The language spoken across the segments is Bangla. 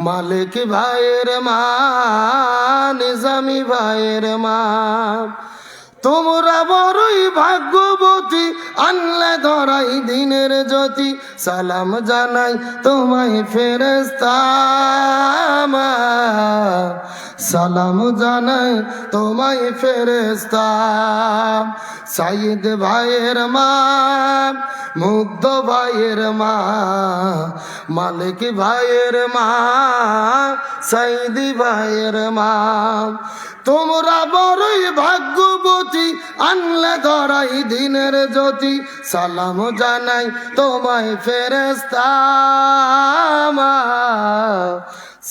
মালিক ভাইয়ের মা, নিজামি ভাইয়ের মা, তোমরা বড়ই ভাগ্যবতী, আনলে ধরাই দিনের জ্যোতি। সালাম জানাই তোমায় ফেরেশতা, সালাম জানাই তোমায় ফেরেশতা। সাইদ ভাইয়ের মা, মুগ্ধ ভাইয়ের মা, মালিক ভাইয়ের মা, সাইদি ভাইয়ের মা, তোমরা বড়ই ভাগ্যবতী, আনলে ধরাই দিনের জ্যোতি। সালাম জানাই তোমায় ফেরেশতা,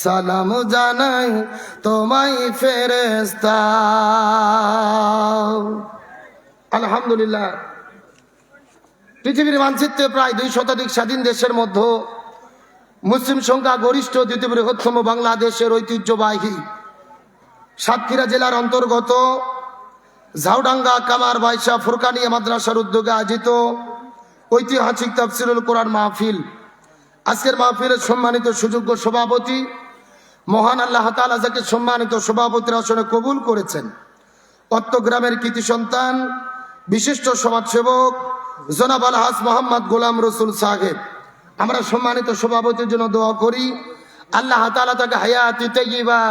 সালাম জানাই তোমায় ফেরেশতা। আলহামদুলিল্লাহ, পৃথিবীর মানচিত্রে প্রায় 2 শতাধিক স্বাধীন দেশের মধ্যে মুসলিম সংখ্যা গরিষ্ঠ দ্বিতীয় বৃহত্তম বাংলাদেশের ঐতিহ্যবাহী সাতক্ষীরা জেলার অন্তর্গত ঝাউডাঙ্গা কামার বাইশা ফুরকানিয়া মাদ্রাসার উদ্যোগে আয়োজিত ঐতিহাসিক তাফসিরুল কোরআন মাহফিল। আজকের মাহফিলের সম্মানিত সুযোগ্য সভাপতি মহান আল্লাহ তাআলা যাকে সম্মানিত সভাপতির আসনে কবুল করেছেন, অত্তগ্রামের কৃতি সন্তান বিশিষ্ট সমাজসেবক জনাব আলহাজ মোহাম্মদ গোলাম রসুল সাহেব, আমরা সম্মানিত সভাপতির জন্য দোয়া করি আল্লাহ তাআলা তাকে হায়াতি তাইয়্যিবা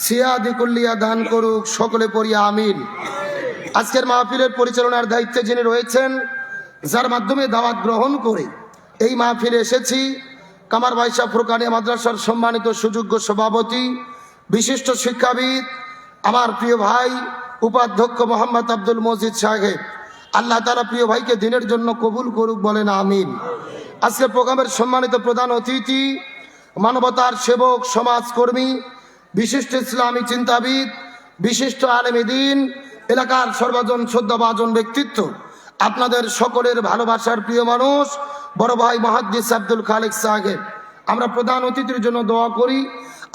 সিয়াদি কুল্লিয়া দান করুক, সকলে পড়ি আমিন। আজকের মাহফিলের পরিচালনার দায়িত্বে যিনি রয়েছেন, যার মাধ্যমে দাওয়াত গ্রহণ করে এই মাহফিলে এসেছি, কামার বাইশা ফুরকানিয়া মাদ্রাসার সম্মানিত সুযোগ্য সভাপতি বিশিষ্ট শিক্ষাবিদ আমার প্রিয় ভাই উপাধ্যক্ষ মোহাম্মদ আব্দুল মজিদ সাহেব, আল্লাহ তাআলা প্রিয় ভাইকে দিনের জন্য কবুল করুক, বলেন আমিন। আজকের প্রোগ্রামের সম্মানিত প্রধান অতিথি মানবতার সেবক, সমাজকর্মী, বিশিষ্ট ইসলামী চিন্তাবিদ, বিশিষ্ট আলেম দ্বীন, এলাকার সর্বজন শ্রদ্ধাভাজন ব্যক্তিত্ব, আপনাদের সকলের ভালোবাসার প্রিয় মানুষ বড় ভাই মুহাদ্দিস আব্দুল খালেক সাহেব, আমরা প্রধান অতিথির জন্য দোয়া করি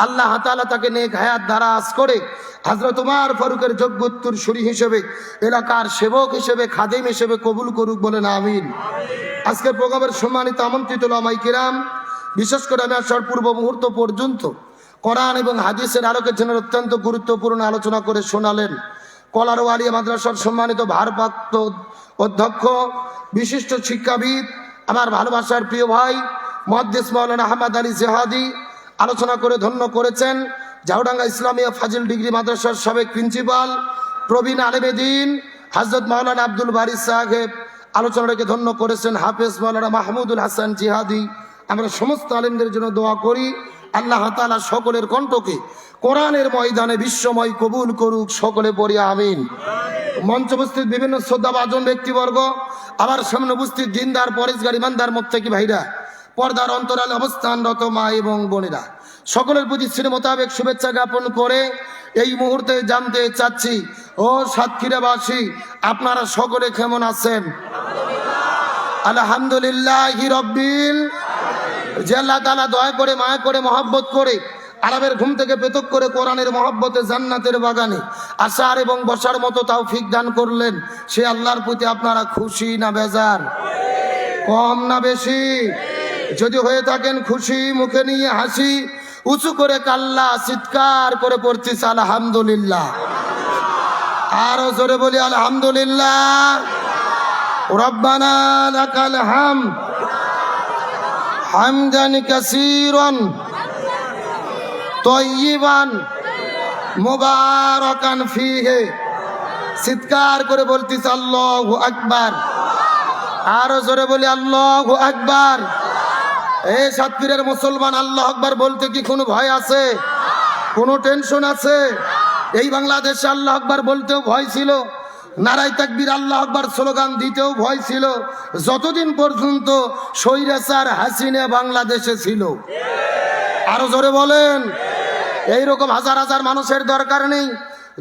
আল্লাহ তাআলা তাকে নেক হায়াত দারাজ করে হযরত ওমর ফারুকের যোগ্য উত্তরসূরি হিসেবে, এলাকার সেবক হিসেবে, খাদেম হিসেবে কবুল করুক, বলেন আমিন। আজকের প্রোগ্রামের সম্মানিত আমন্ত্রিত উলামায়ে কিরাম, বিশেষ করে আমি আসার পূর্ব মুহূর্ত পর্যন্ত কোরআন এবং হাদিসের আলোকে যেন অত্যন্ত গুরুত্বপূর্ণ আলোচনা করে শোনালেন কলারওয়ালিয়া মাদ্রাসার সম্মানিত ভারপ্রাপ্ত অধ্যক্ষ, বিশিষ্ট শিক্ষাবিদ, আমার ভালোবাসার প্রিয় ভাই মুহাদ্দিস মাওলানা আহমদ আলী জেহাদি, আলোচনা করে ধন্য করেছেন ঝাউডাঙ্গা ইসলামিয়া ফাজিল ডিগ্রি মাদ্রাসার সাবেক প্রিন্সিপাল প্রবীণ আলেমে দ্বীন হযরত মাওলানা আব্দুল বারী সাহেব, আলোচনাটাকে ধন্য করেছেন হাফেজ মাওলানা মাহমুদুল হাসান জিহাদি। আমরা সমস্ত আলেমদের জন্য দোয়া করি আল্লাহ তাআলা সকলের কণ্ঠকে কোরআনের ময়দানে বিশ্বময় কবুল করুক, সকলে পড়ি আমিন। মঞ্চ উপস্থিত বিভিন্ন শ্রদ্ধাভাজন ব্যক্তিবর্গ, আবার সামনে উপস্থিত দিনদার পরেশগার ইমানদার মুত্তাকি ভাইরা, পর্দার অন্তরালে অবস্থানরত মা এবং বোনেরা, সকলের প্রতি শ্রী মোতাবেক শুভেচ্ছা জ্ঞাপন করে এই মুহূর্তে জানতে চাচ্ছি, ও সাতক্ষীরাবাসী, আপনারা সকলে কেমন আছেন? আলহামদুলিল্লাহি রাব্বিল। যে আল্লাহ তাআলা দয়া করে, মায়া করে, মহব্বত করে আরামের ঘুম থেকে পৃথক করে কোরআনের মহব্বতে জান্নাতের বাগানে আসার এবং বসার মতো তৌফিক দান করলেন, সে আল্লাহর প্রতি আপনারা খুশি না বেজার? কম না বেশি? যদি হয়ে থাকেন খুশি, মুখে নিয়ে হাসি, উঁচু করে কাল্লা চিৎকার করে পড়তেছে আলহামদুলিল্লাহ। আরো জোরে বলি আলহামদুলিল্লাহ। রব্বানা লাকাল হামদ হামদান কাসীরান তাইয়িবান মুবারাকান ফীহি। চিৎকার করে বলতেছে আল্লাহু আকবার। আরো জোরে বলি আল্লাহু আকবার। এই সাতক্ষীরার মুসলমান, আল্লাহু আকবার বলতে কি কোনো ভয় আছে? কোনো টেনশন আছে? এই বাংলাদেশে আল্লাহু আকবার বলতেও ভয় ছিল, নারায়ে তাকবীর আল্লাহু আকবার স্লোগান দিতেও ভয় ছিল, যতদিন পর্যন্ত স্বৈরাচার হাসিনা বাংলাদেশে ছিল। আরো জোরে বলেন। এইরকম হাজার হাজার মানুষের দরকার নেই,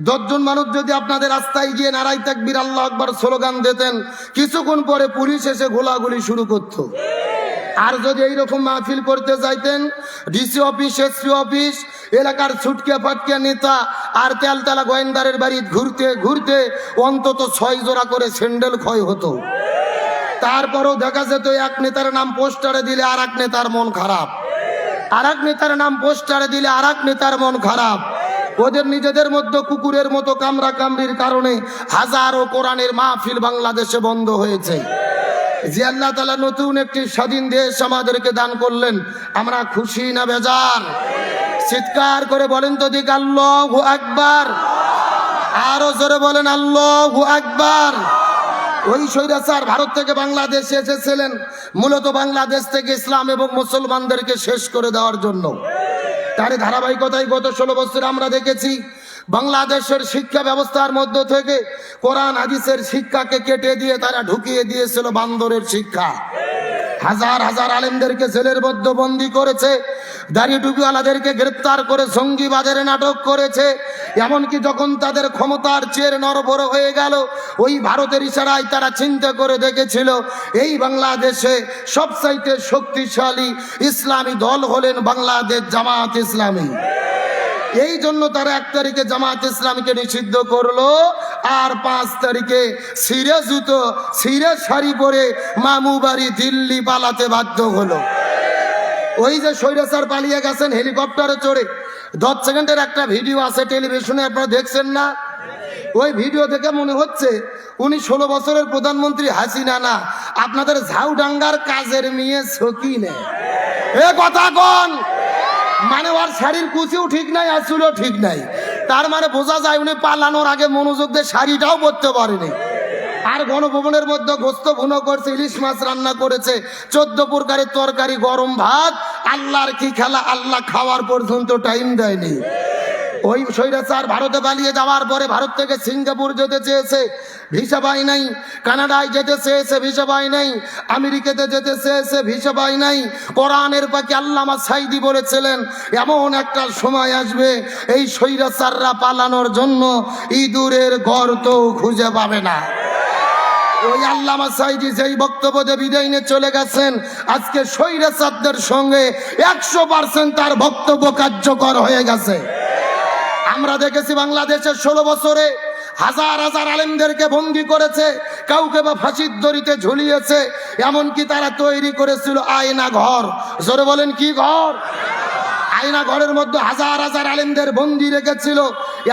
10 জন মানুষ যদি আপনাদের রাস্তায় গিয়ে নারায়ে তাকবীর আল্লাহু আকবার স্লোগান দিতেন, কিছুক্ষণ পরে পুলিশ এসে গোলাগুলি শুরু করত। আর যদি এইরকম মাহফিল করতে যাইতেন, ডিসি অফিস, এসপি অফিস, এলাকার ছুটকে ফাটকে নেতা আর তেলতলা গোয়েন্দারের বাড়ি ঘুরতে ঘুরতে অন্তত 6 জোড়া করে স্যান্ডেল ক্ষয় হতো। তারপরেও দেখা যেত এক নেতার নাম পোস্টারে দিলে আর এক নেতার মন খারাপ। আর এক নেতার নাম পোস্টারে দিলে আর এক নেতার মন খারাপ। ওদের নিজেদের মধ্যে কুকুরের মতো কামড়া কামড়ির কারণে হাজারো কোরআনের মাহফিল বাংলাদেশে বন্ধ হয়েছে। যে আল্লাহ তাআলা নতুন একটি স্বাধীন দেশ আমাদেরকে দান করলেন, আমরা খুশি না বেজার? চিৎকার করে বলেন তো দিক আল্লাহু আকবার। আরো জোরে বলেন আল্লাহু আকবার। ওই স্বৈরাচার ভারত থেকে বাংলাদেশে এসেছিলেন মূলত বাংলাদেশ থেকে ইসলাম এবং মুসলমানদেরকে শেষ করে দেওয়ার জন্য। তার ধারাবাহিকতায় গত 16 বছর আমরা দেখেছি বাংলাদেশের শিক্ষা ব্যবস্থার মধ্য থেকে কোরআন হাদিসের শিক্ষাকে কেটে দিয়ে তারা ঢুকিয়ে দিয়েছিল বান্দরের শিক্ষা। হাজার হাজার আলেমদেরকে জেলের মধ্যে বন্দী করেছে, দাড়ি টুপিওয়ালাদেরকে গ্রেপ্তার করে জঙ্গিবাদের নাটক করেছে। এমনকি যখন তাদের ক্ষমতার চেয়ে নড়বড় হয়ে গেল, ওই ভারতের ইশারায় তারা চিন্তা করে দেখেছিল এই বাংলাদেশে সবচাইতে শক্তিশালী ইসলামী দল হলেন বাংলাদেশ জামাত ইসলামী। এই জন্য তারা 1 তারিখে জামাত ইসলামীকে নিষিদ্ধ করলো, আর 5 তারিখে সিরে জুতো সিরে শাড়ি পরে মামু বাড়ি দিল্লি পালাতে বাধ্য হলো। ওই যে স্বৈরাচার পালিয়ে গেছেন হেলিকপ্টারে চড়ে, 10 সেকেন্ডের একটা ভিডিও আছে টেলিভিশনে, আপনারা দেখছেন না? ওই ভিডিও দেখে মনে হচ্ছে উনি 16 বছরের প্রধানমন্ত্রী হাসিনা না, আপনাদের ঝাউডাঙ্গার কাজের মেয়ে সকিনে। এ কথা কোন মানে ওর শাড়ির কুচিও ঠিক নাই, আসলেও ঠিক নাই। তার মানে বোঝা যায় উনি পালানোর আগে মনোযোগ দিয়ে শাড়িটাও পরতে পারেনি। আর গণভবনের মধ্যে গোস্ত ভুনো করছে, ইলিশ মাছ রান্না করেছে, 14 প্রকারের তরকারি, গরম ভাত। আল্লাহর কি খেলা, আল্লাহ খাওয়ার পর্যন্ত টাইম দেয়নি। ওই স্বৈরাচার ভারতে পালিয়ে যাওয়ার পরে ভারত থেকে সিঙ্গাপুর যেতে চেয়েছে, ভিসা পাই নাই। কানাডায় যেতে চেয়েছে, ভিসা পাই নাই। আমেরিকাতে যেতে চেয়েছে, ভিসা পাই নাই। কোরআনের পাখি আল্লামা সাইদি বলেছিলেন এমন একটা সময় আসবে এই স্বৈরাচাররা পালানোর জন্য ইঁদুরের গর্তও খুঁজে পাবে না। ওই আল্লামা সাইদি যেই বক্তব্য দিয়ে বিদায় নিয়ে চলে গেছেন, আজকে স্বৈরাচারদের সঙ্গে 100% তার বক্তব্য কার্যকর হয়ে গেছে। আমরা দেখেছি বাংলাদেশের 16 বছরে হাজার হাজার আলেমদেরকে বন্দী করেছে, কাউকে বা ফাঁসির দড়িতে ঝুলিয়েছে। এমনকি তারা তৈরি করেছিল আয়না ঘর। জোরে বলেন কি ঘর? আয়না ঘরের মধ্যে হাজার হাজার আলেমদের বন্দী রেখেছিল।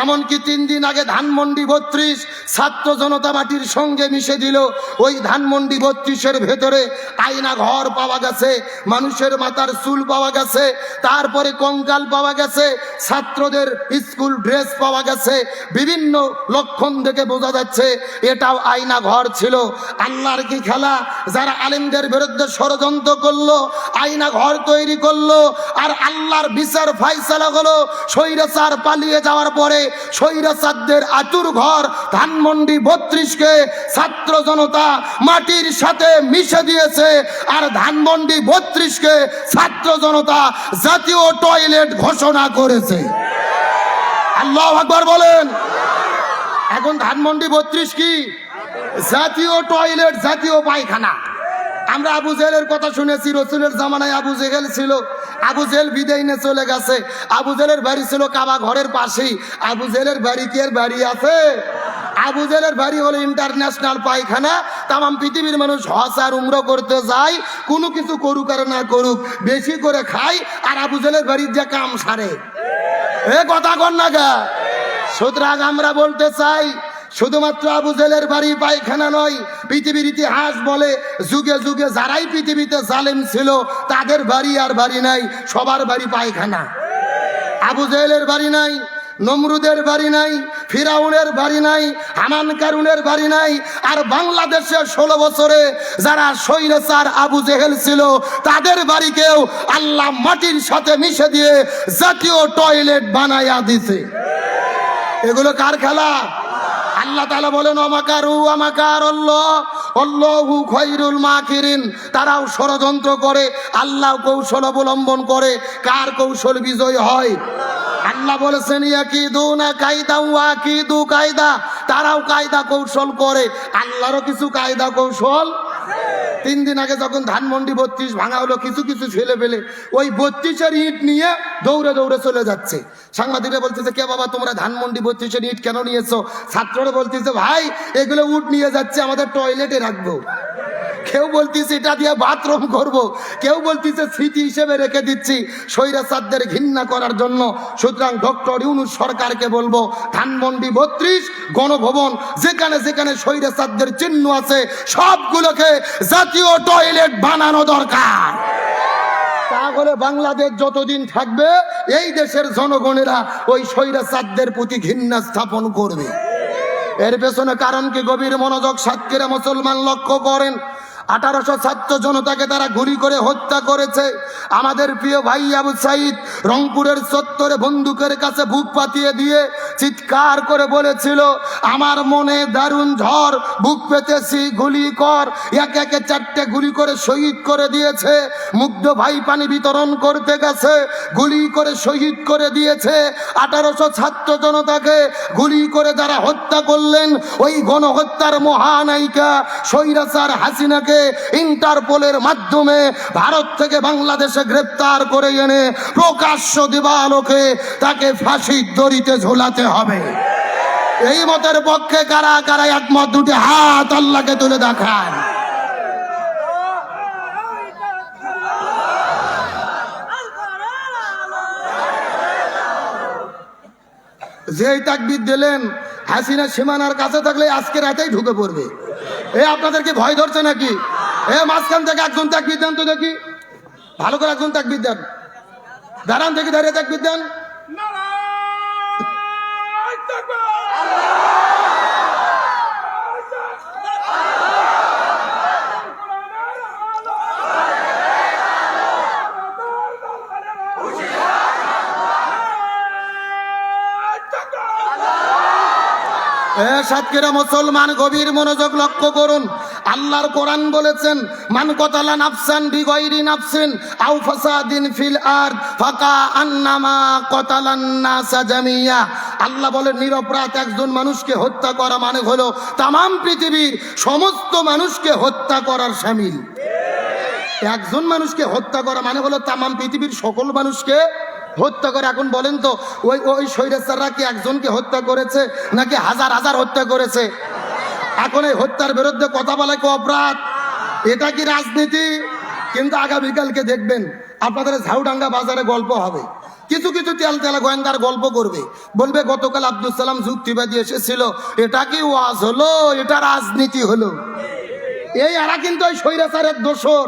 এমনকি 3 দিন আগে ধানমন্ডি 32 ছাত্র জনতা মাটির সঙ্গে মিশে দিল। ওই ধানমন্ডি 32-এর ভেতরে আয়না ঘর পাওয়া গেছে, মানুষের মাথার চুল পাওয়া গেছে, তারপরে কঙ্কাল পাওয়া গেছে, ছাত্রদের স্কুল ড্রেস পাওয়া গেছে। বিভিন্ন লক্ষণ থেকে বোঝা যাচ্ছে এটাও আয়না ঘর ছিল। আল্লাহর কি খেলা! যারা আলেমদের বিরুদ্ধে ষড়যন্ত্র করলো, আয়না ঘর তৈরি করলো, আর আল্লাহর বিচার ফাইসালা হলো। স্বৈরাচার পালিয়ে যাওয়ার পরে স্বৈরাচারদের আতুর ঘর ধানমন্ডি 32-কে ছাত্র জনতা মাটির সাথে মিশে দিয়েছে, আর ধানমন্ডি 32-কে ছাত্র জনতা জাতীয় টয়লেট ঘোষণা করেছে। আল্লাহু আকবার বলেন। এখন ধানমন্ডি 32 কি? জাতীয় টয়লেট, জাতীয় পায়খানা। আমরা আবু জেহেলের কথা শুনেছি, রসুলের জামানায় আবু জেহেল ছিল। আবু জেহেল বিদায় নিয়ে চলে গেছে। আবু জেহেলের বাড়ি ছিল কাবা ঘরের পাশেই। আবু জেহেলের বাড়ি কি এর বাড়ি আছে? আবু জেহেলের বাড়ি হলো ইন্টারন্যাশনাল পায়খানা। তামাম পৃথিবীর মানুষ হজ আর উমরা করতে যায়, কোনো কিছু করুক আর না করুক, বেশি করে খায়, আর আবু জেহেলের বাড়ির যে কাম সারে। এ কথা কন না গা। সুতরাং আমরা বলতে চাই শুধুমাত্র আবু জেহেলের বাড়ি পায়খানা নয়, পৃথিবীর ইতিহাস বলে যুগে যুগে যারাই পৃথিবীতে জালেম ছিল তাদের বাড়ি আর বাড়ি নাই, সবার বাড়ি পায়খানা। আবু জেহেলের বাড়ি নাই, নমরুদের বাড়ি নাই, ফিরাউনের বাড়ি নাই, হামান কারুনের বাড়ি নাই। আর বাংলাদেশে 16 বছরে যারা স্বৈরাচার আবু জেহেল ছিল তাদের বাড়িকেও আল্লাহ মাটির সাথে মিশে দিয়ে জাতীয় টয়লেট বানাইয়া দিছে। এগুলো কার খেলা? আল্লাহ তাআলা বলেন ওয়ামাকারু ওয়ামাকার আল্লাহ আল্লাহু খায়রুল মাকিরিন। তারাও ষড়যন্ত্র করে, আল্লাহ কৌশল অবলম্বন করে। কার কৌশল বিজয় হয়? আল্লাহ বলেছেন ইয়াকিদুনা কায়দা ওয়া আকিদু কায়দা। তারাও কায়দা কৌশল করে, আল্লাহরও কিছু কায়দা কৌশল। 3 দিন আগে যখন ধানমন্ডি 32 ভাঙা হলো, কিছু কিছু ছেলে পেলে ওই 32-এর ইট নিয়ে দৌড়ে দৌড়ে চলে যাচ্ছে। সাংবাদিকরা বলতেছে কে বাবা তোমরা ধানমন্ডি 32-এর ইট কেন নিয়েছো? ছাত্ররা বলতেছে ভাই এগুলো উট নিয়ে যাচ্ছে, আমাদের টয়লেটে রাখবো। কেউ বলতিছে এটা দিয়ে বাথরুম করব, কেউ বলতিছে স্মৃতি হিসেবে রেখে দিচ্ছি স্বৈরাচারদের ঘৃণা করার জন্য। সুতরাং ডক্টর ইউনূস সরকারকে বলবো, ধানমন্ডি 32 গণভবন যেখানে যেখানে স্বৈরাচারদের চিহ্ন আছে সবগুলোকে জাতীয় টয়লেট বানানো দরকার। তাহলে বাংলাদেশ যতদিন থাকবে এই দেশের জনগণেরা ওই স্বৈরাচারদের প্রতি ঘৃণা স্থাপন করবে। এর পেছনে কারণ কি? গভীর মনোযোগ সাতক্ষীরা মুসলমান লক্ষ্য করেন। 1800 ছাত্র জনতাকে তারা গুলি করে হত্যা করেছে। আমাদের প্রিয় ভাই আবু সাইদ রংপুরের চত্বরে বন্দুকের কাছে বুক পাতিয়ে দিয়ে চিৎকার করে বলেছিল, আমার মনে দারুণ ঝড়, বুক পেতেছি, গুলি কর। একে একে 4টে গুলি করে শহীদ করে দিয়েছে। মুগ্ধ ভাই পানি বিতরণ করতে গেছে, গুলি করে শহীদ করে দিয়েছে। 1800 ছাত্র জনতাকে গুলি করে যারা হত্যা করলেন, ওই গণহত্যার মহানায়িকা স্বৈরাচার হাসিনাকে ইন্টারপোলের মাধ্যমে ভারত থেকে বাংলাদেশে গ্রেফতার করে এনে প্রকাশ্য দিবালোকে তাকে ফাঁসির দড়িতে ঝোলাতে হবে। এই মতের পক্ষে কারা কারা একমত? দুটি হাত আল্লাহকে তুলে দেখান। যেই তাকবীর দিলেন, হাসিনা সীমানার কাছে থাকলে আজকে রাতেই ঢুকে পড়বে। আপনাদেরকে ভয় ধরছে নাকি? মাঝখান থেকে একজন তাকবীর দেন তো দেখি, ভালো করে একজন তাকবীর দেন। দাঁড়ান থেকে দাঁড়িয়ে তাকবীর দেন। সাতক্ষীরা মুসলমান গভীর মনোযোগ লক্ষ্য করুন। আল্লাহর কোরআন বলেছেন, মান কতালা নাফসান বিগাইরি নাফসিন আও ফাসাদিন ফিল আরদ ফাকা আন্নামা কতালান নাসা জামিয়া। আল্লাহ বলেন, নিরপরাধ একজন মানুষকে হত্যা করা মানে হলো তামাম পৃথিবীর সমস্ত মানুষকে হত্যা করার শামিল। একজন মানুষকে হত্যা করা মানে হলো তামাম পৃথিবীর সকল মানুষকে হত্যা করে। এখন বলেন তো, ওই স্বৈরাচাররা কি একজনকে হত্যা করেছে নাকি হাজার হাজার হত্যা করেছে? এখন এই হত্যার বিরুদ্ধে কথা বলা কি অপরাধ? এটা কি রাজনীতি? কিন্তু আগামীকালকে দেখবেন আপনাদের ঝাউডাঙ্গা বাজারে গল্প হবে, কিছু কিছু তেলা গোয়েন্দার গল্প করবে, বলবে গতকাল আব্দুল সালাম যুক্তিবাদী এসেছিল, এটা কি ওয়াজ হলো, এটা রাজনীতি হলো। এরা কিন্তু ওই স্বৈরাচারের দোসর,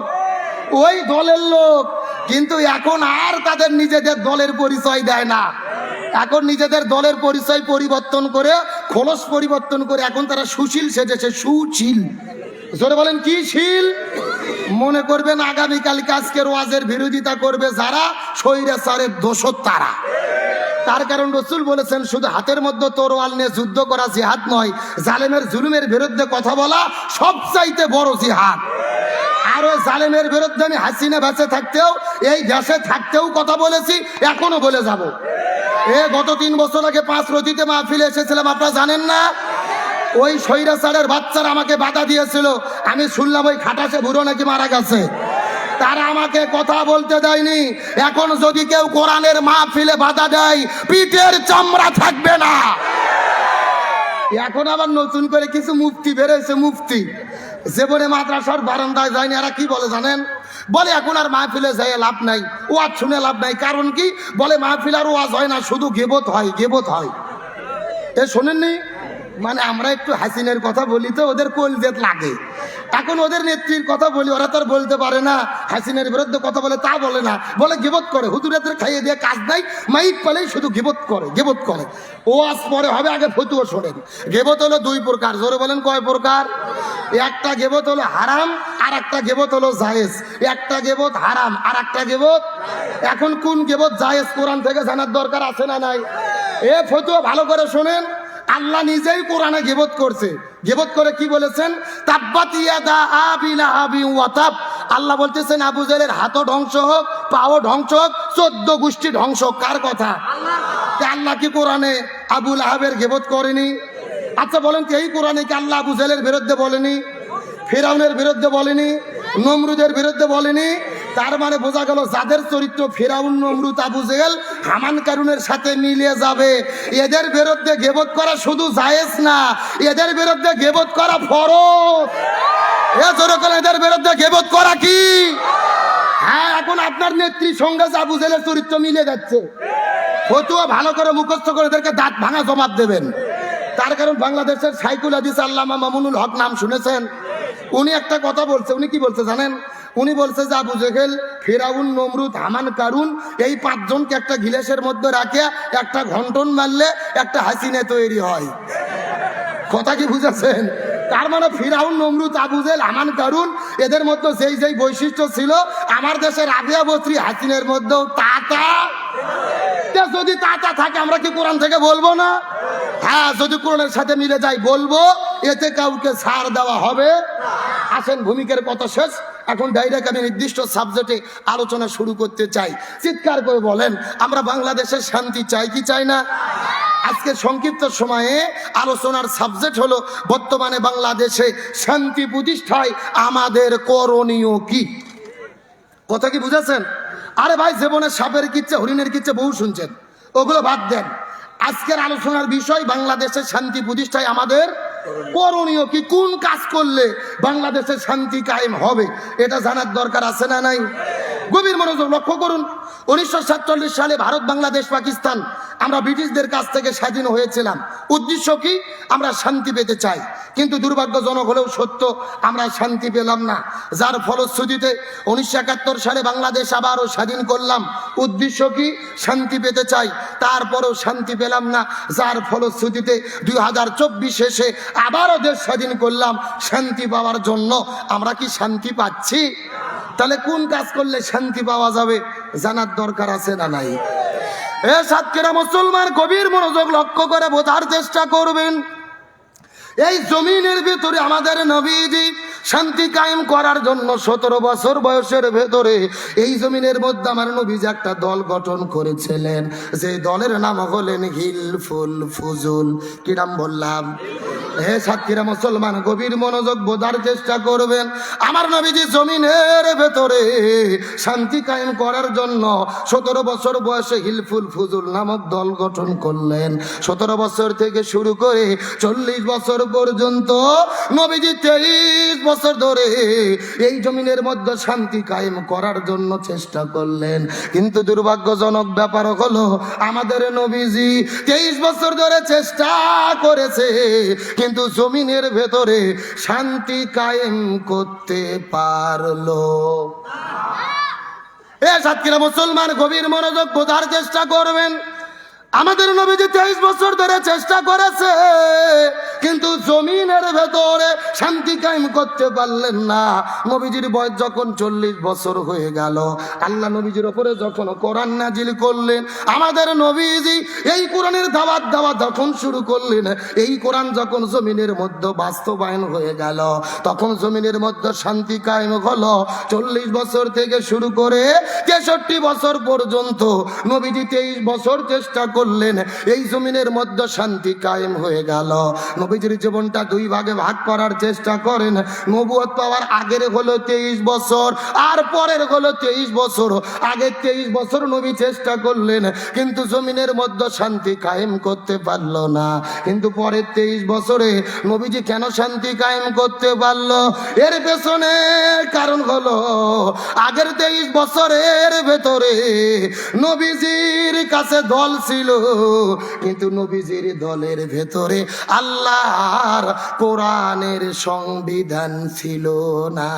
ওই দলের লোক। কিন্তু এখন আর তাদের নিজেদের দলের পরিচয় দেয় না। এখন নিজেদের দলের পরিচয় পরিবর্তন করে, খোলস পরিবর্তন করে এখন তারা সুশীল সেজেছে। সুশীল জোরে বলেন, কি শীল? মনে করবেন আগামীকালকে আজকের ওয়াজের বিরোধিতা করবে যারা স্বৈরাচারের দোসর তারা। তার কারণ রসুল বলেছেন, শুধু হাতের মধ্যে তরোয়াল নিয়ে যুদ্ধ করা জিহাদ নয়, জালেমের জুলুমের বিরুদ্ধে কথা বলা সবচাইতে বড় জিহাদ। আর ওই জালেমের বিরুদ্ধে আমি হাসিনা বেঁচে থাকতেও, এই দেশে থাকতেও কথা বলেছি, এখনো বলে যাব। গত 3 বছর আগে 5 রতিতে মাহফিলে এসেছিলাম, আপনারা জানেন না? ওই স্বৈরাচারের বাচ্চারা আমাকে বাধা দিয়েছিল। আমি শুনলাম ওই খাটাসে বুড়ো নাকি মারা গেছে, তারা আমাকে কথা বলতে দেয়নি। এখন যদি কেউ কোরআনের মাহফিলে বাধা দেয়, পিঠের চামড়া থাকবে না। এখন আবার নতুন করে কিছু মুফতি বেরোয়েছে, মুফতি জীবনে মাদ্রাসার বারান্দায় যায়নি। এরা কি বলে জানেন? বলে এখন আর মাহফিলে যাই লাভ নাই, ওয়াজ শুনে লাভ নাই। কারণ কি? বলে মাহফিল আর ওয়াজ হয় না, শুধু গিবত হয়, গিবত হয়। শোনেননি? মানে আমরা একটু হাসিনের কথা বলি তো ওদের কলজেত লাগে। এখন ওদের নেত্রীর কথা বলি, ওরা তো আর বলতে পারে না। হাসিনের বিরুদ্ধে কথা বলে, তা বলে না, বলে গিবত করে। হুজুরাদের খাইয়ে দিয়ে কাজ নাই, মাইক পেলেই শুধু গিবত করে, গিবত করে। ওয়াজ পরে হবে, আগে ফতুয়া শোনেন। গিবত হলো 2 প্রকার। জোরে বলেন, কয় প্রকার? একটা গিবত হলো হারাম, আর একটা গিবত হলো জায়েজ। একটা গিবত হারাম, আর একটা গিবত। এখন কোন গিবত জায়েজ কোরআন থেকে জানার দরকার আছে না নাই? ফতুয়া ভালো করে শোনেন। আল্লাহ নিজেই কোরআনে গিবত করছে। গিবত করে কি বলেছেন? তাব্বাত ইয়াদা আবি লাহাবি ওয়া তাব। আল্লাহ বলতেছেন আবু জেলের হাতও ধ্বংস হোক, পাও ধ্বংস হোক, 14 গোষ্ঠী ধ্বংস হোক। কার কথা? আল্লাহ কি কোরআনে আবু লাহাবের গিবত করেনি? আচ্ছা বলেন তো, এই কোরআনে কি আল্লাহ আবু জেলের বিরুদ্ধে বলেনি? ফিরাউনের বিরুদ্ধে বলেনি? নমরুদের বিরুদ্ধে বলেনি? তার মানে বোঝা গেল যাদের চরিত্র ফিরাউন, নমরুদ, আবু জেহেল, হামান কারুনের সাথে মিলিয়ে যাবে, এদের বিরুদ্ধে গিবত করা শুধু জায়েজ না, এদের বিরুদ্ধে গিবত করা ফরজ। এ জোরকল এদের বিরুদ্ধে গেবত করা কি? হ্যাঁ, এখন আপনার নেত্রীর সঙ্গে আবু জেলের চরিত্র মিলে যাচ্ছে। ফতুয়া ভালো করে মুখস্থ করে এদেরকে দাঁত ভাঙা জবাব দেবেন। তার কারণ বাংলাদেশের সাইকুল হাদিস আল্লামা মামুনুল হক নাম শুনেছেন? উনি একটা কথা বলছে। উনি কি বলছে জানেন? উনি বলছে যে আবু জেহেল, ফিরাউন, নমরুদ, হামান, কারুন এই পাঁচজনকে একটা গিলাসের মধ্যে রাখে একটা ঘন্টন মারলে একটা হাসিনে তৈরি হয়। কথা কি বুঝেছেন? তার মানে ফিরাউন, নমরুদ, আবু জেহেল, হামান, কারুন এদের মধ্যে যেই যেই বৈশিষ্ট্য ছিল আমার দেশের রাবিয়া বস্ত্রী হাসিনের মধ্যেও তাতা। যদি তাতা থাকে আমরা কি কোরআন থেকে বলবো না? হ্যাঁ, যদি কোরআনের সাথে মিলে যায় বলবো, এতে কাউকে ছাড় দেওয়া হবে। আসেন, ভূমিকার কথা শেষ, এখন ডাইরেক্ট আমি নির্দিষ্ট সাবজেক্টে আলোচনা শুরু করতে চাই। চিৎকার করে বলেন, আমরা বাংলাদেশের শান্তি চাই কি চাই না? আজকে সংক্ষিপ্ত সময়ে আলোচনার সাবজেক্ট হলো বর্তমানে বাংলাদেশে শান্তি প্রতিষ্ঠায় আমাদের করণীয় কি। কথা কি বুঝেছেন? আরে ভাই, জীবনে সাপের কিচ্ছে, হরিণের কিচ্ছে বহু শুনছেন, ওগুলো বাদ দেন। আজকের আলোচনার বিষয় বাংলাদেশের শান্তি প্রতিষ্ঠায় আমাদের করণীয় কি। কোন কাজ করলে বাংলাদেশের শান্তি কায়েম হবে এটা জানার দরকার আছে না নাই? গভীর মনোযোগ লক্ষ্য করুন। 1947 সালে ভারত, বাংলাদেশ, পাকিস্তান আমরা ব্রিটিশদের কাছ থেকে স্বাধীন হয়েছিলাম। উদ্দেশ্য কি? আমরা শান্তি পেতে চাই, কিন্তু দুর্ভাগ্যজনক হলেও সত্য আমরা শান্তি পেলাম না। যার ফলশ্রুতিতে 1971 সালে বাংলাদেশ আবারও স্বাধীন করলাম। উদ্দেশ্য কি? শান্তি পেতে চাই, তারপরেও শান্তি পেলাম না। যার ফলশ্রুতিতে 2024 এসে আবারও দেশ স্বাধীন করলাম শান্তি পাওয়ার জন্য। আমরা কি শান্তি পাচ্ছি? তাহলে কোন কাজ করলে শান্তি পাওয়া যাবে জানার দরকার আছে না নাই? এ সাতক্ষীরা মুসলমান, গভীর মনোযোগ লক্ষ্য করে বোঝার চেষ্টা করবেন। এই জমিনের ভিতরে আমাদের নবীজি শান্তি কায়েম করার জন্য 17 বছর বয়সের ভেতরে এই জমিনের মধ্যে আমার নবীজি একটা দল গঠন করেছিলেন, যে দলের নাম হলেন হিলফুল ফুজুল। কি নাম বললাম? হে সাতক্ষীরা মুসলমান, গভীর মনোযোগ বোঝার চেষ্টা করবেন। আমার নবীজি জমিনের ভেতরে শান্তি কায়েম করার জন্য 17 বছর বয়সে হিলফুল ফুজুল নামক দল গঠন করলেন। 17 বছর থেকে শুরু করে 40 বছর পর্যন্ত নবীজি 23 বছর ধরে এই জমিনের মধ্যে শান্তি কায়েম করার জন্য চেষ্টা করলেন। কিন্তু দুর্ভাগ্যজনক ব্যাপার হলো আমাদের নবীজি 23 বছর ধরে চেষ্টা করেছে, কিন্তু জমিনের ভেতরে শান্তি কায়েম করতে পারলো। এ সাতক্ষীরা মুসলমান, গভীর মনোযোগ বোঝার চেষ্টা করবেন। আমাদের নবীজি 23 বছর ধরে চেষ্টা করেছে, কিন্তু জমিনের ভেতরে শান্তি কায়েম করতে পারলেন না। নবীজির বয়স যখন 40 বছর হয়ে গেল, আল্লাহ নবীজির উপরে যখন কোরআন নাজিল করলেন, আমাদের নবীজি এই কোরআনের দাওয়াত দেওয়া যখন শুরু করলেন, এই কোরআন যখন জমিনের মধ্যে বাস্তবায়ন হয়ে গেল, তখন জমিনের মধ্যে শান্তি কায়েম হলো। 40 বছর থেকে শুরু করে 63 বছর পর্যন্ত নবীজি 23 বছর চেষ্টা করলেন, এই জমিনের মধ্যে শান্তি কায়েম হয়ে গেল। নবীজির জীবনটা দুই ভাগে ভাগ করার চেষ্টা করেন। নবুয়ত পাওয়ার আগের হলো 23 বছর, আর পরের হলো 23 বছর। আগে 23 বছর নবী চেষ্টা করলেন, কিন্তু জমিনের মধ্যে শান্তি কায়েম করতে পারল না। কিন্তু পরের 23 বছরে নবীজি কেন শান্তি কায়েম করতে পারল? এর পেছনে কারণ হলো আগের 23 বছরের ভেতরে নবীজির কাছে দল ছিল, কিন্তু নবীজির দলের ভেতরে আল্লাহর কোরআনের সংবিধান ছিল না।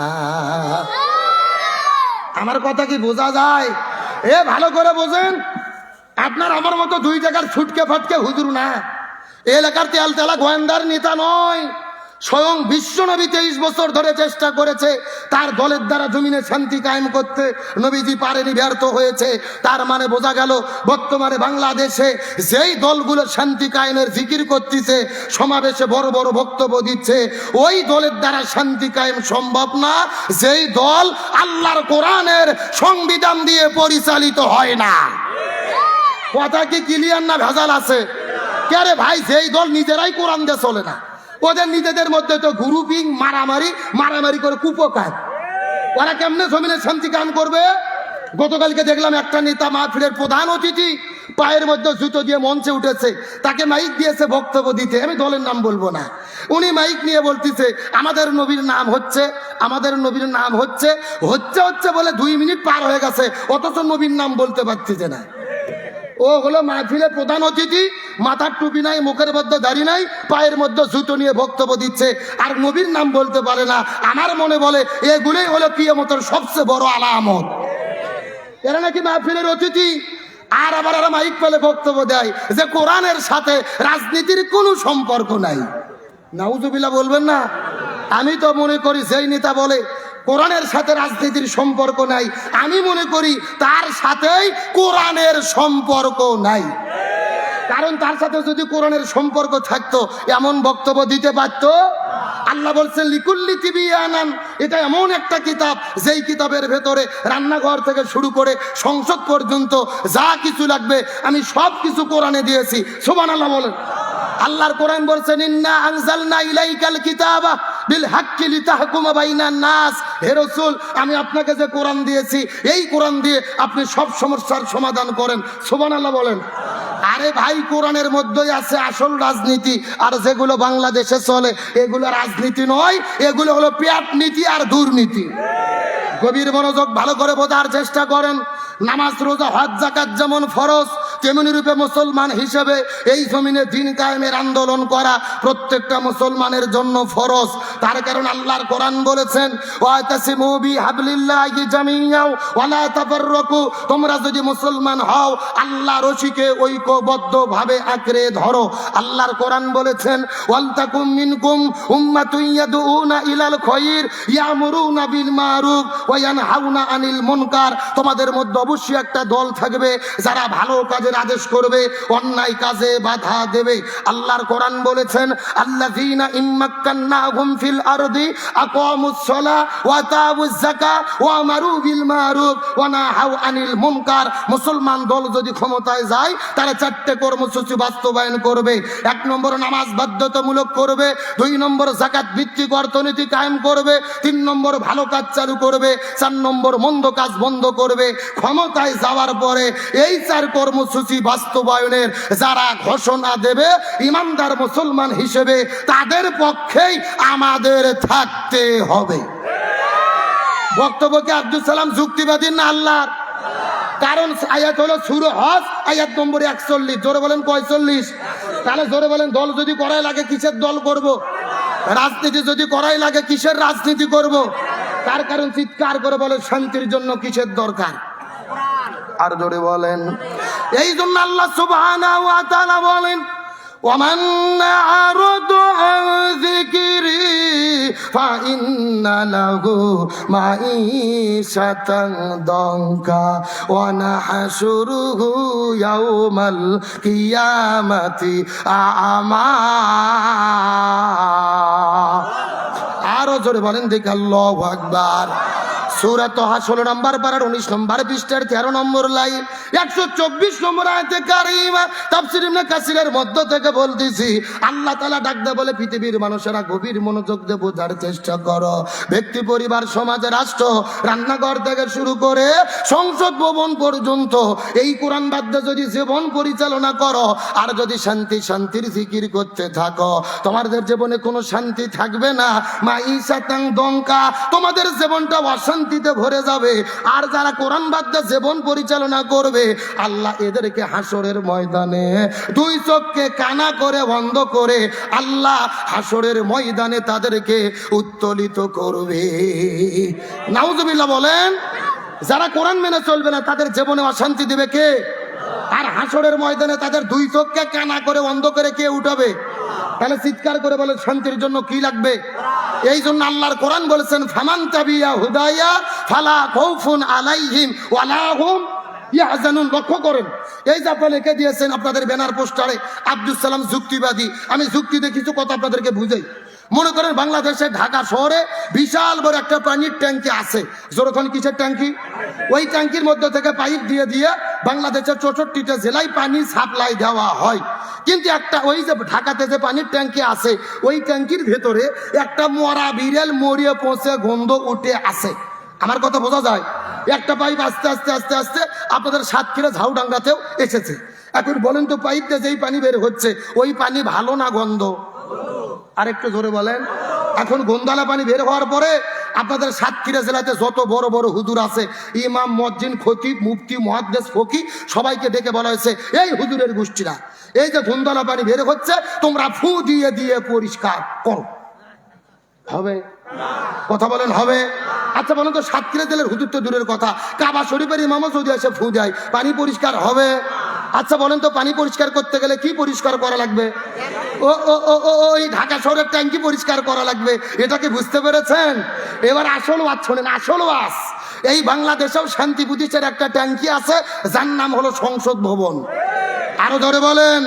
আমার কথা কি বোঝা যায়? এ ভালো করে বোঝেন। আপনার আমার মতো দুই জায়গার ছুটকে ফাটকে হুজুর না, এলাকার তেল তেলা গোয়েন্দার নেতা নয়। স্বয়ং বিশ্বনবী 23 বছর ধরে চেষ্টা করেছে তার দলের দ্বারা জমিনে শান্তি কায়েম করতে, নবীজি পারেনি, ব্যর্থ হয়েছে। তার মানে বোঝা গেল বর্তমানে বাংলাদেশে যেই দলগুলো শান্তি কায়েমের জিকির করতেছে, সমাবেশে বড় বড় বক্তব্য দিচ্ছে, ওই দলের দ্বারা শান্তি কায়েম সম্ভব না, যেই দল আল্লাহর কোরআনের সংবিধান দিয়ে পরিচালিত হয় না। কথা কি ক্লিয়ার না ভেজাল আছে? কে রে ভাই, যেই দল নিজেরাই কোরআন দিয়ে চলে না, ওদের নিজেদের মধ্যে তো গ্রুপিং, মারামারি করে কুপকার, ওরা কেমনে জমিনে শান্তি কায়েম করবে? গতকালকে দেখলাম একটা নেতা মাহফিলের প্রধান অতিথি পায়ের মধ্যে জুতো দিয়ে মঞ্চে উঠেছে, তাকে মাইক দিয়েছে বক্তব্য দিতে, আমি দলের নাম বলবো না। উনি মাইক নিয়ে বলতেছে আমাদের নবীর নাম হচ্ছে, আমাদের নবীর নাম হচ্ছে হচ্ছে হচ্ছে বলে 2 মিনিট পার হয়ে গেছে, অথচ নবীর নাম বলতে পারতেছে না। ও হলো মাহফিলের প্রধান অতিথি, মাথার টুপি নাই, মুখের মধ্যে দাড়ি নাই, পায়ের মধ্যে জুতো নিয়ে বক্তব্য দিচ্ছে, আর নবীর নাম বলতে পারে না। আমার মনে বলে এগুলোই হলো কিয়ামতের সবচেয়ে বড় আলামত। এরা নাকি মাহফিলের অতিথি, আর আবার এরা মাইক পেলে বক্তব্য দেয় যে কোরআনের সাথে রাজনীতির কোনো সম্পর্ক নাই। নাউজুবিল্লাহ বলবেন না? আমি তো মনে করি যেই নেতা বলে কোরআনের সাথে রাজনীতির সম্পর্ক নাই, আমি মনে করি তার সাথেই কোরআনের সম্পর্ক নাই। কারণ তার সাথে যদি কোরআনের সম্পর্ক থাকতো এমন বক্তব্য দিতে পারতো? আল্লাহ বলছেন লিকুল্লি তিবিয়ানান, এটা এমন একটা কিতাব যেই কিতাবের ভেতরে রান্নাঘর থেকে শুরু করে সংসদ পর্যন্ত যা কিছু লাগবে আমি সব কিছু কোরআনে দিয়েছি। সুবহানাল্লাহ বলেন। আল্লাহর কোরআন বলছেন ইন্না আনজালনা ইলাইকাল কিতাবা বিল হাক্কি লিতাহকুমা বাইনান নাস। হে রাসূল, আমি আপনাকে যে কোরআন দিয়েছি এই কোরআন দিয়ে আপনি সব সমস্যার সমাধান করেন। সুবহানাল্লাহ বলেন। আরে ভাই, কোরআনের মধ্যেই আছে আসল রাজনীতি, আর যেগুলো বাংলাদেশে চলে এগুলো রাজনীতি নয়, এগুলো হলো পেট নীতি আর দুর্নীতি। গভীর মনোযোগ ভালো করে বোঝার চেষ্টা করেন। নামাজ, রোজা, হজ, যাকাত যেমন ফরজ, তেমনি রূপে মুসলমান হিসেবে এই জমিনে দ্বীন কায়েমের আন্দোলন করা প্রত্যেকটা মুসলমানের জন্য ফরজ। তার কারণ আল্লাহর কোরআন বলেছেন ওয়াতাসিমু বিহাবলিল্লাহি জামিআ ওয়ালা তাফাররাকু, তোমরা যদি মুসলমান হও আল্লাহ রশিকে ঐক্যবদ্ধভাবে আঁকড়ে ধরো। আল্লাহর কোরআন বলেছেন ওয়ালতাকুম মিনকুম উম্মাতুন ইয়াদউনা ইলাল খায়র ইয়ামুরুনা বিল মারুফ ওয়া ইয়ানহাউনা আনিল মুনকার, তোমাদের মধ্যে অবশ্যই একটা দল থাকবে যারা ভালো কাজের আদেশ করবে, অন্যায় কাজে বাধা দেবে। আল্লাহর কোরআন বলেছেন আল্লাযীনা ইম্মাক্কান্নাহুম ফিল আরদি আকামুস সালাহ ওয়া আতাউয যাকাত ওয়া আমারু বিল মারুফ ওয়া নাহাউ আনিল মুনকার। মুসলমান দল যদি ক্ষমতায় যায় তারা 4টে কর্মসূচি বাস্তবায়ন করবে। 1 নম্বর নামাজ বাধ্যতামূলক করবে, 2 নম্বর যাকাত ভিত্তিক অর্থনীতি কায়েম করবে, 3 নম্বর ভালো কাজ চালু করবে, 4 নম্বর মন্দ কাজ বন্ধ করবে। ক্ষমতায় যাওয়ার পরে এই 4 কর্মসূচি বাস্তবায়নের যারা ঘোষণা দেবে ইমানদার মুসলমান হিসেবে তাদের পক্ষেই আমাদের থাকতে হবে। বক্তব্য কি আব্দুল সালাম যুক্তিবাদী না আল্লাহর? কারণ আয়াত হলো সূরা হজ, আয়াত নম্বর 41। জোরে বলেন 45। তাহলে জোরে বলেন, দল যদি করাই লাগে কিসের দল করব? রাজনীতি যদি করাই লাগে কিসের রাজনীতি করব? তার কারণ চিৎকার করে বলে শান্তির জন্য কিসের দরকার? আর জোরে বলেন। এই জন্য আল্লাহ সুবহানাহু ওয়া তাআলা বলেন ওয়ামান আ'রাদা আন যিকরি ফাইন্না লাহু মাঈশাতান দানকা ওয়া নাহশুরুহু ইয়াওমাল কিয়ামাতি আ'মা। আরো জোরে বলেন দেখি আল্লাহু আকবার। সূরা তাহা 16 নম্বর পারার 19 নম্বর পৃষ্ঠার 13 নম্বর লাইন 124 নম্বর আয়াতে কারিমা তাফসীর ইবনে কাসিরের মধ্য থেকে বলতেছি আল্লাহ তাআলা ডাক দেয়া বলে পৃথিবীর মানুষেরা গভীর মনোযোগ দিয়ে বোঝার চেষ্টা করো। ব্যক্তি, পরিবার, সমাজ, রাষ্ট্র, রান্নাঘর থেকে শুরু করে সংসদ ভবন পর্যন্ত এই কোরআন বাদ্য যদি জীবন পরিচালনা করো আর যদি শান্তির জিকির করতে থাকো, তোমাদের জীবনে কোনো শান্তি থাকবে না। মাঈশাতান দঙ্কা, তোমাদের জীবনটা অশান্তিতে ভরে যাবে। আর যারা কোরআন বাদ্য জীবন পরিচালনা করবে আল্লাহ এদেরকে হাসরের ময়দানে 2 চোখকে কানা করে বন্ধ করে আল্লাহ হাসরের ময়দানে তাদেরকে উত্তোলিত করবে। নাউজুবিল্লাহ বলেন। যারা কোরআন মেনে চলবে না তাদের জীবনে অশান্তি দেবে কে? আর হাসরের ময়দানে তাদের 2 চোখকে কানা করে বন্ধ করে কে উঠাবে? তাহলে চিৎকার করে বলে শান্তির জন্য কি লাগবে? এই জন্য আল্লাহর কোরআন বলেছেন ফামান তাবিয়া হুদায়া ফালা খাউফুন আলাইহিম ওয়ালা হুম ইয়াহজানুন। লক্ষ্য করেন, এই যে আপনি লিখে দিয়েছেন আপনাদের ব্যানার পোস্টারে আব্দুল সালাম যুক্তিবাদী। আমি যুক্তি দিয়ে কিছু কথা আপনাদেরকে বুঝাই। মনে করেন বাংলাদেশে ঢাকা শহরে বিশাল বড় একটা পানির ট্যাঙ্কি আছে। যখন কিসের ট্যাঙ্কি? ওই ট্যাঙ্কির মধ্যে থেকে পাইপ দিয়ে দিয়ে বাংলাদেশের 64টা জেলায় পানি সাপ্লাই দেওয়া হয়। কিন্তু একটা ওই যে ঢাকাতে যে পানির ট্যাঙ্কি আছে ওই ট্যাঙ্কির ভেতরে একটা মরা বিড়াল মরিয়ে পচে গন্ধ উঠে আছে। আমার কথা বোঝা যায়? একটা পাইপ আস্তে আস্তে আস্তে আস্তে আপনাদের সাতক্ষীরা ঝাউডাঙ্গাতেও এসেছে। এখন বলেন তো পাইপ দিয়ে যেই পানি বের হচ্ছে ওই পানি ভালো না গন্ধ? আরেকটু জোরে বলেন। এখন গন্ধালা পানি বের হওয়ার পরে আপনাদের সাতক্ষীরা জেলাতে যত বড় বড় হুজুর আছে, ইমাম, মুয়াজ্জিন, খতিব, মুফতি, মুহাদ্দিস, ফকি, সবাইকে ডেকে বলা হয়েছে, এই হুজুরের গোষ্ঠীরা, এই যে গন্ধালা পানি বের হচ্ছে তোমরা ফু দিয়ে দিয়ে পরিষ্কার করো। হবে? কথা বলেন হবে? আচ্ছা বলেন তো, সাতক্ষীরা জেলার হুজুর তো দূরের কথা, কাবা শরীফের ইমামও যদি এসে ফু দেয় পানি পরিষ্কার হবে? আচ্ছা বলেন তো, পানি পরিষ্কার করতে গেলে কি পরিষ্কার করা লাগবে? ও ও ও ও ওই ঢাকা শহরের ট্যাঙ্কি পরিষ্কার করা লাগবে। এটা কি বুঝতে পেরেছেন? এবার আসল ওয়াজ শোনেন, আসল ওয়াজ। এই বাংলাদেশেও শান্তি প্রতিষ্ঠার একটা ট্যাঙ্কি আছে, যার নাম হলো সংসদ ভবন। আরো ধরে বলেন।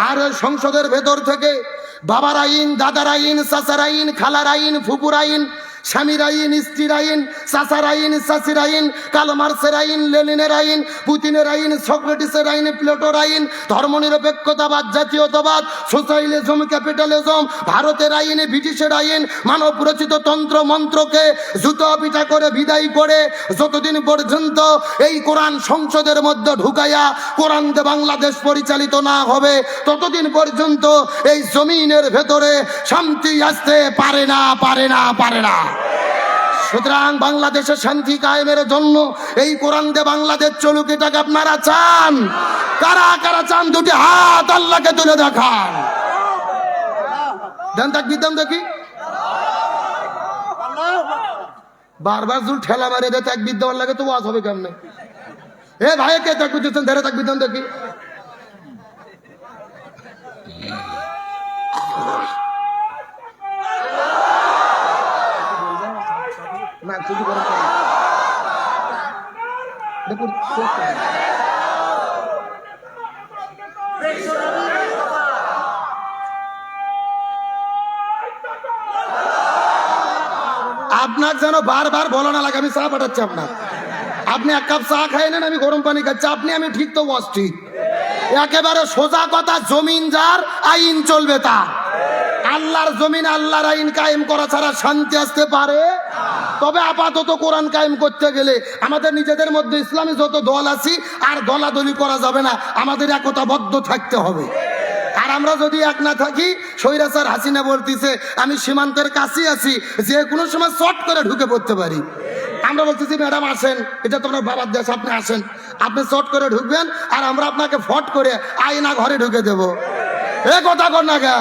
আর ওই সংসদের ভেতর থেকে বাবার আইন, দাদার আইন, চাচার আইন, খালার আইন, ফুপুর আইন, স্বামীর আইন, স্ত্রীর আইন, চাচার আইন, চাচির আইন, কার্ল মার্ক্সের আইন, লেনিনের আইন, পুতিনের আইন, সক্রেটিসের আইন, প্লেটোর আইন, ধর্মনিরপেক্ষতাবাদ, জাতীয়তাবাদ, সোশ্যালিজম, ক্যাপিটালিজম, ভারতের আইন, ব্রিটিশের আইন, মানব রচিত তন্ত্র মন্ত্রকে জুতো পিটা করে বিদায় করে যতদিন পর্যন্ত এই কোরআন সংসদের মধ্যে ঢুকাইয়া কোরআন দিয়ে বাংলাদেশ পরিচালিত না হবে ততদিন পর্যন্ত এই জমিনের ভেতরে শান্তি আসতে পারে না, পারে না, পারে না। সুতরাং বাংলাদেশে শান্তি কায়েমের জন্য এই কোরআন দিয়ে বাংলাদেশ চলুক, এটাকে আপনারা চান? কারা কারা চান? দুটি হাত আল্লাহকে তুলে দেখান। দেন তাকবীর, দেন দেখি। বারবার জুল ঠেলা মারে দে তাকবীর দেওয়ার লাগে তো ওয়াজ হবে কেমনে? এ ভাই, কে তাকবীর দিচ্ছেন? ধরে তাকবীর দেন দেখি। না শুধু করে দেখুন, আপনার যেন বারবার বলা না লাগে। আমি চা পাঠাচ্ছি আপনার, আপনি এক কাপ চা খাই নেন, আমি গরম পানি খাচ্ছি। আপনি আমি ঠিক তো ওয়াজ ঠিক। একেবারে সোজা কথা, জমিন যার আইন চলবে তার। আল্লাহর জমিন আল্লাহর আইন কায়েম করা ছাড়া শান্তি আসতে পারে? তবে আপাতত কোরআন কায়েম করতে গেলে আমাদের নিজেদের মধ্যে ইসলামী যত দল আছি আর দলাদলি করা যাবে না, আমাদের একতাবদ্ধ থাকতে হবে। আর আমরা যদি এক না থাকি, স্বৈরাচার হাসিনা বলতেছে আমি সীমান্তের কাছে আছি, যে কোনো সময় শর্ট করে ঢুকে পড়তে পারি। আমরা বলতেছি ম্যাডাম আসেন, এটা তোমার বাবার দেশ, আপনি আসেন, আপনি শর্ট করে ঢুকবেন আর আমরা আপনাকে ফট করে আয়না ঘরে ঢুকে দেবো। এ কথা কর না গা,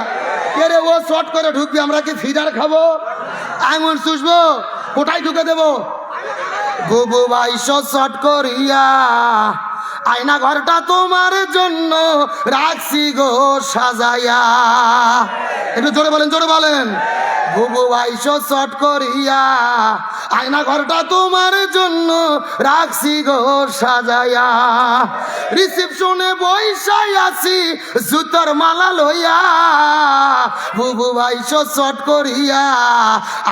কে রে ও শর্ট করে ঢুকবে, আমরা কি ফিডার খাবো? আঙুল চুষবো? কোথায় ঢুকে দেবো? বুবু বাইশো শর্ট করিয়া আয়না ঘরটা তোমার জন্য রাখছি গো সাজাইয়া। একটু জোরে বলেন, জোরে বলেন। বুবু বাইশো শর্ট করিয়া আয়না ঘরটা তোমার জন্য রাখছি গো সাজাইয়া। রিসেপশনে বইসাই আছি জুতোর মালা লইয়া, বুবু বাইশো শর্ট করিয়া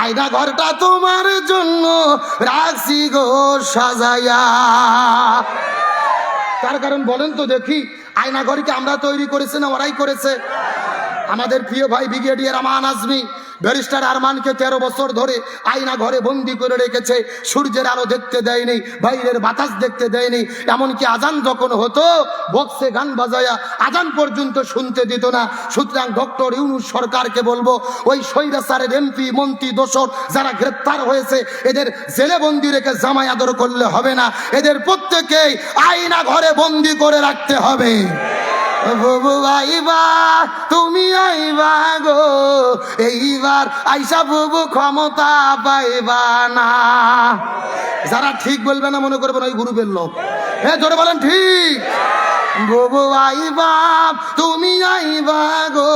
আয়না ঘরটা তোমার জন্য রাখছি গো সাজাইয়া। তার কারণ বলেন তো দেখি, আয়না ঘরকে আমরা তৈরি করেছি না ওরাই করেছে? আমাদের প্রিয় ভাই ব্রিগেডিয়ার আমান আজমি, ব্যারিস্টার আরমানকে 13 বছর ধরে আয়না ঘরে বন্দি করে রেখেছে। সূর্যের আলো দেখতে দেয়নি, বাইরের বাতাস দেখতে দেয়নি, এমনকি আজান যখন হতো বক্সে গান বাজায়া আজান পর্যন্ত শুনতে দিত না। সুতরাং ডক্টর ইউনূস সরকারকে বলবো, ওই স্বৈরাচারের এমপি, মন্ত্রী, দোসর যারা গ্রেপ্তার হয়েছে এদের জেলে বন্দি রেখে জামাই আদর করলে হবে না, এদের প্রত্যেকেই আয়না ঘরে বন্দি করে রাখতে হবে। বুবু আইবা তুমি আইবা গো, এইবার আইসা বুবু ক্ষমতা পাইবা না। যারা ঠিক বলবে না মনে করবেন ওই গ্রুপের লোক। হ্যাঁ জোরে বলেন ঠিক। বুবু আইবা তুমি আইবা গো,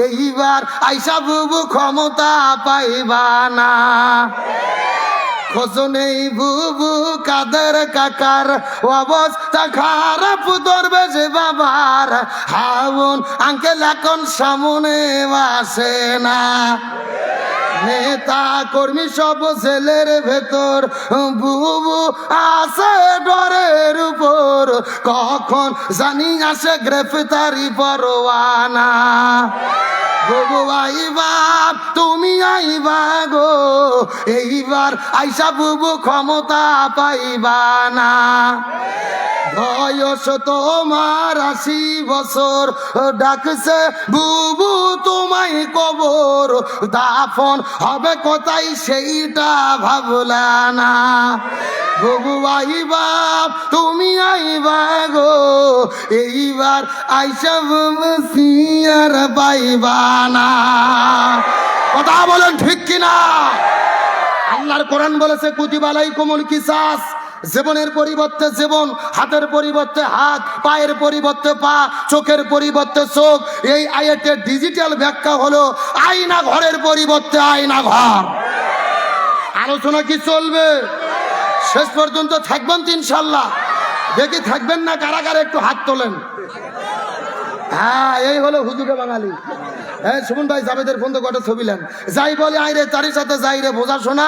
এইবার আইসা বুবু ক্ষমতা পাইবা না। খোঁজ নেই বুবু কাদের কাকার, অবস্থা খারাপ দরবেশ বাবার, হাউন আঙ্কেল এখন সামনে আসে না। নেতা কর্মী সব জেলের ভেতর, বুবু আছে ডরের উপর, কখন জানি আসে গ্রেফতারি পরোয়ানা। গো আইবা তুমি আইবা গো, এইবার আইসা বুবু ক্ষমতা পাইবা না। বয়স তোমার 80 বছর, ডাকছে বুবু তোমায় কবর, দাফন হবে কোথায় সেইটা ভাবলা না। বুবু আইবা তুমি আইবা গো, এইবার আইসা বুবু সিয়ার পাইবা না। কথা বলেন ঠিক কিনা? আল্লাহর কোরআন বলেছে কুতিবা আলাইকুমুল কিসাস, জীবনের পরিবর্তে জীবন, হাতের পরিবর্তে হাত, পায়ের পরিবর্তে পা, চোখের পরিবর্তে চোখ। এই আয়াতের ডিজিটাল ব্যাখ্যা হলো আয়না ঘরের পরিবর্তে আয়না ঘর। আলোচনা কি চলবে? শেষ পর্যন্ত থাকবেন তো ইনশাল্লাহ? দেখি থাকবেন না কারাগারে, একটু হাত তোলেন। হ্যাঁ, এই হলো হুজুরে বাঙালি। হ্যাঁ, সুমন ভাই জাবেদের ফোন তো কটা ছবি নেন, যাই বলে আই রে তারই সাথে যাই রে, বোঝা শোনা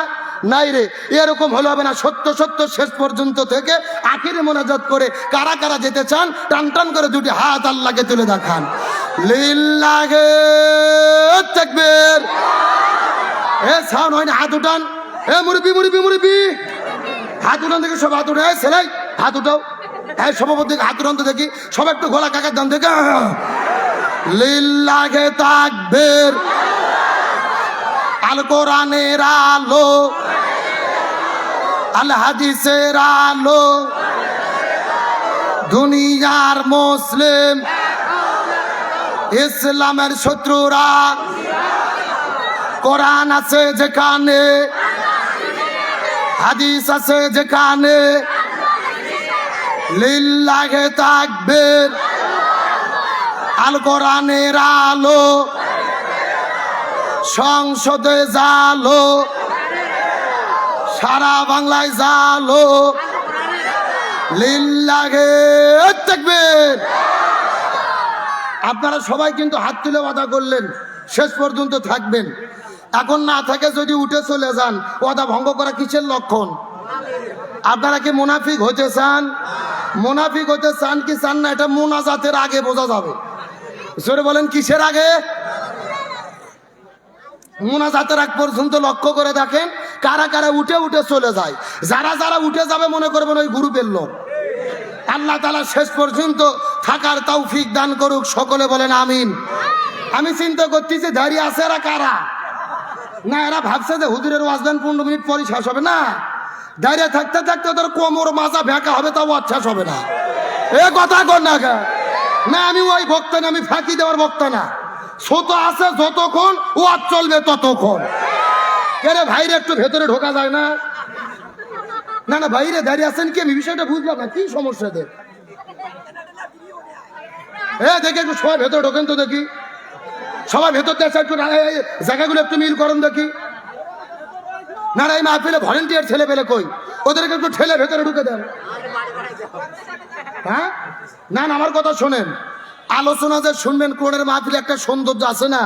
নাই রে, এরকম হলে হবে না। সত্য সত্য শেষ পর্যন্ত থেকে আখিরে মোনাজাত করে কারা কারা যেতে চান টান টান করে দুটি হাত আল্লাহকে তুলে দেখান। লিল্লাহে তাকবীর। এ সাউন্ড হয় না, হাত উঠান। এ মুরব্বি মুরব্বি মুরব্বি, হাত উঠান দেখি সব, হাত উঠে সেলাই হাত উঠাও। হ্যাঁ, সভাপতি হাত উঠান তো দেখি সব, একটু গলা কাকার দান দেখে। লিল্লাহে তাকবীর। আল কোরআনের আলো, আল হাদিসের আলো, দুনিয়ার মুসলিম ইসলামের শত্রুরা, কোরআন আছে যেখানে, হাদিস আছে যেখানে, লিল্লাহে তাকবীর। আল কোরআনের আলো, সংসদে জালো, সারা বাংলায় জালো, লিল্লাহে তাকবীর। আপনারা সবাই কিন্তু হাত তুলে ওয়াদা করলেন শেষ পর্যন্ত থাকবেন। এখন না থাকে যদি উঠে চলে যান, ওয়াদা ভঙ্গ করা কিসের লক্ষণ? আপনারা কি মুনাফিক হতে চান? মুনাফিক হতে চান কি চান না, এটা মুনাজাতের আগে বোঝা যাবে। জোরে বলেন, কিসের আগে? মুনাজাতের আগ পর্যন্ত লক্ষ্য করে দেখেন কারা কারা উঠে উঠে চলে যায়। যারা যারা উঠে যাবে মনে করবেন ওই গ্রুপের লোক। আল্লাহ তাআলা শেষ পর্যন্ত থাকার তৌফিক দান করুক, সকলে বলেন আমিন। আমি চিন্তা করতেছি দাঁড়িয়ে আছে এরা কারা? না, এরা ভাবছে যে হুজুরের ওয়াজ দেন 15 মিনিট পরে শেষ হবে না, দাঁড়িয়ে থাকতে থাকতে ওদের কোমর মাজা ভেঁকা হবে, তাও ওয়াজ শেষ হবে না। এ কথা কর না গা। না, আমি ওই বক্তা না, আমি ফাঁকি দেওয়ার বক্তা না। ছোট আছে যতক্ষণ ওয়াজ চলবে ততক্ষণ। কেন ভাইরে একটু ভেতরে ঢোকা যায় না? না না, বাইরে দাঁড়িয়ে আছেন কি? আমি বিষয়টা বুঝলাম না, কি সমস্যা দেখ? দেখি একটু সবাই ভেতরে ঢোকেন তো দেখি, সবাই ভেতর থেকে একটু জায়গাগুলো একটু মিল করেন দেখি। না না, এই মাহফিলে ভলেন্টিয়ার ছেলে পেলে কই, ওদেরকে একটু ঠেলে ভেতরে ঢুকে দেন। হ্যাঁ, না না, আমার কথা শোনেন। আলোচনা যে শুনবেন কোরআনের মাহফিলে একটা সৌন্দর্য আছে না?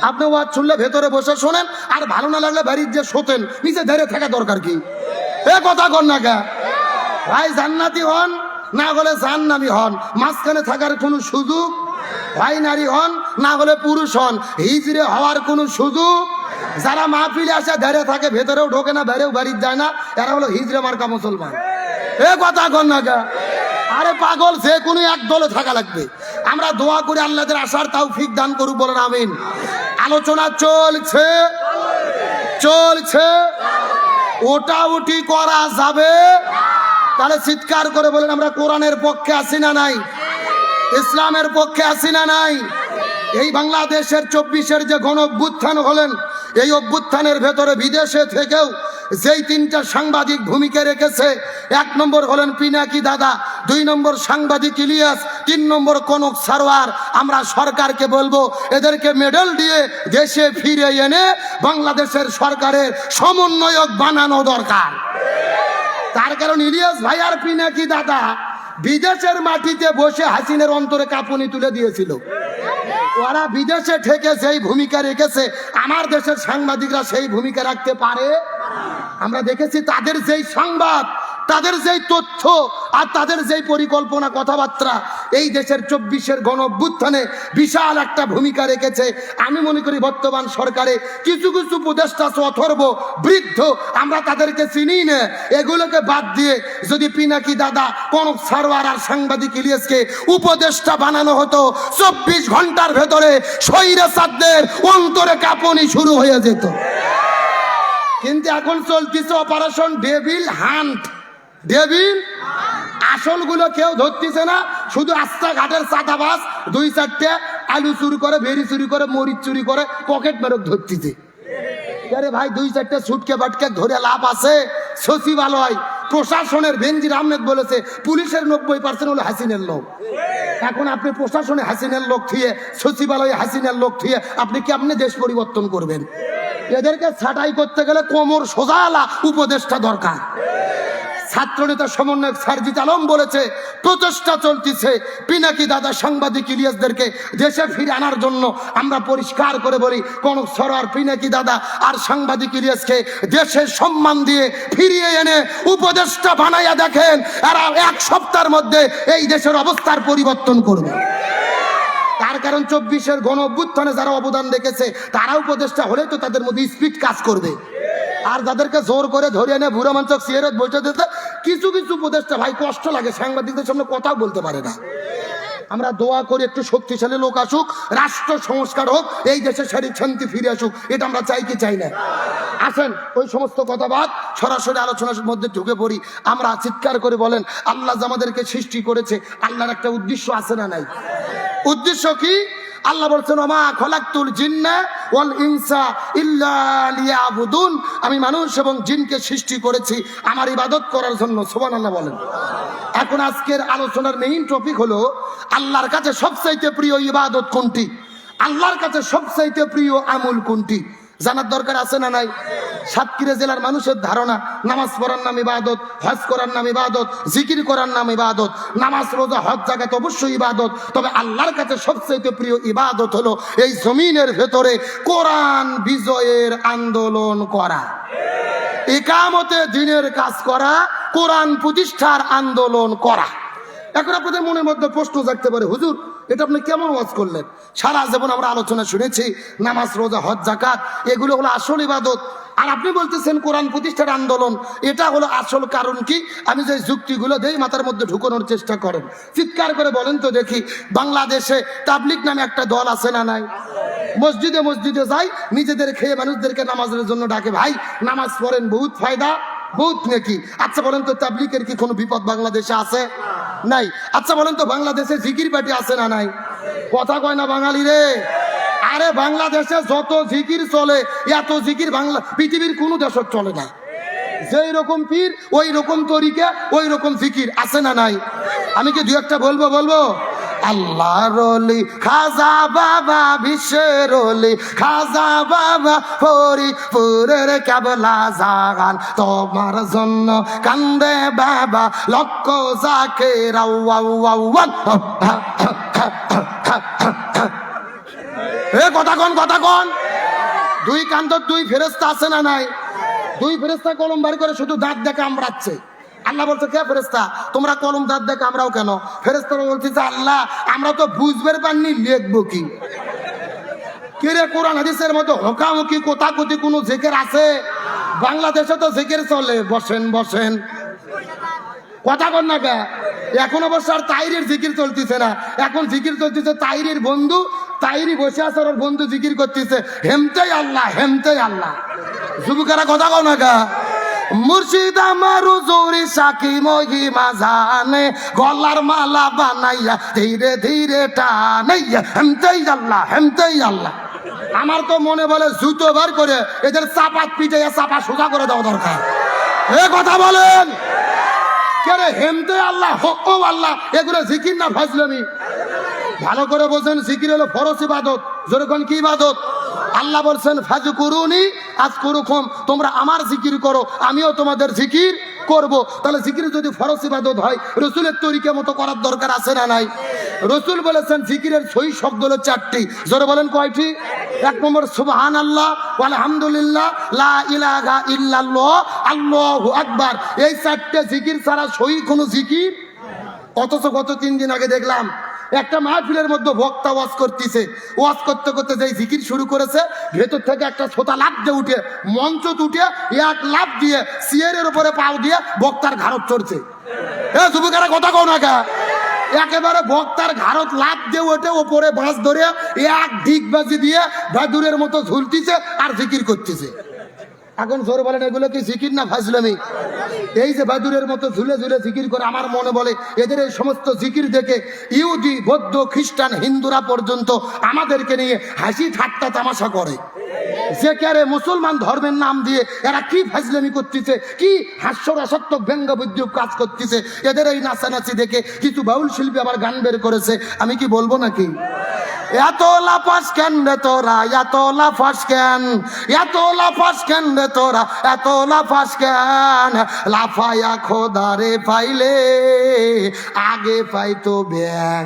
আপনি ওয়াজ শুনলে ভেতরে বসে শোনেন, আর ভালো না লাগলে বাড়ির যে শোতেন নিচে ধরে থাকা দরকার কি? এ কথা কর না গা। ভাই জান্নাতি হন না হলে জাহান্নামী হন, মাঝখানে থাকার কোনো সুযোগ। ভাই নারী হন না হলে পুরুষ হন, হিজড়ে হওয়ার কোনো সুযোগ। যারা মাহফিলে আসে ধরে থাকে, ভেতরেও ঢোকে না, বাইরেও বাড়ির যায় না, এরা হলো হিজড়ে মার্কা মুসলমান। এ কথা কর না গা। আরে পাগল, যে কোনো এক দলে থাকা লাগবে। আমরা দোয়া করি আল্লাহদের আশার তৌফিক দান করুক, বলেন আমিন। আলোচনা চলছে চলছে, ওটা উঠি করা যাবে? তাহলে চিৎকার করে বলেন আমরা কোরআনের পক্ষে আছি না নাই? ইসলামের পক্ষে আছি না নাই? এই বাংলাদেশের 24-এর যে গণ অভ্যুত্থান হলেন, এই অভ্যুত্থানের ভেতরে বিদেশে থেকেও যেই 3টা সাংবাদিক ভূমিকা রেখেছে, 1 নম্বর হলেন পিনাকি দাদা, 2 নম্বর সাংবাদিক ইলিয়াস, 3 নম্বর কনক সারোয়ার। আমরা সরকারকে বলবো এদেরকে মেডেল দিয়ে দেশে ফিরে এনে বাংলাদেশের সরকারের সমন্বয়ক বানানো দরকার। তার কারণ ইলিয়াস ভাই আর পিনাকি দাদা বিদেশের মাটিতে বসে হাসিনের অন্তরে কাঁপুনি তুলে দিয়েছিল। ওরা বিদেশে থেকে যেই ভূমিকা রেখেছে, আমার দেশের সাংবাদিকরা সেই ভূমিকা রাখতে পারে? আমরা দেখেছি তাদের যেই সংবাদ তাদের যেই তথ্য আর তাদের যেই পরিকল্পনা কথাবার্তা এই দেশের 24-এর গণ অভ্যুত্থানে বিশাল একটা ভূমিকা রেখেছে। আমি মনে করি বর্তমান সরকারে কিছু কিছু উপদেষ্টা আছে অথর্ব বৃদ্ধ, আমরা তাদেরকে চিনি না। এগুলোকে বাদ দিয়ে যদি পিনাকি দাদা, কনক সারোয়ার আর সাংবাদিক ইলিয়াসকে উপদেষ্টা বানানো হতো, 24 ঘন্টার ভেতরে স্বৈরাচারদের অন্তরে কাঁপুনি শুরু হয়ে যেত। কিন্তু এখন চলতেছে অপারেশন ডেভিল হান্ট। ডেভিল আসলগুলো কেউ ধরতেছে না, শুধু রাস্তাঘাটের চাঁদাবাজ 2-4টে আলু চুরি করে, ভেরি চুরি করে, মরিচ চুরি করে, পকেট মেরক ধরতেছে। আরে ভাই 2-4টে ছুটকে বাটকে ধরে লাভ আছে? সচিবালয় প্রশাসনের বেনজির আহমেদ বলেছে পুলিশের 90% হলো হাসিনের লোক। এখন আপনি প্রশাসনে হাসিনের লোক থিয়ে, সচিবালয়ে হাসিনের লোক থিয়ে আপনি কেমনে দেশ পরিবর্তন করবেন? এদেরকে ছাঁটাই করতে গেলে কোমর সোজালা উপদেষ্টা দরকার। ছাত্রনেতা সমন্বয়ক সারজিৎ আলম বলেছে প্রচেষ্টা চলতেছে পিনাকি দাদা, সাংবাদিক ইলিয়াসদেরকে দেশে ফিরে আনার জন্য। আমরা পরিষ্কার করে বলি, কনক সারোয়ার, পিনাকি দাদা আর সাংবাদিক ইলিয়াসকে দেশের সম্মান দিয়ে ফিরিয়ে এনে উপদেষ্টা বানাইয়া দেখেন, এরা 1 সপ্তাহের মধ্যে এই দেশের অবস্থার পরিবর্তন করবে। তার কারণ 24-এর গণ অভ্যুত্থানে যারা অবদান রেখেছে তারা উপদেষ্টা হলে তো তাদের মধ্যে স্পিড কাজ করবে। আর যাদেরকে জোর করে ধরে এনে বুড়া মানুষ চেয়ারে বসে দিতে কিছু কিছু উপদেষ্টা ভাই কষ্ট লাগে, সাংবাদিকদের সামনে কথাও বলতে পারে না। আমরা দোয়া করি একটু শক্তিশালী লোক আসুক, রাষ্ট্র সংস্কার হোক, এই দেশে শান্তি ফিরে আসুক। এটা আমরা চাই কি চাই না? আসেন ওই সমস্ত কথাবাদ সরাসরি আলোচনার মধ্যে ঢুকে পড়ি। আমরা চিৎকার করে বলেন, আল্লাহ যে আমাদেরকে সৃষ্টি করেছে, আল্লাহর একটা উদ্দেশ্য আছে না নাই? উদ্দেশ্য কি? আল্লাহ বলছেন ওমা খলাকতুল জিন্না ওয়াল ইনসা ইল্লা লিয়াবুদুন, আমি মানুষ এবং জিনকে সৃষ্টি করেছি আমার ইবাদত করার জন্য। সুবহানাল্লাহ বলেন। এখন আজকের আলোচনার মেইন টপিক হলো আল্লাহর কাছে সবচাইতে প্রিয় ইবাদত কোনটি, আল্লাহর কাছে সবচাইতে প্রিয় আমল কোনটি জানার দরকার আছে না নাই? সাতক্ষীরা জেলার মানুষের ধারণা নামাজ পড়ার নাম ইবাদত, হজ করার নাম ইবাদত, জিকির করার নাম ইবাদত। নামাজ, রোজা, হজ জাকাত অবশ্যই ইবাদত, তবে আল্লাহর কাছে সবচেয়ে প্রিয় ইবাদত হলো এই জমিনের ভেতরে কোরআন বিজয়ের আন্দোলন করা, ইকামতে দ্বীনের কাজ করা, কোরআন প্রতিষ্ঠার আন্দোলন করা। এখন আপনাদের মনের মধ্যে প্রশ্ন জাগতে পারে, হুজুর এটা আপনি কেমন ওয়াজ করলেন? সারা জীবন আমরা আলোচনা শুনেছি নামাজ, রোজা, হজ, জাকাত এগুলো হলো আসল ইবাদত, আর আপনি বলতেছেন কোরআন প্রতিষ্ঠার আন্দোলন, এটা হলো আসল কারণ কি? আমি যে যুক্তিগুলো দেই মাথার মধ্যে ঢুকানোর চেষ্টা করেন। চিৎকার করে বলেন তো দেখি, বাংলাদেশে তাবলিগ নামে একটা দল আছে না নাই? মসজিদে মসজিদে যাই, নিজেদের খেয়ে মানুষদেরকে নামাজের জন্য ডাকে। ভাই নামাজ পড়েন, বহুত ফায়দা, বহুত নেকি। আচ্ছা বলেন তো তাবলিগের কি কোনো বিপদ বাংলাদেশে আছে? নাই। আচ্ছা বলেন তো বাংলাদেশে জিকির পার্টি আছে না নাই? কথা কয় না বাঙালি রে। আরে বাংলাদেশে যত জিকির চলে, এত জিকির বাংলা পৃথিবীর কোনো দেশত চলে না। যেই রকম পীর ওই রকম তরিকা, ওই রকম জিকির আছে না নাই? আমি কি 2-1টা বলবো? আল্লাহর ওলি খাজা বাবা, বিশ্বের ওলি খাজা বাবা, ফরিদপুরের কেবলা জাগান তোমার জন্য কান্দে বাবা, লক্ষ জাকের কথা কন। 2 কান্দর 2 ফেরেশতা আছে না নাই? 2 ফেরেশতা কলম বার করে শুধু দাঁত দেখে আমরাচ্ছে। আল্লাহ বলছে কে ফেরেশতা? তোমরা কলম দাঁত দেখে আমরাও কেন? ফেরেশতারা বলতেছে আল্লাহ আমরা তো বুঝবার পারিনি, লিখবো কি? কিরে কোরআন হাদিসের মতো হোকামুখি কোথাকুতি কোনো জিকির আছে? বাংলাদেশে তো জিকির চলে, বসেন কথা কন না কে? এখন অবশ্য আর তাইরির জিকির চলতেছে না, এখন জিকির চলতেছে তাইরির বন্ধু, তাইরি বসে আছে ওর বন্ধু জিকির করতেছে, হেমতেই আল্লাহ। যুবকেরা কথা কও না কে? মুর্শিদ আমার হুজুরি সাকি মহিমা জানে, গলার মালা বানাইয়া ধীরে ধীরে টানাইয়া হেমতেই আল্লাহ। আমার তো মনে বলে জুতো বার করে এদের চাপাত পিটাইয়া চাপা সোজা করে দেওয়া দরকার। এ কথা বলেন কেন? হেমতে আল্লাহ, ও আল্লাহ, এগুলো জিকির না ফাজলামি? ভালো করে বলছেন জিকির হলো ফরজ ইবাদত। যেরকম কি ইবাদত? আল্লাহ বলছেন ফাজকুরুনি আযকুরুকুম, তোমরা আমার জিকির করো আমিও তোমাদের জিকির করব। তাহলে জিকির যদি ফরজ ইবাদত হয়, রাসূলের তরিকা মতো করার দরকার আছে না নাই? রাসূল বলেছেন জিকিরের সহি শব্দ হলো 4টি। জোরে বলেন কয়টি? এক নম্বর সুবহানাল্লাহ, আলহামদুলিল্লাহ, লা ইলাহা ইল্লাল্লাহ, আল্লাহু আকবার। এই চারটে জিকির ছাড়া সহি কোনো জিকির। অথচ গত 3 দিন আগে দেখলাম একটা মাহফিলের মধ্যে বক্তা ওয়াজ করতেছে, ওয়াজ করতে করতে যেই জিকির শুরু করেছে, ভেতর থেকে একটা ছোটা লাফ দিয়ে উঠে মঞ্চ উঠে এক লাফ দিয়ে চেয়ারের উপরে পাও দিয়ে বক্তার ঘাড়ত চড়ছে। এ যুবকেরা কথা কও না কা, একেবারে বক্তার ঘাড়ত লাফ দিয়ে ওঠে, ওপরে বাঁশ ধরে এক ডিগবাজি দিয়ে ভাদুরের মতো ঝুলতিছে আর জিকির করতেছে। এখন জোর বলেন এগুলো কি জিকির না ফাজলামি? এই যে বাদুরের মতো ঝুলে ঝুলে জিকির করে, আমার মনে বলে এদের এই সমস্ত জিকির দেখে ইহুদি, বৌদ্ধ, খ্রিস্টান, হিন্দুরা পর্যন্ত আমাদেরকে নিয়ে হাসি ঠাট্টা তামাশা করে। যে কারে মুসলমান ধর্মের নাম দিয়ে এরা কি ফাজলামি করতেছে, কি হাস্যরসাত্মক ব্যঙ্গ বিদ্রুপ কাজ করতেছে, এদের এই নাচানাচি দেখে কিছু বাউল শিল্পী আবার গান বের করেছে। আমি কি বলবো নাকি? এত লাফাস কেন রে তোরা, এত লাফাস কেন, এত লাফাস কেন রে তোরা, এত লাফাস কেন, লাফায়া খোদারে পাইলে আগে পাইতো ব্যাং।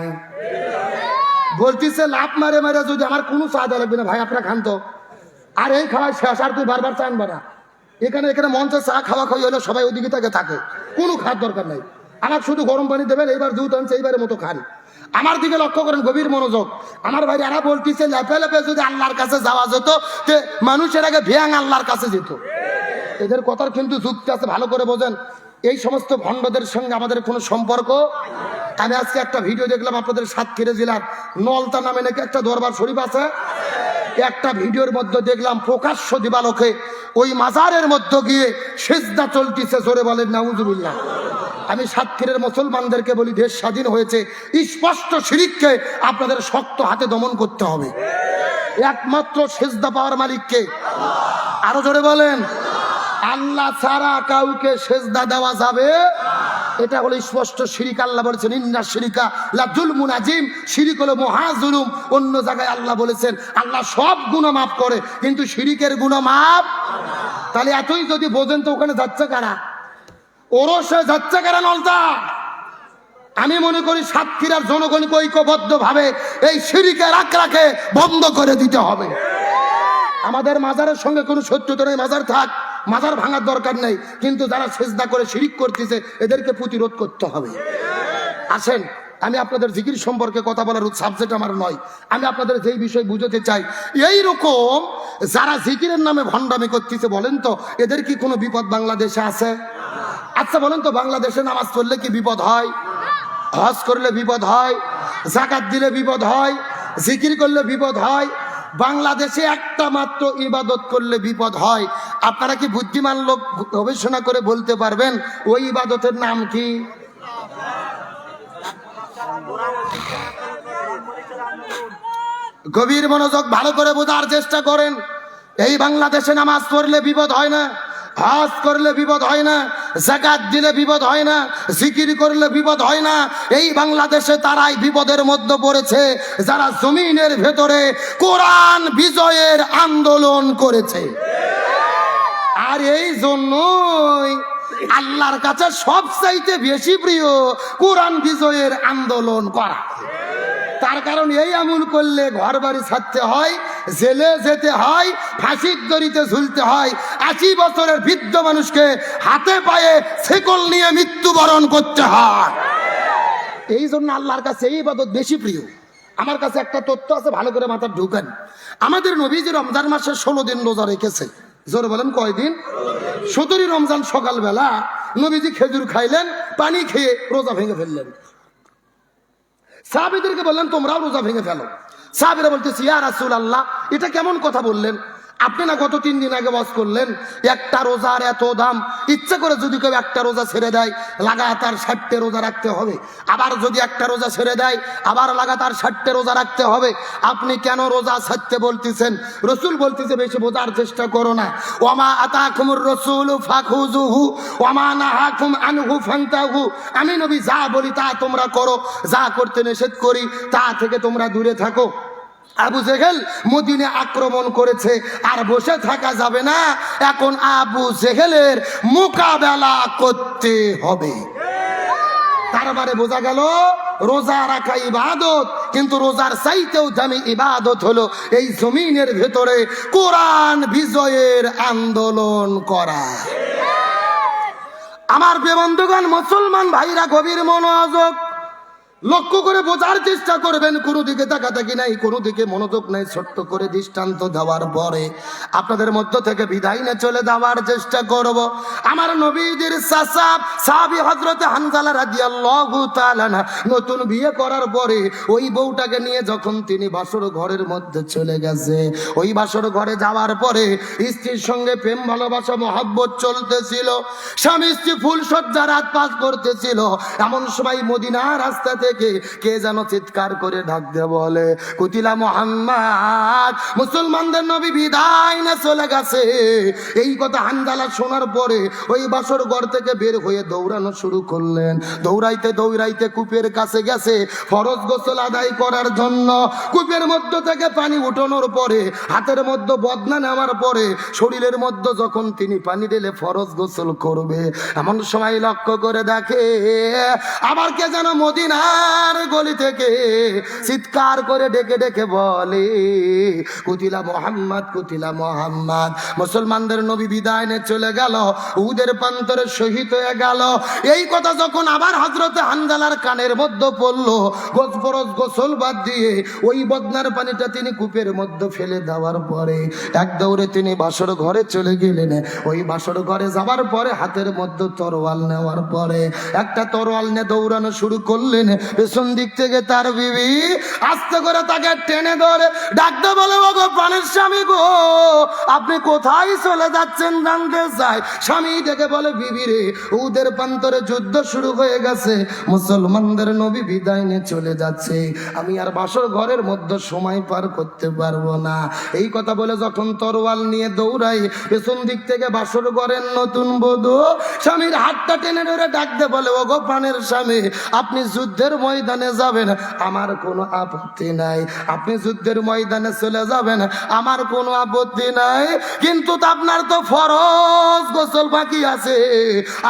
বলতিছে লাফ মারে মারে যদি আমার কোনো চাঁদা লাগবে না ভাই, আপনারা খান তো। আর এই খাওয়াই শেষ, আর তুই বারবার চান বানা। এখানে মঞ্চে চা খাওয়া খাওয়াই হলে সবাই ওদিকে থাকে, কোনো খাওয়ার দরকার নাই। আমার শুধু গরম পানি দেবেন, এইবার দুধ আনছে এইবারের মতো খান। আমার দিকে লক্ষ্য করেন, গভীর মনোযোগ। আমার ভাই এরা বলতেছে লেপে লেপে যদি আল্লাহর কাছে যাওয়া যেত, মানুষের আগে ভ্যাং আল্লাহর কাছে যেত। এদের কথার কিন্তু যুক্তি আছে, ভালো করে বোঝেন। এই সমস্ত ভণ্ডদের সঙ্গে আমাদের কোনো সম্পর্ক। আমি আজকে একটা ভিডিও দেখলাম, আপনাদের সাতক্ষীরা জেলার নলতা নামে নাকি একটা দরবার শরীফ আছে। একটা ভিডিওর মধ্যে দেখলাম প্রকাশ্য দিবালোকে ওই মাজারের মধ্যে গিয়ে সেজদা চলতেছে। জোরে বলেন নাউজুবিল্লাহ। আমি সাতক্ষীরের মুসলমানদেরকে বলি, দেশ স্বাধীন হয়েছে, স্পষ্ট শিরককে আপনাদের শক্ত হাতে দমন করতে হবে। একমাত্র সেজদা পাওয়ার মালিককে। আরো জোরে বলেন, আল্লাহ ছাড়া কাউকে সেজদা দেওয়া যাবে। এটা হলো স্পষ্ট শিরিক। আল্লাহ বলেছেন ইন্না শিরিকা লা যুলমুন আযীম, শিরিক হলো মহা জুলুম। অন্য জায়গায় আল্লাহ বলেছেন আল্লাহ সব গুনাহ মাফ করে, কিন্তু শিরিকের গুনাহ মাফ। তাহলে এতই যদি বোঝেন তো ওখানে যাচ্ছে কারা? ওরসে যাচ্ছে কারা? নলতা। আমি মনে করি সাতক্ষীরার জনগণকে ঐক্যবদ্ধ ভাবে এই শিরিকের আকড়াকে বন্ধ করে দিতে হবে। আমাদের মাজারের সঙ্গে কোনো শত্রুতা নেই, মাজার থাক, মাজার ভাঙার দরকার নেই, কিন্তু যারা সেজদা করে শিরিক করতেছে এদেরকে প্রতিরোধ করতে হবে। আসেন, আমি আপনাদের জিকির সম্পর্কে কথা বলার সাবজেক্ট আমার নয়, আমি আপনাদের যেই বিষয় বুঝাতে চাই, এই রকম যারা জিকিরের নামে ভণ্ডামি করতেছে, বলেন তো এদের কি কোনো বিপদ বাংলাদেশে আছে? আচ্ছা বলেন তো, বাংলাদেশে নামাজ পড়লে কি বিপদ হয়? হজ করলে বিপদ হয়, যাকাত দিলে বিপদ হয়, জিকির করলে বিপদ হয়। বাংলাদেশে একটা মাত্র ইবাদত করলে বিপদ হয়। আপনারা কি বুদ্ধিমান লোক গবেষণা করে বলতে পারবেন ওই ইবাদতের নাম কি? গভীর মনোযোগ, ভালো করে বোঝার চেষ্টা করেন। এই বাংলাদেশে নামাজ পড়লে বিপদ হয় না, হজ করলে বিপদ হয় না, যাকাত দিলে বিপদ হয় না, জিকির করলে বিপদ হয় না। এই বাংলাদেশে তারাই বিপদের মধ্যে পড়েছে যারা জমিনের ভেতরে কোরআন বিজয়ের আন্দোলন করেছে। আর এই জন্যই আল্লাহর কাছে সবচাইতে বেশি প্রিয় কোরআন বিজয়ের আন্দোলন করা। তার কারণ এই আমল করলে ঘর বাড়ি ছাড়তে হয়, জেলে যেতে হয়, ফাঁসির দড়িতে ঝুলতে হয়, 80 বছরের বৃদ্ধ মানুষকে হাতে পায়ে শেকল নিয়ে মৃত্যুবরণ করতে হয়। এই জন্য আল্লাহর কাছে এই ইবাদত বেশি প্রিয়। আমার কাছে একটা তথ্য আছে, ভালো করে মাথা ঢুকান। আমাদের নবীজি রমজান মাসে 16 দিন রোজা রেখেছে। জোরে বলেন কয়দিন? 17 রমজান সকালবেলা নবীজি খেজুর খাইলেন, পানি খেয়ে রোজা ভেঙে ফেললেন। সাহাবীদেরকে বললেন তোমরাও রোজা ভেঙে ফেলো। সাহাবীরা বলতেছে ইয়া রাসূলুল্লাহ, এটা কেমন কথা বললেন? আপনি না গত 3 দিন আগে ওয়াজ করলেন একটা রোজার এত দাম, ইচ্ছা করে যদি কেউ একটা রোজা ছেড়ে দেয় লাগাতার 60টে রোজা রাখতে হবে, আবার যদি একটা রোজা ছেড়ে দেয় আবার লাগাতার 60টে রোজা রাখতে হবে। আপনি কেন রোজা ছাড়তে বলতেছেন? রাসূল বলতেছে বেশি বোঝার চেষ্টা করো না। ওয়ামা আতাকুমুর রাসূলু ফাখুযুহু ওয়ামা নাহাকুম আনহু ফান্তাহু। আমি নবী যা বলি তা তোমরা করো, যা করতে নিষেধ করি তা থেকে তোমরা দূরে থাকো। আবু জেহেল মদিনা আক্রমণ করেছে, আর বসে থাকা যাবে না। এখন আবু জেহেলের মোকাবেলা করতে হবে। তার মানে বোঝা গেল রোজা রাখা ইবাদত, কিন্তু রোজার চাইতেও দামি ইবাদত হলো এই জমিনের ভেতরে কোরআন বিজয়ের আন্দোলন করা। আমার প্রিয় বন্ধুগণ, মুসলমান ভাইরা গভীর মনোযোগ লক্ষ্য করে বোঝার চেষ্টা করবেন। কোনো দিকে তাকাতাকি নাই, কোনো দিকে মনোযোগ নাই। ছোট্ট করে দৃষ্টান্ত দেওয়ার পরে আপনাদের মধ্য থেকে বিদায় নিয়ে চলে যাওয়ার চেষ্টা করব। আমার নবীজির চাচা সাহাবী হযরত হানজালা রাদিয়াল্লাহু তাআলা নতুন বিয়ে করার পরে ওই বউটাকে নিয়ে যখন তিনি বাসর ঘরের মধ্যে চলে গেছে, ওই বাসর ঘরে যাওয়ার পরে স্ত্রীর সঙ্গে প্রেম ভালোবাসা মহব্বত চলতেছিল, স্বামী স্ত্রী ফুল সজ্জা রাত পাস করতেছিল। এমন সময় মদিনা রাস্তা থেকে কে যেন চিৎকার করে ডাক দিয়ে বলে, কুতিলা মুহাম্মদ, মুসলমানদের নবী বিদায় না চলে গেছে। এই কথা হানজালা শোনার পরে ওই বাসর ঘর থেকে বের হয়ে দৌড়ানো শুরু করলেন। দৌড়াইতে দৌড়াইতে কূপের কাছে গেছে ফরজ গোসল আদায় করার জন্য। কূপের মধ্য থেকে পানি উঠানোর পরে হাতের মধ্যে বদনা নেওয়ার পরে শরীরের মধ্যে যখন তিনি পানি ঢেলে ফরজ গোসল করবে, এমন সময় লক্ষ্য করে দেখে আবার কে যেন মদিনার গলি থেকে চিৎকার করে ডেকে ডেকে বলে, কুতিলা মুহাম্মদ, কুতিলা মুহাম্মদ। মুসলমানদের নবী বিদায় নিয়ে চলে গেল, উহুদের প্রান্তরে শহীদ হয়ে গেল। এই কথা যখন আবার হযরতে হানজালার কানের মধ্যে পড়লো, ফরজ গোসল বাদ দিয়ে ওই বদনার পানিটা তিনি কূপের মধ্যে ফেলে দেওয়ার পরে এক দৌড়ে তিনি বাসর ঘরে চলে গেলেন। ওই বাসর ঘরে যাবার পরে হাতের মধ্যে তরোয়াল নেওয়ার পরে একটা তরোয়াল নিয়ে দৌড়ানো শুরু করলেন। পেছন দিক থেকে তার বিবি আস্তে করে তাকে টেনে ধরে ডাকতে বলে, ওগো প্রাণের স্বামী গো, আপনি কোথায় চলে যাচ্ছেন জানতে চাই। স্বামী ডেকে বলে, বিবি রে, উহুদের প্রান্তরে যুদ্ধ শুরু হয়ে গেছে, মুসলমানদের নবী বিদায় নিয়ে চলে যাচ্ছে, আমি আর বাসর ঘরের মধ্যে সময় পার করতে পারবো না। এই কথা বলে যখন তরোয়াল নিয়ে দৌড়াই, পেছন দিক থেকে বাসর ঘরের নতুন বধূ স্বামীর হাতটা টেনে ধরে ডাকতে বলে, ওগো প্রাণের স্বামী, আপনি যুদ্ধের ময়দানে যাবেন, আমার কোনো আপত্তি নাই, আপনি যুদ্ধের ময়দানে চলে যাবেন, আমার কোনো আপত্তি নাই, কিন্তু আপনার তো ফরজ গোসল বাকি আছে,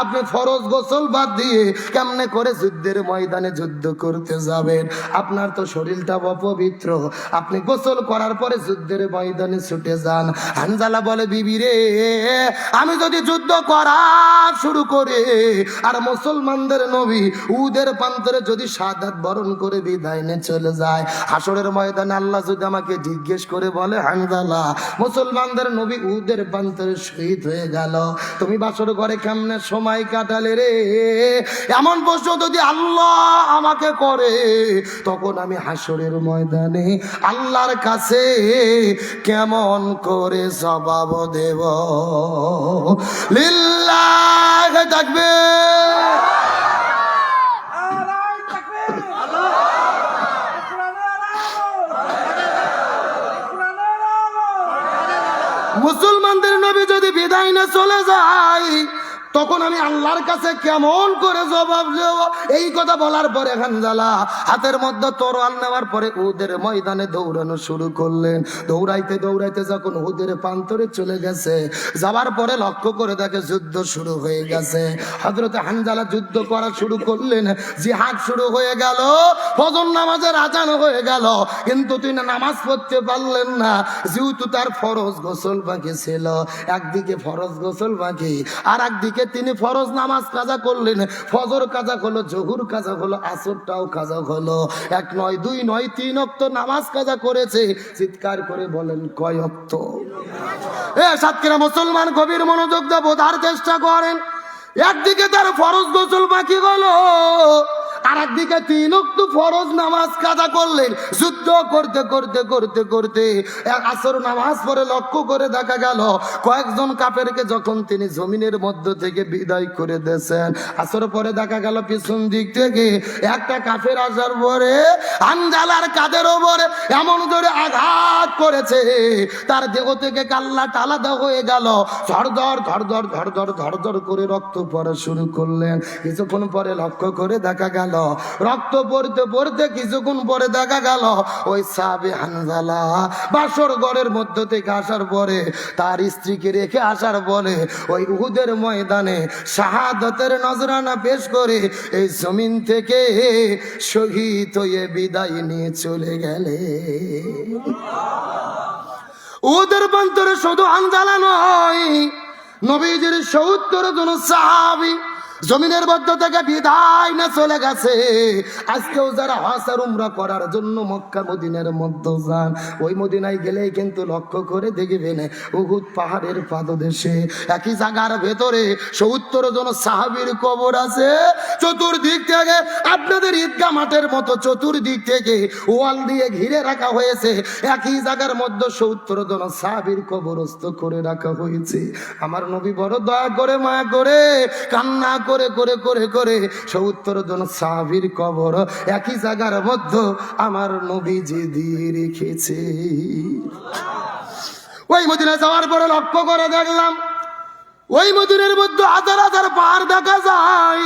আপনি ফরজ গোসল বাদ দিয়ে কেমনে করে যুদ্ধের ময়দানে যুদ্ধ করতে যাবেন? আপনার তো শরীরটা অপবিত্র, আপনি গোসল করার পরে যুদ্ধের ময়দানে ছুটে যান। হানজালা বলে, বিবি রে, আমি যদি যুদ্ধ করা শুরু করে আর মুসলমানদের নবী উহুদের প্রান্তরে যদি শাহাদাত বরণ করে বিদায় নিয়ে চলে যায়, হাসরের ময়দানে আল্লাহ যদি আমাকে জিজ্ঞেস করে বলে, হানজালা, মুসলমানদের নবী উহুদের প্রান্তরে শহীদ হয়ে গেল, তুমি বাসর ঘরে কেমনে সময় কাটালে রে? এমন প্রশ্ন যদি আল্লাহ আমাকে করে, তখন আমি হাসরের ময়দানে আল্লাহর কাছে কেমন করে জবাব দেব? লিল্লাহি তাকবীর। মুসলমানদের নবী যদি বিদায় না চলে যায়, তখন আমি আল্লাহর কাছে কেমন করে জবাব দেব? এই কথা বলার পরে হানজালা হাতের মধ্যে তরোয়াল নেওয়ার পরে উহুদের ময়দানে দৌড়ানো শুরু করলেন। দৌড়াইতে দৌড়াইতে যখন উহুদের প্রান্তরে চলে গেছে, যাবার পরে লক্ষ্য করে দেখে যুদ্ধ শুরু হয়ে গেছে। হযরতে হানজালা যুদ্ধ করা শুরু করলেন, জিহাদ শুরু হয়ে গেল, ফজর নামাজের আজান হয়ে গেল, কিন্তু তিনি নামাজ পড়তে পারলেন না, যেহেতু তার ফরজ গোসল বাকি ছিল। একদিকে ফরজ গোসল বাকি, আর একদিকে তিনি ফরজ নামাজ কাজা করলেন। ফজর কাজা হলো, জোহর কাজা হলো, আসরটাও কাজা হলো। এক নয়, দুই নয়, 3 ওয়াক্ত নামাজ কাজা করেছে। চিৎকার করে বলেন, কয় ওয়াক্ত? সাতক্ষীরা মুসলমান গভীর মনোযোগ দিয়ে বোঝার চেষ্টা করেন। একদিকে তার ফরজ গোসল বাকি হলো, আর একদিকে 3 ওয়াক্ত ফরজ নামাজ কাজা করলেন। যুদ্ধ করতে করতে করতে করতে আসর নামাজ পরে লক্ষ্য করে দেখা গেল কয়েকজন কাফেরকে যখন তিনি জমিনের মধ্য থেকে বিদায় করে দিয়েছেন, আসর পরে দেখা গেল পিছন দিক থেকে একটা কাফের আসার পরে হানজালার কাঁধের ওপরে এমন জোরে আঘাত করেছে, তার দেহ থেকে কাল্লাটা আলাদা হয়ে গেল। ধরধর ধরধর ধরধর ধরধর করে রক্ত পড়া শুরু করলেন। কিছুক্ষণ পরে লক্ষ্য করে দেখা গেল গেল। রক্ত পড়তে পড়তে কিছুক্ষণ পরে দেখা গেল ওই সাহাবী হানজালা বাসর ঘরের মধ্য থেকে আসার পরে তার স্ত্রীকে রেখে আসার পরে ওই উহুদের ময়দানে শাহাদাতের নজরানা পেশ করে এই জমিন থেকে শহীদ হয়ে বিদায় নিয়ে চলে গেলে। উহুদের প্রান্তরে শুধু হানজালা নয়, নবীজির ৭০ জন সাহাবী জমিনের মধ্য থেকে বিদায় না চলে গেছে। আজকেও যারা হজ আর উমরা করার জন্য মক্কা মদিনার মধ্যে যান, ওই মদিনায় গেলেই কিন্তু লক্ষ্য করে দেখবেন উহুদ পাহাড়ের পাদদেশে একই জায়গার ভেতরে ৭০ জন সাহাবীর কবর আছে। চতুর্দিক থেকে আপনাদের ঈদগাহ মাঠের মতো চতুর্দিক থেকে ওয়াল দিয়ে ঘিরে রাখা হয়েছে। একই জায়গার মধ্যে ৭০ জন সাহাবীর কবরস্থ করে রাখা হয়েছে। আমার নবী বড় দয়া করে মায়া করে কান্না করে করে করে করে ৭০ জন সাহাবীর কবর একই জায়গার মধ্যে আমার নবীজি দিয়ে রেখেছে। ওই মদিনা যাওয়ার পরে লক্ষ্য করে দেখলাম ওই মদিনার মধ্যে হাজার হাজার পাহাড় দেখা যায়,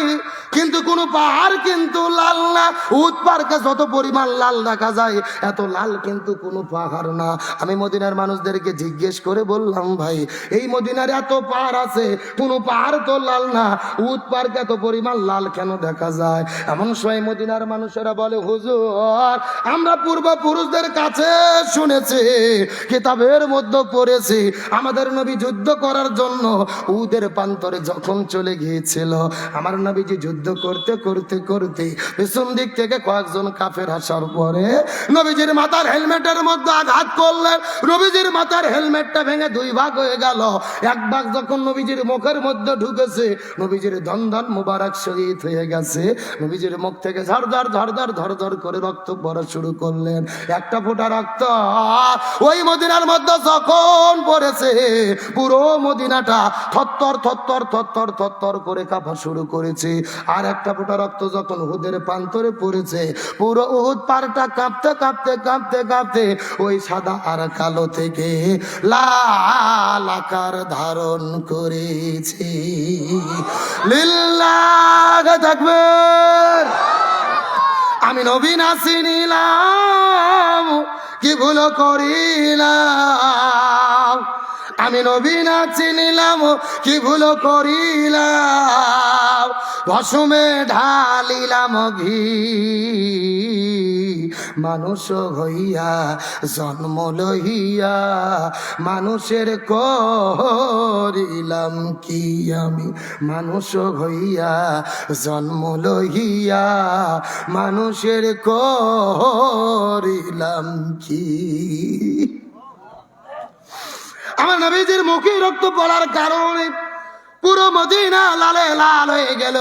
কিন্তু কোন পাহাড় কিন্তু লাল না। উহুদ পাহাড়কে যত পরিমাণ লাল দেখা যায় এত লাল কিন্তু কোনো পাহাড় না। আমি মদিনার মানুষদেরকে জিজ্ঞেস করে বললাম, ভাই এই মদিনার এত পাহাড় আছে, কোনো পাহাড় তো লাল না, উহুদ পাহাড়কে এত পরিমাণ লাল কেন দেখা যায়? এমন সময় মদিনার মানুষেরা বলে, হুজুর আমরা পূর্বপুরুষদের কাছে শুনেছি, কিতাবের মধ্যে পড়েছি, আমাদের নবী যুদ্ধ করার জন্য উহুদের প্রান্তরে যখন চলে গিয়েছিল, আমার নবীজি যুদ্ধ করতে করতে করতে পেছন দিক থেকে কয়েকজন কাফের আসার পরে নবীজির মাথার হেলমেটের মধ্যে আঘাত করলেন। নবীজির মাথার হেলমেটটা ভেঙে দুই ভাগ হয়ে গেল। এক ভাগ যখন নবীজির মুখের মধ্যে ঢুকেছে, নবীজির দন্দন মুবারক শহীদ হয়ে গেছে। নবীজির মুখ থেকে ঝরঝর ঝরঝর ঝরঝর করে রক্ত পড়া শুরু করলেন। একটা ফোঁটা রক্ত ওই মদিনার মধ্যে যখন পড়েছে, পুরো মদিনাটা থরথর থরথর থরথর থরথর করে কাঁপা শুরু করেছে। আর একটা ফোঁটা রক্ত যখন উহুদের প্রান্তরে পড়েছে, পুরো উহুদ পাহাড়টা কাঁপতে কাঁপতে কাঁপতে কাঁপতে ওই সাদা আর কালো থেকে লাল আকার ধারণ করেছে। লিল্লাহ তাকবীর। আমি নবী না চিনিলাম, কি ভুল করিলাম, আমি নবী না চিনিলাম, কি ভুল করিলাম, ভস্মে ঢালিলাম ঘি, মানুষ হইয়া জন্ম লইয়া মানুষের করিলাম কি, আমি মানুষ হইয়া জন্ম লইয়া মানুষের করিলাম কি। আমার নবীজির মুখে রক্ত পড়ার কারণে পুরো মদিনা লালে লাল হয়ে গেল।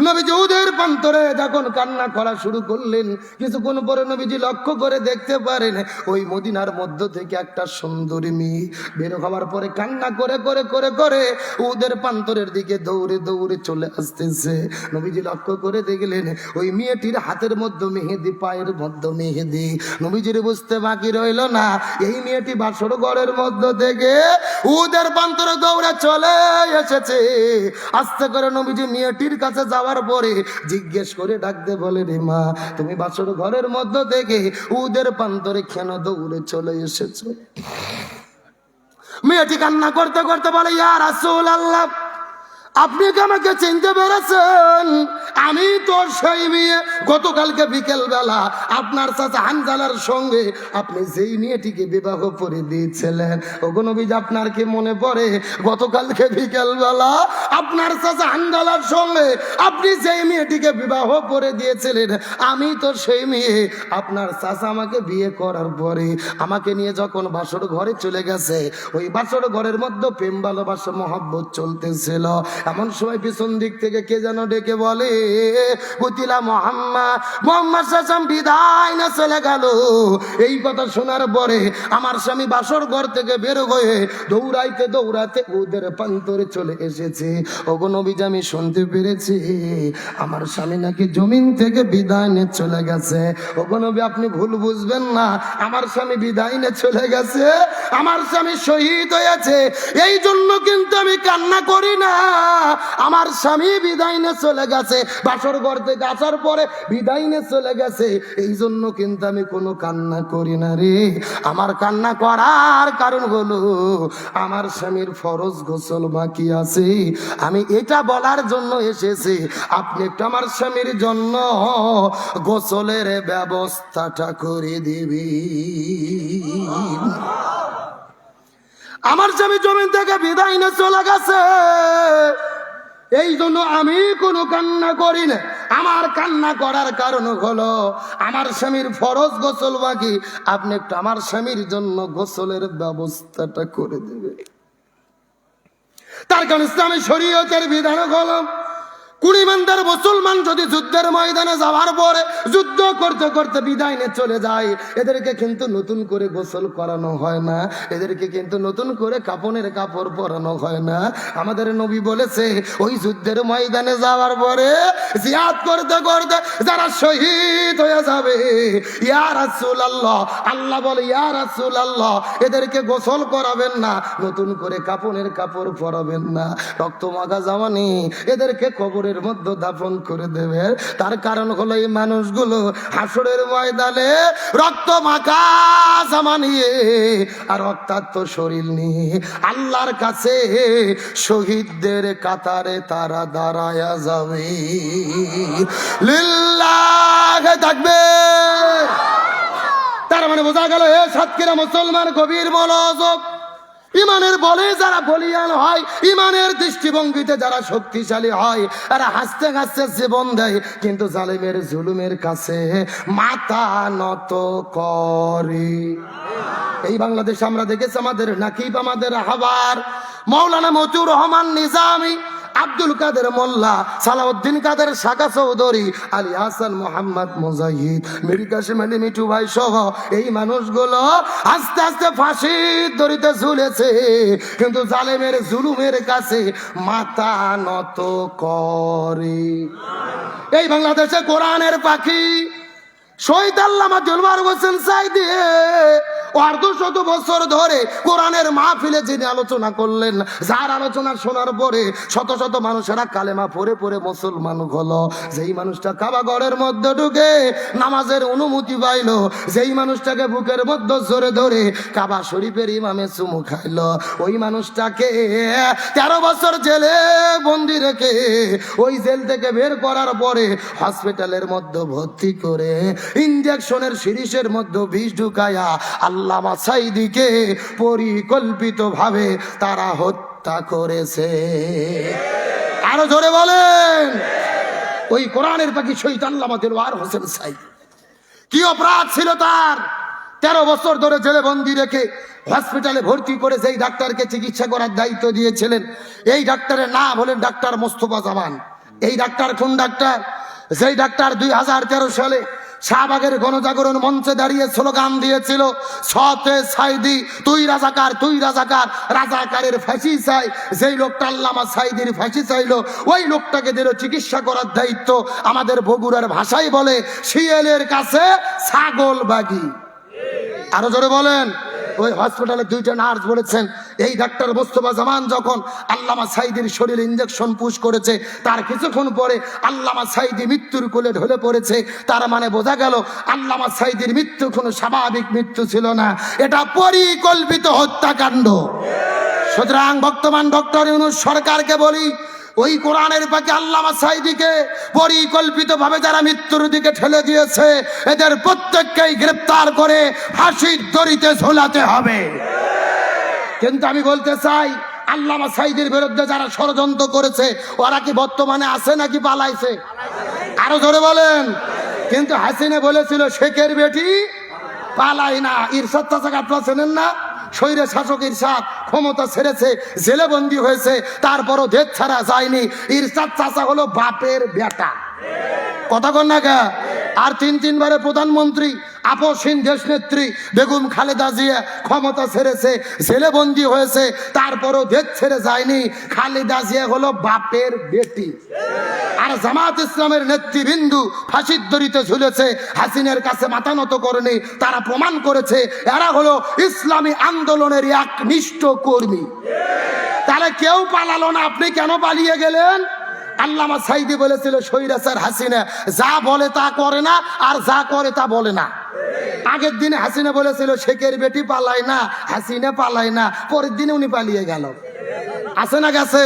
নবীজি উহুদের প্রান্তরে যখন কান্না করা শুরু করলেন, কিছুক্ষণ পরে নবীজি লক্ষ্য করে দেখতে পারেন ওই মদিনার মধ্য থেকে একটা সুন্দরী মেয়ে বের হওয়ার পরে কান্না করে করে করে করে উহুদের প্রান্তরের দিকে দৌড়ে দৌড়ে চলে আসতেছে। নবীজি লক্ষ্য করে দেখলেন ওই মেয়েটির হাতের মধ্যে মেহেদি, পায়ের মধ্যে মেহেদি। নবীজির বুঝতে বাকি রইল না, এই মেয়েটি বাসর ঘরের মধ্য থেকে উহুদের প্রান্তরে দৌড়ে চলে এসেছে। আস্তে করে নবীজি মেয়েটির কাছে যাওয়ার পরে জিজ্ঞেস করে ডাকতে বলে, রে মা, তুমি বাসর ঘরের মধ্য থেকে উহুদের প্রান্তরে কেন দৌড়ে চলে এসেছো? মেয়েটি কান্না করতে করতে বলে, ইয়া রাসূলুল্লাহ, আপনি কি আমাকে চিনতে পেরেছেন? আমি তোর সেই মেয়ে, গতকালকে বিকেল বেলা আপনার চাচা হানজালার সঙ্গে আপনি যেই মেয়েটিকে বিবাহ করে দিয়েছিলেন। ওগো নবীজি, আপনার কি মনে পড়ে গতকালকে বিকেল বেলা আপনার চাচা হানজালার সঙ্গে আপনি যেই মেয়েটিকে বিবাহ করে দিয়েছিলেন? আমি তো সেই মেয়ে। আপনার চাচা আমাকে বিয়ে করার পরে আমাকে নিয়ে যখন বাসর ঘরে চলে গেছে, ওই বাসর ঘরের মধ্যে প্রেম ভালোবাসা মহব্বত চলতেছিল। এমন সময় পিছন দিক থেকে কে যেন ডেকে বলে, কুতিলা মুহাম্মদ, মুহাম্মদ সাল্লাল্লাহু বিদায় না চলে গেল। এই কথা শোনার পরে আমার স্বামী বাসর ঘর থেকে বের হয়ে দৌড়াইতে দৌড়াতে উহুদের প্রান্তরে চলে এসেছে। ওগো নবীজি, আমি শুনতে পেরেছি আমার স্বামী নাকি জমিন থেকে বিদায় নিয়ে চলে গেছে। ওগো নবী, আপনি ভুল বুঝবেন না, আমার স্বামী বিদায় নিয়ে চলে গেছে, আমার স্বামী শহীদ হয়েছে। এই জন্য কিন্তু আমি কান্না করি না, আমার স্বামী বিদায় নিয়ে চলে গেছে, বাসর ঘর থেকে আসার পরে বিদায় নিয়ে চলে গেছে, এই জন্য কিন্তু আমি কোনো কান্না করি না রে। আমার কান্না করার কারণ হলো আমার স্বামীর ফরজ গোসল বাকি আছে। আমি এটা বলার জন্য এসেছি, আপনি একটু আমার স্বামীর জন্য গোসলের ব্যবস্থাটা করে দিবি। আমার স্বামী জমিন থেকে বিদায় নিয়ে চলে গেছে, এই জন্য আমি কোনো কান্না করি না। আমার কান্না করার কারণ হলো আমার স্বামীর ফরজ গোসল বাকি, আপনি একটু আমার স্বামীর জন্য গোসলের ব্যবস্থাটা করে দেবে। তার কারণ ইসলামী শরীয়তের বিধান হলো কুড়িমানদার মুসলমান যদি যুদ্ধের ময়দানে যাওয়ার পরে যুদ্ধ করতে করতে বিদায় নিয়ে চলে যায়, এদেরকে কিন্তু নতুন করে গোসল করানো হয় না, এদেরকে কিন্তু নতুন করে কাপনের কাপড় পরানো হয় না। আমাদের নবী বলেছে ওই যুদ্ধের ময়দানে যাওয়ার পরে জিহাদ করতে করতে যারা শহীদ হয়ে যাবে, ইয়া রাসূলুল্লাহ, আল্লাহ বলে ইয়া রাসূলুল্লাহ, এদেরকে গোসল করাবেন না, নতুন করে কাপনের কাপড় পরাবেন না, রক্ত মাখা জামানি এদেরকে কবরের মধ্যে দাফন করে দেবে। তার কারণ হলো এই মানুষগুলো হাসরের ময়দানে রক্ত মাখা জামা নিয়ে আর রক্তাক্ত শরীর নিয়ে আল্লাহর কাছে শহীদদের কাতারে তারা দাঁড়ায়া যাবে। লিল্লাহি তাকবীর। তার মানে বোঝা গেল এ সাতক্ষীরা মুসলমান গভীর মনোযোগ। ইমানের বলে যারা বলিয়ান হয়, ইমানের দৃষ্টিভঙ্গিতে যারা শক্তিশালী হয়, আর হাসতে হাসতে জীবন দেয়, কিন্তু জালেমের জুলুমের কাছে মাথা নত করে। এই বাংলাদেশ আমরা দেখেছি আমাদের নাকিব, আমাদের হাবার মাওলানা মতিউর রহমান নিজামী, আব্দুল কাদের মোল্লা, সালাউদ্দিন কাদের শাখা চৌধুরী, আলী হাসান মোহাম্মদ মুজাহিদ, মীর কাসেম আলী মিঠু ভাই সহ এই মানুষগুলো আস্তে আস্তে ফাঁসির দড়িতে ঝুলেছে, কিন্তু জালেমের জুলুমের কাছে মাথা নত করে। এই বাংলাদেশে কোরআনের পাখি শহীদ আল্লামা দিলওয়ার হোসেন সাঈদী 200 বছর ধরে কোরআনের মাহফিলে যিনি আলোচনা করলেন, যার আলোচনা শোনার পরে শত শত মানুষেরা কালেমা পড়ে পড়ে মুসলমান হলো, যেই মানুষটা কাবাগরের মধ্যে ঢুকে নামাজের অনুমতি পাইল, যেই মানুষটাকে বুকের মধ্যে জোরে ধরে কাবা শরীফের ইমামে চুমু খাইল, ওই মানুষটাকে 13 বছর জেলে বন্দি রেখে ওই জেল থেকে বের করার পরে হসপিটালের মধ্যে ভর্তি করে ইনজেকশনের সিরিজের মধ্যে বিষ ঢুকায়া আল্লামা সাঈদীকে পরিকল্পিত ভাবে তারা হত্যা করেছে। আরো জোরে বলেন। ওই কোরআনের পাখি শহীদ আল্লামা দিলওয়ার হোসেন সাঈদী কি অপরাধ ছিল তার? 13 বছর ধরে জেলে বন্দি রেখে হসপিটালে ভর্তি করে যেই ডাক্তারকে চিকিৎসা করার দায়িত্ব দিয়েছিলেন, এই ডাক্তারের নাম হলেন ডাক্তার মোস্তফা জামান। এই ডাক্তার কোন ডাক্তার? যেই ডাক্তার 2013 সালে শাহবাগের গণজাগরণ মঞ্চে দাঁড়িয়ে স্লোগান দিয়েছিল, সতে সাঈদী তুই রাজাকার, তুই রাজাকার, রাজাকারের ফাঁসি চাই। যেই লোকটা আল্লামা সাঈদীর ফাঁসি চাইলো, ওই লোকটাকে দিল চিকিৎসা করার দায়িত্ব। আমাদের বগুড়ার ভাষায় বলে শিয়ালের কাছে ছাগল বাগি। আরো জোরে বলেন। ওই হসপিটালে 2টা নার্স বলেছেন, এই ডাক্তার মোস্তফা জামান যখন আল্লামা সাঈদীর শরীরে ইনজেকশন পুশ করেছে, তার কিছুক্ষণ পরে আল্লামা সাঈদী মৃত্যুর কোলে ঢলে পড়েছে। তার মানে বোঝা গেল আল্লামা সাঈদীর মৃত্যু কোনো স্বাভাবিক মৃত্যু ছিল না, এটা পরিকল্পিত হত্যাকাণ্ড। সুতরাং বর্তমান ডক্টর ইউনূস সরকারকে বলি, ওই কোরআনের পাখি আল্লামা সাঈদীকে পরিকল্পিত ভাবে যারা মৃত্যুর দিকে ঠেলে দিয়েছে, এদের প্রত্যেককেই গ্রেফতার করে ফাঁসির দড়িতে ঝোলাতে হবে। কিন্তু আমি বলতে চাই, আল্লামা সাঈদীর বিরুদ্ধে যারা ষড়যন্ত্র করেছে ওরা কি বর্তমানে আছে নাকি পালাইছে? আরো জোরে বলেন। কিন্তু হাসিনা বলেছিল শেখের বেটি পালাই না। ইরশাদ চাচাকে আপনারা চেনেন না? স্বৈর শাসক ইরশাদ ক্ষমতা ছেড়েছে, জেলে বন্দী হয়েছে, তারপরও দেশ ছাড়া যায়নি। ইরশাদ চাচা হলো বাপের বেটা, কথা কন না কে? আর 3 বারে প্রধানমন্ত্রী, আপসহীন দেশ নেত্রী বেগম খালেদা জিয়া ক্ষমতা ছেড়েছে, জেলে বন্দী হয়েছে, তারপরও দেশ ছেড়ে যায়নি। খালেদা জিয়া হলো বাপের বেটি। আর জামাত ইসলামের নেতৃবৃন্দু ফাঁসির দড়িতে ঝুলেছে, হাসিনের কাছে মাথা নত করেনি। তারা প্রমাণ করেছে এরা হলো ইসলামী আন্দোলনের একনিষ্ঠ কর্মী। তাহলে কেউ পালালো না, আপনি কেন পালিয়ে গেলেন? আল্লামা সাঈদী বলেছিল স্বৈরাচার হাসিনা যা বলে তা করে না, আর যা করে তা বলে না। আগের দিনে হাসিনা বলেছিল শেখের বেটি পালায় না, হাসিনা পালায় না, পরের দিনে উনি পালিয়ে গেল। আছে না গেছে?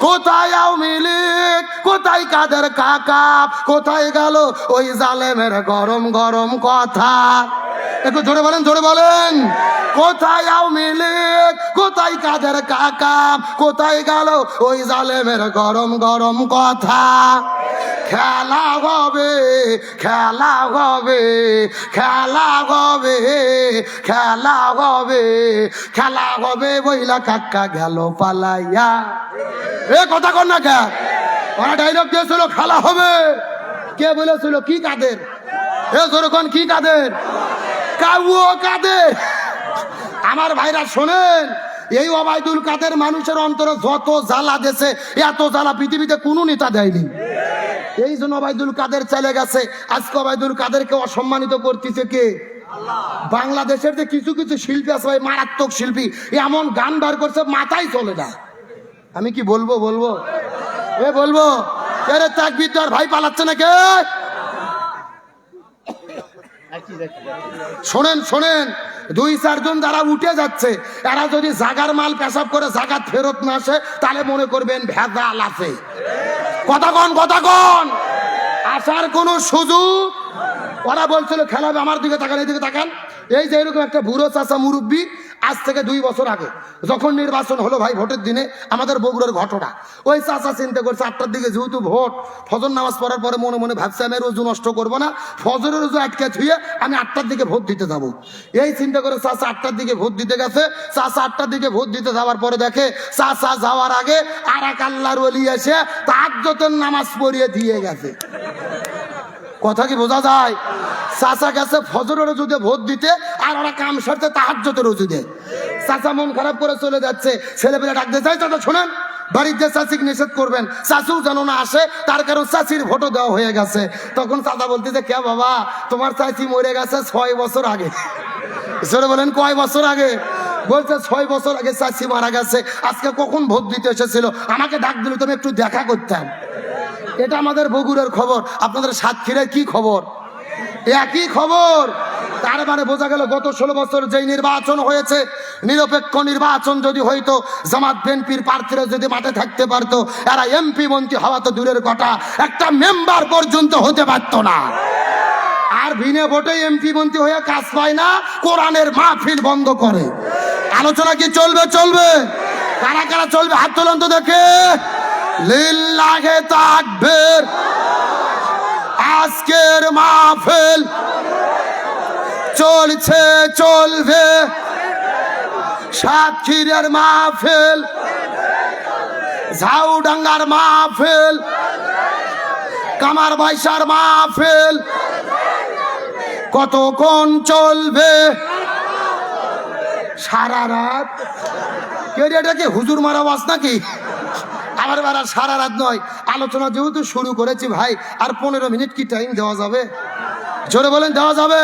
কোথায় আওয়ামী লীগ, কোথায় কাদের কাকা, কোথায় গেল ওই জালেমের গরম গরম কথা? একটু জোরে বলেন, জোরে বলেন। কোথায় আওয়ামী লীগ, কোথায় কাদের কাকা, কোথায় গেল ওই জালেমের গরম গরম কথা? খেলা হবে, খেলা হবে, খেলা হবে, খেলা হবে, খেলা হবে বইলা কাকা গেল পালাইয়া। এ কথা কর না কে? ওরা ডাইলগ দিয়েছিল খেলা হবে। কে বলেছিল? কি কাদের? এ যেরকম কি কাদের? কাউও কাদের। আমার ভাইরা শোনেন, এই ওবায়দুল কাদের মানুষের অন্তরে যত জ্বালা দেশে, এত জ্বালা পৃথিবীতে কোনো নেতা দেয়নি। এই জন্য ওবায়দুল কাদের চলে গেছে। আজকে ওবায়দুল কাদেরকে অসম্মানিত করতেছে কে? বাংলাদেশের যে কিছু কিছু শিল্পী আছে ভাই, মারাত্মক শিল্পী, এমন গান বার করছে মাথায় চলে না। আমি কি বলবো? বলবো এ বলবো কে তাকবীর দাও, ভাই পালাচ্ছে না কে? শোনেন শোনেন, 2-4 জন যারা উঠে যাচ্ছে, এরা যদি জাগার মাল পেশাব করে জাগাত ফেরত না আসে, তাহলে মনে করবেন ভেজাল আছে। কথা কন, কথা কন। আসার কোন সুযোগ। ওরা বলছিল খেলা হবে, আমার দিকে তাকান, এদিকে তাকান। এই যে এরকম একটা বুড়ো চাচা মুরব্বী, আজ থেকে 2 বছর আগে যখন নির্বাচন হলো ভাই, ভোটের দিনে আমাদের বগুড়ার ঘটনা, ওই চাচা চিন্তা করছে 8টার দিকে যেহেতু ভোট, ফজর নামাজ পড়ার পরে মনে মনে ভাবছে আমি রোজু নষ্ট করবো না, ফজরের রোজু আটকে ছুঁয়ে আমি 8টার দিকে ভোট দিতে যাব। এই চিন্তা করে চাচা 8টার দিকে ভোট দিতে গেছে। চাচা 8টার দিকে ভোট দিতে যাওয়ার পরে দেখে চাচা যাওয়ার আগে আর এক আল্লাহর ওলি এসে তাহাজ্জুদের নামাজ পড়িয়ে দিয়ে গেছে। কথা কি বোঝা যায়? চাচা গেছে ফজরের রোজুতে ভোট দিতে, আর ওরা কাম সারতে তাহাজ্জুদের রোজু দেয়। চাচা মন খারাপ করে চলে যাচ্ছে, ছেলেপেলে ডাকতে চাই, চাচা শোনেন বাড়িতে চাচিকে নিষেধ করবেন, চাচু যেন না আসে, তার কারণ চাচির ভোটও দেওয়া হয়ে গেছে। তখন চাচা বলতেছে কে বাবা, তোমার চাচি মরে গেছে 6 বছর আগে। সরে বলেন কয় বছর আগে? বলছে 6 বছর আগে চাচি মারা গেছে। আজকে কখন ভোট দিতে এসেছিল, আমাকে ডাক দিল, তুমি একটু দেখা করতাম। এটা আমাদের বগুড়ার খবর। আপনাদের সাতক্ষীরার কি খবর? একই খবর। তার মানে বোঝা গেল গত 16 বছর যেই নির্বাচন হয়েছে, নিরপেক্ষ নির্বাচন যদি হইতো, জামাত বিএনপির প্রার্থীরা যদি মাঠে থাকতে পারতো, এরা এমপি মন্ত্রী হওয়া তো দূরের কথা, একটা মেম্বার পর্যন্ত হতে পারতো না। আর বিনা ভোটে এমপি মন্ত্রী হয়ে কাজ পায় না, কোরআনের মাহফিল বন্ধ করে। আলোচনা কি চলবে? চলবে। কারা কারা চলবে হাত তোলেন তো দেখে। লিল্লাহে তাকবীর। আজকের মাহফিল চলছে, চলবে। সাতক্ষীরার মাহফিল, ঝাউডাঙ্গার মাহফিল, কামারবাইসার মাহফিল কতক্ষণ চলবে? সারা রাত। এটা কি হুজুর মারা ওয়াজ নাকি? আমার বেড়া সারা রাত নয়। আলোচনা যেহেতু শুরু করেছি ভাই, আর 15 মিনিট কি টাইম দেওয়া যাবে? জোরে বলেন, দেওয়া যাবে?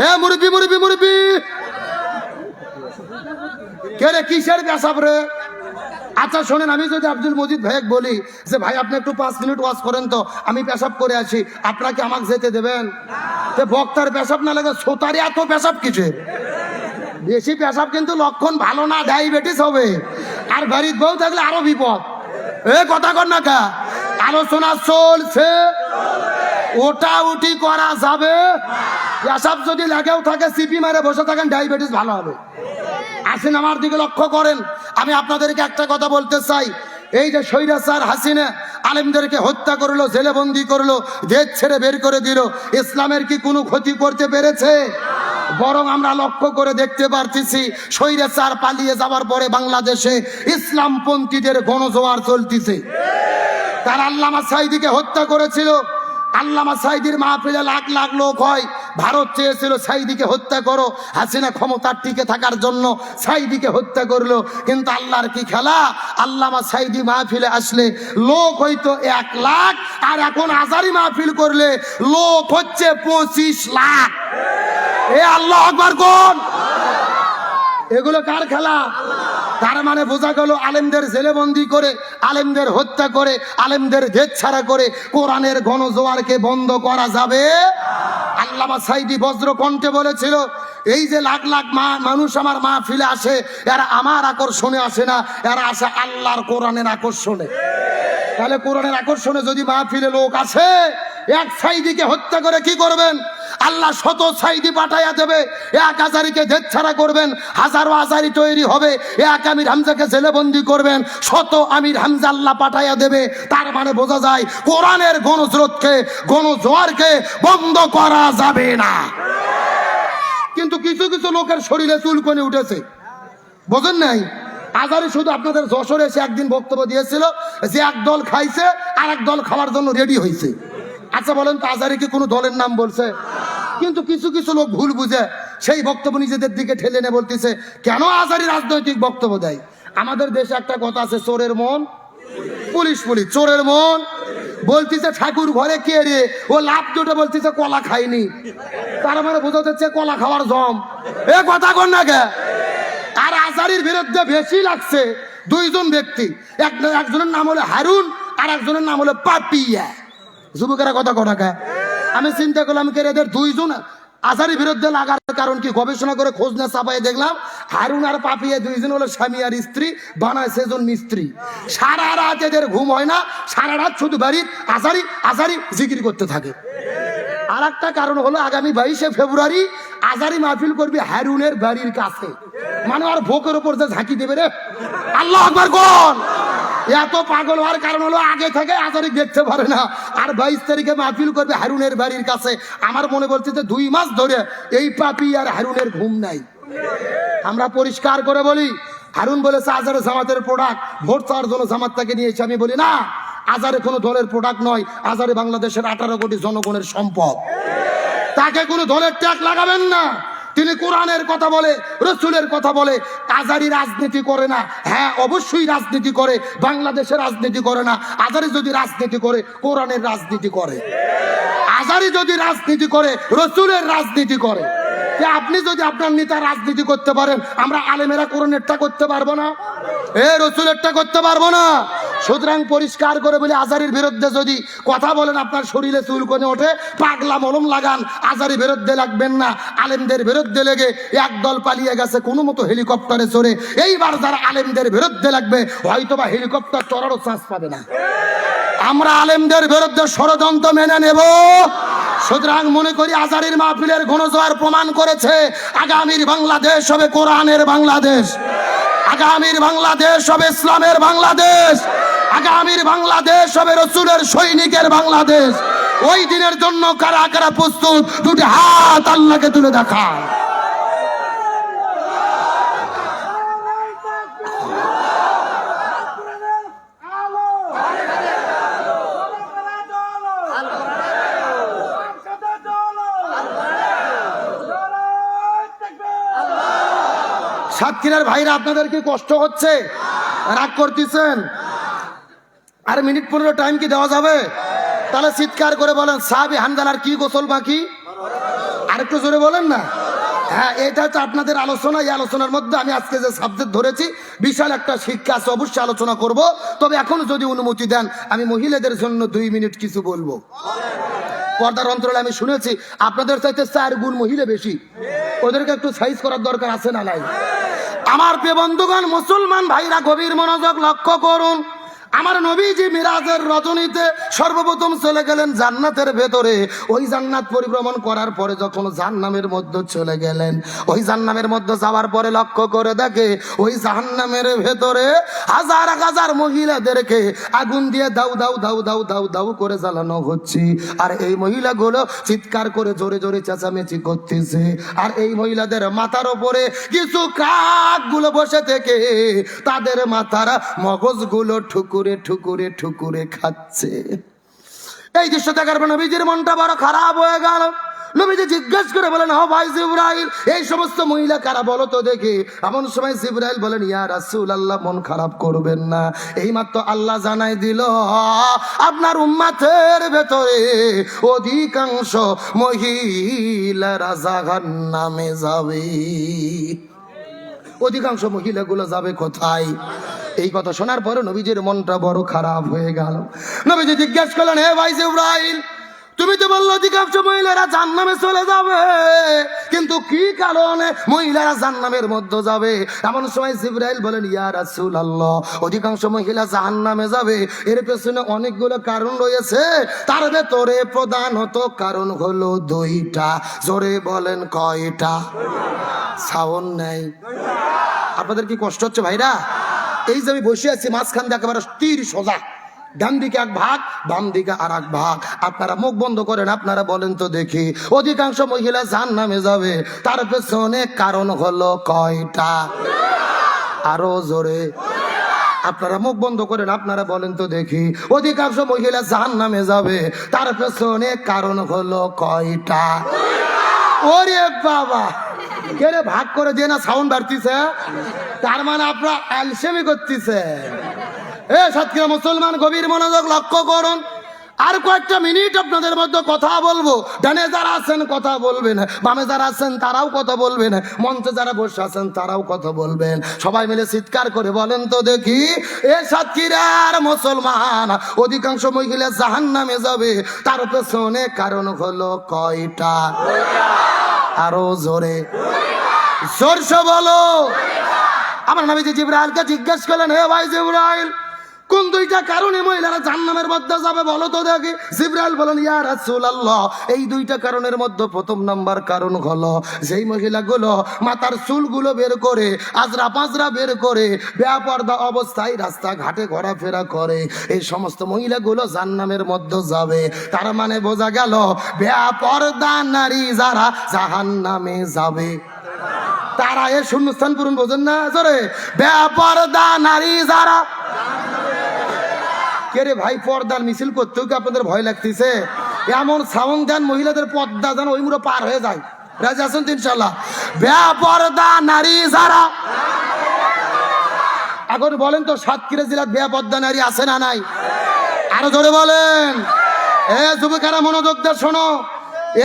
এ মুরব্বি, মুরব্বি, মুরব্বি, কে রে কিসের পেশাব রে? আচ্ছা শোনেন, আমি যদি আব্দুল মজিদ ভাইক বলি যে ভাই আপনি একটু 5 মিনিট ওয়াজ করেন তো, আমি পেশাব করে আসি, আপনাকে আমাকে যেতে দেবেন? বক্তার পেশাব না লাগে, সোতারি এত পেশাব কিসের? বেশি পেশাব কিন্তু লক্ষণ ভালো না, ডায়াবেটিস হবে। আর বাড়ির বউ থাকলে আরো বিপদ। এ কথা কর না কা। আলোচনা চলছে, ওটা উঠি করা যাবে। পেশাব যদি লাগেও থাকে, সিপি মারে বসে থাকেন, ডায়াবেটিস ভালো হবে। আসেন আমার দিকে লক্ষ্য করেন। আমি আপনাদেরকে একটা কথা বলতে চাই, এই যে স্বৈরাচার হাসিনা আলেমদেরকে হত্যা করলো, জেলে বন্দি করলো, দেশ ছেড়ে বের করে দিল, ইসলামের কি কোনো ক্ষতি করতে পেরেছে? বরং আমরা লক্ষ্য করে দেখতে পারতেছি, স্বৈরাচার পালিয়ে যাওয়ার পরে বাংলাদেশে ইসলামপন্থীদের গণজোয়ার চলতেছে। তারা আল্লামা সাঈদীকে হত্যা করেছিল। আল্লামা সাঈদীর মাহফিলে লাখ লাখ লোক হয়। ভারত চেয়েছিল সাঈদীকে হত্যা করো, হাসিনা ক্ষমতার টিকে থাকার জন্য সাঈদীকে হত্যা করলো। কিন্তু আল্লাহর কি খেলা, আল্লামা সাঈদী মাহফিলে আসলে লোক হইতো 1 লাখ, আর এখন আজারি মাহফিল করলে লোক হচ্ছে 25 লাখ। এ আল্লাহু আকবার কোন? এগুলো কার খেলা? তার মানে বোঝা গেল আলেমদের জেলেবন্দি করে, আলেমদের হত্যা করে, আলেমদের দেশ ছাড়া করে কোরআনের গণজোয়ারকে বন্ধ করা যাবে। আল্লামা সাইদি বজ্র কণ্ঠে বলেছিল, এই যে লাখ লাখ মানুষ আমার মাহফিলে আসে, এরা আমার আকর্ষণে আসে না, এরা আসে আল্লাহর কোরআনের আকর্ষণে। তাহলে কোরআনের আকর্ষণে যদি মাহফিলে লোক আসে, এক সাইদিকে হত্যা করে কি করবেন? আল্লাহ শত সাইদি পাঠাইয়া দেবে, এক আজারিকে দেশ ছাড়া করবেন, হাজারো আজারি তৈরি হবে, এক আমির হামজাকে জেলেবন্দি করবেন, শত আমির হামজা আল্লাহ পাঠাইয়া দেবে। তার মানে বোঝা যায় কোরআনের গণস্রোতকে, গণজোয়ারকে বন্ধ করা যাবে না। কিন্তু কিছু কিছু লোকের শরীরে চুলকনি উঠেছে, বোঝেন নাই? আজারি শুধু আপনাদের যশোরে এসে একদিন বক্তব্য দিয়েছিল যে এক দল খাইছে আর এক দল খাওয়ার জন্য রেডি হয়েছে। আচ্ছা বলেন তো, আজারি কি কোনো দলের নাম বলছে? কিন্তু কিছু কিছু লোক ভুল বুঝে সেই বক্তব্য নিজেদের দিকে ঠেলে নিয়ে বলতেছে কেন আজারি রাজনৈতিক বক্তব্য দেয়। আমাদের দেশে একটা কথা আছে, চোরের মন পুলিশ পুলিশ, চোরের মন। বলতেছে ঠাকুর ঘরে কে রে, ও লাভ জোটে বলতেছে কলা খাইনি, তার মানে বোঝা যাচ্ছে কলা খাওয়ার জম। এ কথা কন না কে? আর আজারির বিরুদ্ধে বেশি লাগছে দুইজন ব্যক্তি, একজনের নাম হলো হারুন আর একজনের নাম হলো পাপিয়া। যুবকেরা কথা কটাকা, আমি চিন্তা করলাম কে এদের দুইজন আজারির বিরুদ্ধে লাগার কারণ কি? গবেষণা করে খোঁজ না চাপাই দেখলাম হারুন আর পাপিয়া দুইজন হলো স্বামী আর স্ত্রী, বানায় সেজন মিস্ত্রি। সারা রাত এদের ঘুম হয় না, সারা রাত শুধু বাড়ির আজারি আজারি জিকির করতে থাকে। আর একটা কারণ হলো আগামী 22শে ফেব্রুয়ারি আজারি মাহফিল করবি হারুনের বাড়ির কাছে, মানে আর ভোকের উপর যে ঝাঁকি দেবে রে। আল্লাহু আকবার কোন? এত পাগল হওয়ার কারণ হলো আগে থেকে আজারি দেখতে পারে না, আর 22 তারিখে মাহফিল করবে হারুনের বাড়ির কাছে। আমার মনে বলছে যে 2 মাস ধরে এই পাপি আর হারুনের ঘুম নাই। আমরা পরিষ্কার করে বলি, হারুন বলেছে আজারে জামাতের প্রোডাক্ট, ভোট চাওয়ার জন্য জামাত তাকে নিয়েছে। আমি বলি না, আজারে কোনো দলের প্রোডাক্ট নয়, আজারে বাংলাদেশের 18 কোটি জনগণের সম্পদ। তাকে কোনো দলের ট্যাগ লাগাবেন না। তিনি কোরআনের কথা বলে, রসুলের কথা বলে। আজারি রাজনীতি করে না, হ্যাঁ অবশ্যই রাজনীতি করে, বাংলাদেশের রাজনীতি করে না। আজারি যদি রাজনীতি করে, কোরআনের রাজনীতি করে। আজারি যদি রাজনীতি করে, রসুলের রাজনীতি করে। আপনি যদি আপনার নেতা রাজনীতি করতে পারেন, আমরা আলেমেরা কোরআনেরটা করতে পারবো না? রসুলেরটা করতে পারবো না? সুতরাং পরিষ্কার করে বলি, আজারির বিরুদ্ধে যদি কথা বলেন আপনার শরীরে চুলকনে ওঠে, পাগলা মলম লাগান। আজারির বিরুদ্ধে লাগবেন না, আলেমদের বিরুদ্ধে লেগে একদল পালিয়ে গেছে কোনো মতো হেলিকপ্টারে চড়ে। এইবার যারা আলেমদের বিরুদ্ধে লাগবে, হয়তোবা হেলিকপ্টার চড়ারও চান্স পাবে না। আমরা আলেমদের বিরুদ্ধে ষড়যন্ত্র মেনে নেব। সুতরাং মনে করি আজারির মাহফিলের গণজোয়ার প্রমাণ করেছে আগামীর বাংলাদেশ হবে কোরআনের বাংলাদেশ, আগামীর বাংলাদেশ হবে ইসলামের বাংলাদেশ, আগামীর বাংলাদেশ হবে রসুলের সৈনিকের বাংলাদেশ। ওই দিনের জন্য কারা কারা প্রস্তুত? দুটি হাত আল্লাহকে তুলে দেখায়। সাতক্ষীরার ভাইরা আপনাদের কি কষ্ট হচ্ছে? রাগ করতেছেন? আর মিনিট 15 টাইম কি দেওয়া যাবে? তাহলে চিৎকার করে বলেন সাহাবী হামজালার কি গোসল বাকি? আরেকটু জোরে বলেন না। হ্যাঁ, এটা হচ্ছে আপনাদের আলোচনা। এই আলোচনার মধ্যে আমি আজকে যে সাবজেক্ট ধরেছি, বিশাল একটা শিক্ষা আছে, অবশ্যই আলোচনা করব। তবে এখন যদি অনুমতি দেন, আমি মহিলাদের জন্য 2 মিনিট কিছু বলবো। পর্দার অন্তরালে আমি শুনেছি আপনাদের চাইতে 4 গুণ মহিলা বেশি, ওদেরকে একটু সাইজ করার দরকার আছে না নাই? আমার প্রিয় বন্ধুগণ, মুসলমান ভাইরা গভীর মনোযোগ লক্ষ্য করুন। আমার নবীজি মিরাজের রজনীতে সর্বপ্রথম চলে গেলেন জান্নাতের ভেতরে। ওই জান্নাত পরিভ্রমণ করার পরে যখন জাহান্নামের মধ্যে চলে গেলেন, ওই জাহান্নামের মধ্যে যাওয়ার পরে লক্ষ্য করে দেখে ওই জাহান্নামের ভেতরে হাজার হাজার মহিলাদেরকে আগুন দিয়ে দাউ দাউ দাউ দাউ দাউ দাউ করে জ্বালানো হচ্ছে। আর এই মহিলাগুলো চিৎকার করে জোরে জোরে চেঁচামেচি করতেছে। আর এই মহিলাদের মাথার ওপরে কিছু কাকগুলো বসে থেকে তাদের মাথার মগজগুলো ঠুকুরে ঠুকুরে ঠুকুরে খাচ্ছে। এই দৃশ্য দেখার পর নবীজির মনটা বড় খারাপ হয়ে গেল। নবীজি জিজ্ঞেস করে বলেন, ও ভাই জিবরাইল, এই সমস্ত মহিলা কারা বলো তো দেখি। এমন সময় জিবরাইল বলেন, ইয়া রাসূলুল্লাহ, মন খারাপ করবেন না, এইমাত্র আল্লাহ জানাই দিল আপনার উম্মতের ভেতরে অধিকাংশ মহিলারা জাহান্নামে যাবে। অধিকাংশ মহিলাগুলো যাবে কোথায়? এই কথা শোনার পরে নবীজির মনটা বড় খারাপ হয়ে গেল। নবীজি জিজ্ঞাসা করলেন, হে ভাই জিবরাইল, তুমি তো বললো অধিকাংশ মহিলারা জাহান্নামে চলে যাবে, কিন্তু কি কারণে মহিলারা জাহান্নামের মধ্যে যাবে? এমন সময় জিবরাইল বলেন, ইয়া রাসূলুল্লাহ, অধিকাংশ মহিলা জাহান্নামে যাবে, এর পেছনে অনেকগুলো কারণ রয়েছে। তার ভেতরে প্রধানত কারণ হলো দুইটা। জোরে বলেন কয়টা? সাউন্ড নেই। আপনাদের কি কষ্ট হচ্ছে ভাইরা? এই যে আমি বসে আছি মাঝখান দিয়ে একেবারে তীর সোজা, ডান দিকে এক ভাগ, বাম দিকে আর এক ভাগ। আপনারা মুখ বন্ধ করেন, আপনারা বলেন তো দেখি, অধিকাংশ মহিলা জাহান্নামে যাবে, তার পেছনে কারণ হলো কয়টা? আরো জোরে। আপনারা মুখ বন্ধ করেন, আপনারা বলেন তো দেখি, অধিকাংশ মহিলা জাহান্নামে যাবে, তার পেছনে কারণ হলো কয়টা? ওরে বাবা, কেরে ভাগ করে দিয়ে না সাউন্ড বাড়তিছে, তার মানে আপনারা অ্যালসেমি করতেছে। এ সাতক্ষীরা মুসলমান, গভীর মনোযোগ লক্ষ্য করুন। আর কয়েকটা মিনিট আপনাদের মধ্যে কথা বলবো। ডানে যারা আছেন কথা বলবেন, বামে যারা আছেন তারাও কথা বলবেন, মঞ্চে যারা বসে আছেন তারাও কথা বলবেন। সবাই মিলে চিৎকার করে বলেন তো দেখি, এ সাতক্ষীরার মুসলমান, অধিকাংশ মহিলা জাহান্নামে যাবে, তার পেছনে কারণ হলো কয়টা? আরো জোরে, জোরসে বলো। আমার নবীজি জিবরাইলকে জিজ্ঞেস করলেন, হে ভাই জিবরাইল, কোন দুইটা কারণে মহিলারা জাহান্নামের মধ্যে যাবে বলো তো দেখি? জিবরাইল বলেন, ইয়া রাসূলুল্লাহ, এই দুইটা কারণের মধ্যে প্রথম নাম্বার কারণ হলো, যেই মহিলাগুলো মাথার চুলগুলো বের করে, আজরা পাজরা বের করে, বেপরদা অবস্থায় রাস্তাঘাটে ঘোরাফেরা করে, এই সমস্ত মহিলাগুলো জাহান্নামের মধ্যে যাবে। তার মানে বোঝা গেল, বেপরদা নারী যারা জাহান্নামে যাবে, তারা এ শূন্যস্থান পূরণ, বোঝেন না? জোরে, বেপরদা নারী যারা। কে রে ভাই, পর্দার মিছিল করতেও কি আপনাদের ভয় লাগতেছে? এমন সাউন্ড দেন মহিলাদের পর্দা যেন ওই মুড়ো পার হয়ে যায়। রাজি আছেন তো ইনশাল্লাহ? বেপরদা নারী যারা। এখন বলেন তো, সাতক্ষীরা জেলার বেপরদা নারী আছে না নাই? আরো জোরে বলেন। এ যুবকেরা মনোযোগ দিয়ে শোনো,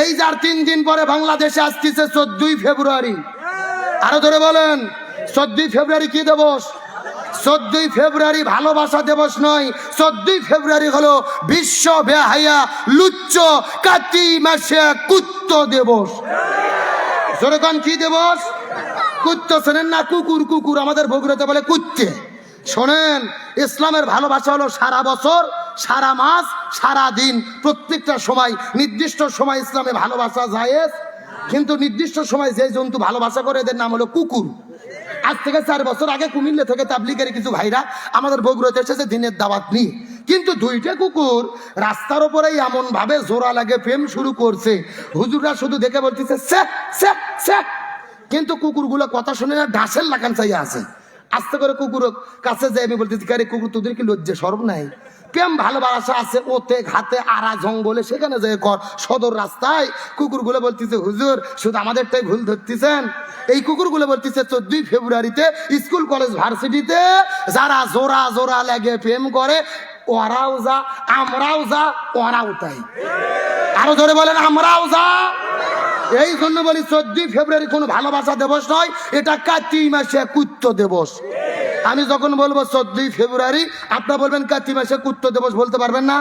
এই যার 3 দিন পরে বাংলাদেশে আসতেছে 14ই ফেব্রুয়ারি। আরো ধরে বলেন, 14ই ফেব্রুয়ারি কি দিবস? 14ই ফেব্রুয়ারি ভালোবাসা দিবস নয়, 14ই ফেব্রুয়ারি হলো বিশ্ব বেহায়া লুচ্চ কাতি মাসে কুত্ত দিবস। যেরকম কি দিবস? কুত্ত শোনেন না? কুকুর, কুকুর আমাদের বগুড়াতে বলে কুত্তে। শোনেন, ইসলামের ভালোবাসা হলো সারা বছর, সারা মাস, সারা দিন, প্রত্যেকটা সময়, নির্দিষ্ট সময় ইসলামে ভালোবাসা জায়েজ, কিন্তু নির্দিষ্ট সময় যে জন্তু ভালোবাসা করে এদের নাম হলো কুকুর। আজ থেকে 4 বছর আগে কুমিল্লা থেকে তাবলিগের কিছু ভাইরা আমাদের বগুড়াতে এসেছে দিনের দাওয়াত নিয়ে, কিন্তু 2টা কুকুর রাস্তার উপরে এমন ভাবে জোড়া লাগে প্রেম শুরু করছে, হুজুররা শুধু দেখে বলতেছে সে সে সে, কিন্তু কুকুরগুলো কথা শুনে না ঢাসের লাগান চাইয়া আছে। আস্তে করে কুকুর কাছে যাই আমি বলতেছি, কারে কুকুর, তোদের কি লজ্জা শরম নাই? প্রেম ভালোবাসা আছে ওতে ঘাতে আড়া জঙ্গলে, সেখানে যে কর। সদর রাস্তায় কুকুরগুলো বলতেছে, হুজুর শুধু আমাদেরটাই ভুল ধরতেছেন। এই কুকুরগুলো বলতেছে 14ই ফেব্রুয়ারিতে স্কুল কলেজ ভার্সিটিতে যারা জোড়া জোড়া লেগে প্রেম করে, ওরাও যা, আমরাও যা, ওরাও তাই। আরো ধরে বলেন, আমরাও যা। এই জন্য বলি 14ই ফেব্রুয়ারি কোনো ভালোবাসা দিবস নয়, এটা কাতি মাসে কুত্ত দিবস। আমি যখন বলবো 14ই ফেব্রুয়ারি, আপনারা বলবেন কাতি মাসে কুত্ত দিবস, বলতে পারবেন না।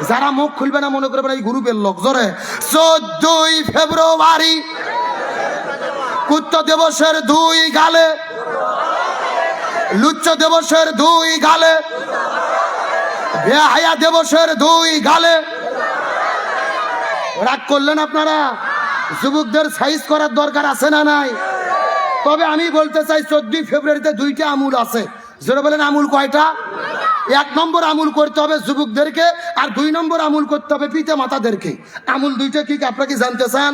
যারা মুখ খুলবে না মনে করবেন এই গ্রুপের লোক। জোরে, 14ই ফেব্রুয়ারি কুত্ত দিবসের 2 গালে, লুচ্চ দিবসের 2 গালে, বেহায়া দিবসের 2 গালে। রাগ করলেন আপনারা? যুবকদের সাইজ করার দরকার আছে না নাই? তবে আমি বলতে চাই 14ই ফেব্রুয়ারিতে 2টা আমূল আছে। যেটা বলেন আমূল কয়টা? 1 নম্বর আমূল করতে হবে যুবকদেরকে, আর 2 নম্বর আমূল করতে হবে পিতা মাতাদেরকে। আমূল 2টা কি আপনারা কি জানতে চান?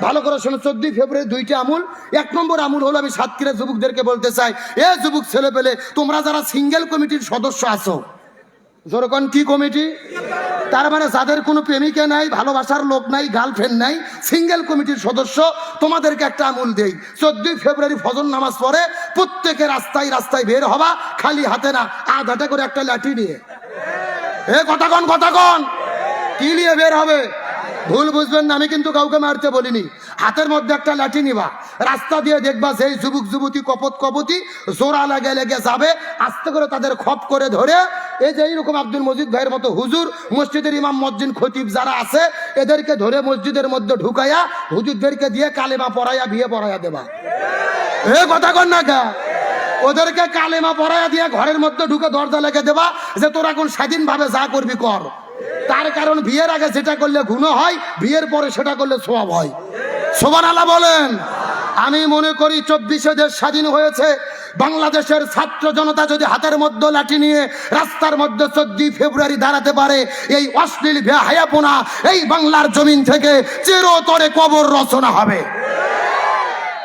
ভালো করে শোনো, 14ই ফেব্রুয়ারি 2টা আমূল। 1 নম্বর আমূল হলো, আমি সাতক্ষীরা যুবকদেরকে বলতে চাই, এ যুবক ছেলে পেলে, তোমরা যারা সিঙ্গেল কমিটির সদস্য আছো, যেরকম কি কমিটি? তার মানে যাদের কোনো প্রেমিকা নাই, ভালোবাসার লোক নাই, গার্লফ্রেন্ড নাই, সিঙ্গেল কমিটির সদস্য, তোমাদেরকে একটা আমূল দেই। 14ই ফেব্রুয়ারি ফজর নামাজ পড়ে প্রত্যেকে রাস্তায় রাস্তায় বের হবা, খালি হাতে না, আধাটা করে একটা লাঠি নিয়ে। এ কথা কন, কথা কন, কি নিয়ে বের হবে? ভুল বুঝবেন না, আমি কিন্তু কাউকে মারতে বলিনি। হাতের মধ্যে একটা লাঠি নিবা, রাস্তা দিয়ে দেখবা যেই যুবক যুবতী কপতি জোড়া লেগে লেগে যাবে, আস্তে করে তাদের খপ করে ধরে, এই যে এইরকম আব্দুল মজিদ ভাইয়ের মতো হুজুর, মসজিদের ইমাম মসজিদ খতিব যারা আছে, এদেরকে ধরে মসজিদের মধ্যে ঢুকাইয়া হুজুরদেরকে দিয়ে কালেমা পড়াইয়া বিয়ে পড়াইয়া দেবা। এ কথা কর না কা, ওদেরকে কালেমা পড়াইয়া দিয়ে ঘরের মধ্যে ঢুকে দরজা লেগে দেবা যে তোরা এখন স্বাধীনভাবে যা করবি কর। তার কারণ বিয়ের আগে যেটা করলে গুনাহ হয়, বিয়ের পরে সেটা করলে সওয়াব হয়। সুবহানাল্লাহ বলেন। আমি মনে করি 24 দেশ স্বাধীন হয়েছে, বাংলাদেশের ছাত্র জনতা যদি হাতের মধ্যে লাঠি নিয়ে রাস্তার মধ্যে 14 ফেব্রুয়ারি দাঁড়াতে পারে, এই অশ্লীল বেহায়াপনা এই বাংলার জমিন থেকে চিরতরে কবর রচনা হবে।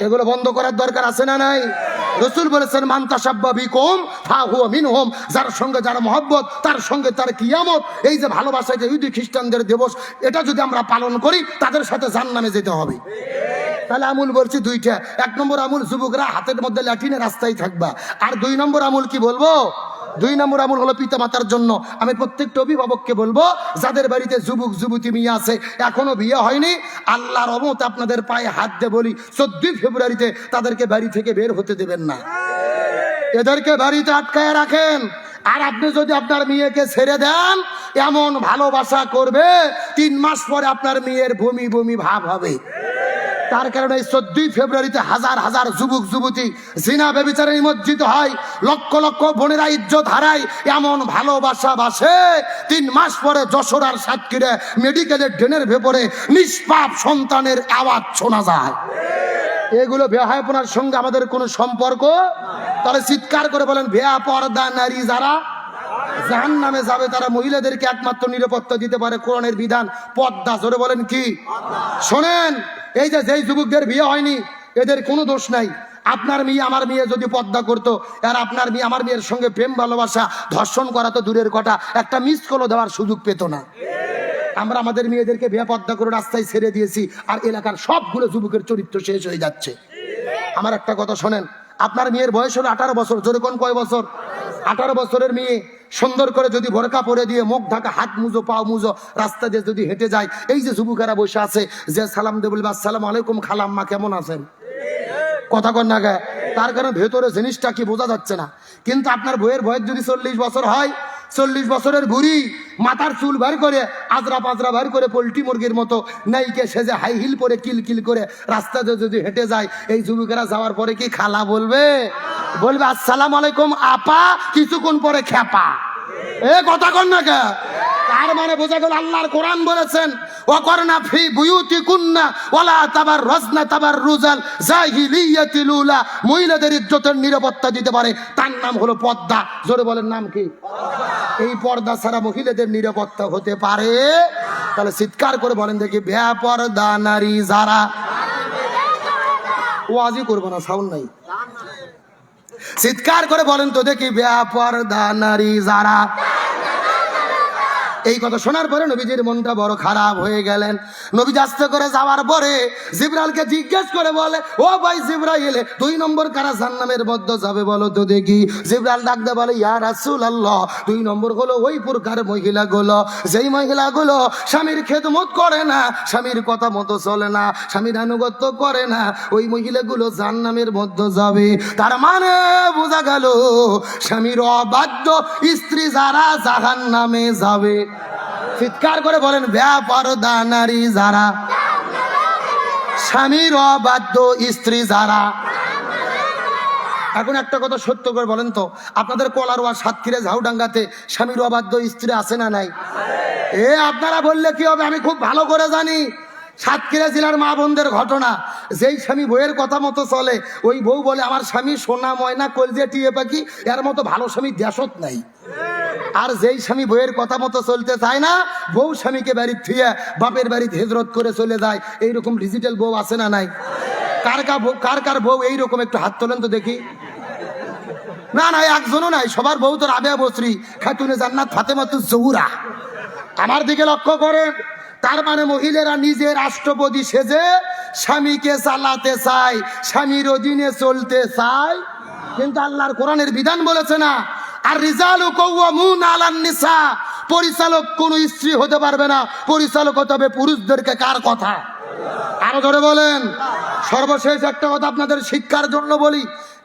এগুলো বন্ধ করার দরকার আছে না নাই? রাসূল বলেছেন মান তাশাব্বা বিকুম ফাহুয়া মিনহুম, যার সঙ্গে যার মহব্বত তার সঙ্গে তার কিয়ামত। এই যে ভালোবাসা, যে ইহুদি খ্রিস্টানদের দিবস, এটা যদি আমরা পালন করি তাদের সাথে জান্নাতে যেতে হবে। তাহলে আমুল বলছি দুইটা। 1 নম্বর আমুল, যুবকরা হাতের মধ্যে লাঠি নিয়ে রাস্তায় থাকবা। আর 2 নম্বর আমুল কি বলবো? 2 নম্বর আমুল হলো পিতা মাতার জন্য। আমি প্রত্যেকটা অভিভাবককে বলবো, যাদের বাড়িতে যুবক যুবতী মেয়ে আছে, এখনো বিয়ে হয়নি, আল্লাহর রহমত আপনাদের পায়ে হাত দিয়ে বলি, 14 ফেব্রুয়ারিতে তাদেরকে বাড়ি থেকে বের হতে দেবেন না, এদেরকে বাড়িতে আটকায় রাখেন। আর আপনি যদি আপনার মেয়েকে ছেড়ে দেন, এমন ভালোবাসা করবে 3 মাস পরে আপনার মেয়ের বমি বমি ভাব হবে। তার কারণে 14 ফেব্রুয়ারিতে হাজার হাজার যুবক যুবতী জিনা ব্যভিচারে নিমজ্জিত হয়, লক্ষ লক্ষ বোনেরা ইজ্জত হারায়। এমন ভালোবাসা বাসে 3 মাস পরে যশোর আর সাতক্ষীরা মেডিকেলের ড্রেনের ভেতরে নিষ্পাপ সন্তানের আওয়াজ শোনা যায়। এগুলো বেহায়াপনার সঙ্গে আমাদের কোনো সম্পর্ক। তাহলে চিৎকার করে বলেন, বেয়াপরদা নারী যারা জাহান্নামে যাবে, তারা মহিলাদেরকে একমাত্র নিরাপত্তা দিতে পারে কোরআনের বিধান, পর্দা। জোরে বলেন কি? শোনেন, এই যে যেই যুবকদের বিয়ে হয়নি, এদের কোনো দোষ নাই। আপনার মেয়ে আমার মেয়ে যদি পর্দা করতো, আর আপনার মেয়ে আমার মেয়ের সঙ্গে প্রেম ভালোবাসা ধর্ষণ করা তো দূরের কথা, একটা মিস কলও দেওয়ার সুযোগ পেত না। আমরা আমাদের মেয়েদেরকে বেপর্দা করে রাস্তায় ছেড়ে দিয়েছি, আর এলাকার সবগুলো যুবকের চরিত্র শেষ হয়ে যাচ্ছে। আমার একটা কথা শোনেন, আপনার মেয়ের বয়স হলো 18 বছর। জোরে কোন কয় বছর? 18 বছরের মেয়ে সুন্দর করে যদি বোরকা পরে দিয়ে, মুখ ঢাকা, হাত মুজো পাও মুজো, রাস্তা দিয়ে যদি হেঁটে যায়, এই যে যুবকেরা বসে আছে, যে সালাম দিয়ে বলবে আসসালামু আলাইকুম খালাম্মা, কেমন আছেন? কথা কন না গায়ে। তার কারণে ভেতরে জিনিসটা কি বোঝা যাচ্ছে না। কিন্তু আপনার বইয়ের বয়স যদি 40 বছর হয়, 40 বছরের বুড়ি মাথার চুল বার করে, আজরা পাজরা বার করে, পোল্ট্রি মুরগির মতো নাইকে সেজে হাই হিল পরে কিল কিল করে রাস্তাতে যদি হেঁটে যায়, এই যুবকেরা যাওয়ার পরে কি খালা বলবে? বলবে আসসালামু আলাইকুম আপা, কিছুক্ষণ পরে খেপা। এ কথা কন না কে? তার মানে বোঝা গেল আল্লাহর কোরআন বলেছেন, ওয়াকরনা ফি বুয়ুতিকুন্না ওয়ালা তাবাররাজনা তাবাররুজাল জাহিলিয়াতিল উলা, মহিলাদের ইজ্জতের নিরাপত্তা দিতে পারে, তার নাম হলো পর্দা। জোরে বলেন নাম কি? এই পর্দা ছাড়া মহিলাদের নিরাপত্তা হতে পারে? তাহলে চিৎকার করে বলেন দেখি, বেপরদা নারী যারা। ওয়াজি করবো না, সাউন্ড নাই। চিৎকার করে বলেন তো দেখি, বেপরদা নারী যারা। এই কথা শোনার পরে নবীজির মনটা বড় খারাপ হয়ে গেলেন। নবী আস্তে করে যাওয়ার পরে জিবরাইলকে জিজ্ঞেস করে বলে, ও ভাই জিবরাইল, 2 নম্বর কারা জান্নামের মধ্যে যাবে বলো তো দেখি। জিবরাইল ডাক দিয়ে বলে, ইয়া রাসূলুল্লাহ, 2 নম্বর হলো ওই প্রকার মহিলাগুলো, যেই মহিলাগুলো স্বামীর খেদমত করে না, স্বামীর কথা মতো চলে না, স্বামীর আনুগত্য করে না, ওই মহিলাগুলো জান্নামের মধ্যে যাবে। তার মানে বোঝা গেল স্বামীর অবাধ্য স্ত্রী যারা জাহান্নামে যাবে। চিৎকার করে বলেন, বেপরদা নারী যারা, স্বামীর অবাধ্য স্ত্রী যারা। এখন একটা কথা সত্য করে বলেন তো, আপনাদের কলারোয়া সাতক্ষীরা ঝাউডাঙ্গাতে স্বামীর অবাধ্য স্ত্রী আছে না নাই? এ আপনারা বললে কি হবে, আমি খুব ভালো করে জানি। সাতক্ষীরা জেলার মা বোনদের ঘটনা, যেই স্বামী বউয়ের কথা মতো চলে, ওই বউ বলে আমার স্বামী সোনা ময়না কলজে টিয়ে পাখি, এর মতো ভালো স্বামী দেশত নাই। আর যেই স্বামী বউয়ের কথা মতো চলতে চায় না, বউ স্বামীকে বাড়ির থুয়ে বাপের বাড়িতে হিজরত করে চলে যায়, এইরকম ডিজিটাল বউ আছে না নাই? কার কার বউ এইরকম একটু হাত তোলেন তো দেখি। না না, একজনও নাই, সবার বউ তো রাবেয়া বসরি খাতুনে জান্নাত ফাতেমাতুজ জোহরা। আমার দিকে লক্ষ্য করেন। তার মানে মহিলারা নিজে রাষ্ট্রপতি সেজে স্বামীকে চালাতে চায়, স্বামীর অধীনে চলতে চায়, কিন্তু আল্লাহর কোরআনের বিধান বলেছে না, আর রিজালু কাওয়ামুনা আলান নিসা, পরিচালক কোন স্ত্রী হতে পারবে না, পরিচালক হতে হবে পুরুষদেরকে। কার কথা? আরো ধরে বলেন। সর্বশেষ একটা কথা আপনাদের শিক্ষার জন্য বলি,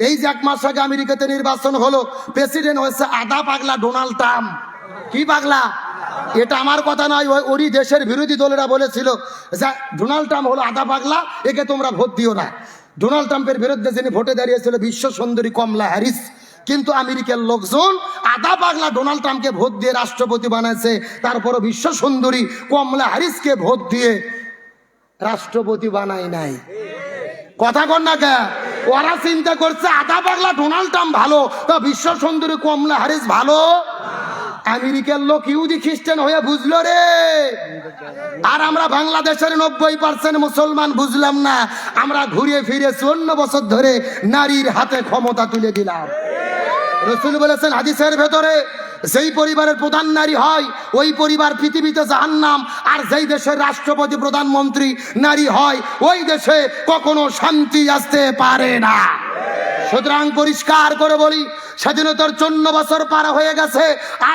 এই যে 1 মাস আগে আমেরিকাতে নির্বাচন হলো, প্রেসিডেন্ট হয়েছে আধা পাগলা ডোনাল্ড ট্রাম্প। কি পাগলা? এটা আমার কথা নয়, ওরই দেশের বিরোধী দলেরা বলেছিল যে ডোনাল্ড ট্রাম্প হলো আধা পাগলা, একে তোমরা ভোট দিও না। ডোনাল্ড ট্রাম্পের বিরুদ্ধে যিনি ভোটে দাঁড়িয়েছিল বিশ্ব সুন্দরী কমলা হ্যারিস, কিন্তু আমেরিকার লোকজন আধা পাগলা ডোনাল্ড ট্রাম্পকে ভোট দিয়ে রাষ্ট্রপতি বানাইছে, তারপরও বিশ্ব সুন্দরী কমলা হ্যারিসকে ভোট দিয়ে রাষ্ট্রপতি বানায় নাই। কথা কর না কে? ওরা চিন্তা করছে আধা পাগলা ডোনাল্ড ট্রাম্প ভালো, তো বিশ্ব সুন্দরী কমলা হ্যারিস ভালো। আমেরিকার লোক ইহুদি খ্রিস্টান হয়ে বুঝলো রে, আর আমরা বাংলাদেশের 90% মুসলমান বুঝলাম না। আমরা ঘুরে ফিরে 54 বছর ধরে নারীর হাতে ক্ষমতা তুলে দিলাম। রাসূল বলেছেন হাদিসের ভেতরে, যেই পরিবারের প্রধান নারী হয় ওই পরিবার পৃথিবীতে জাহান্নাম, আর যেই দেশের রাষ্ট্রপতি প্রধানমন্ত্রী নারী হয় ওই দেশে কখনো শান্তি আসতে পারে না। সুতরাং পরিষ্কার করে বলি, স্বাধীনতার 54 বছর পার হয়ে গেছে,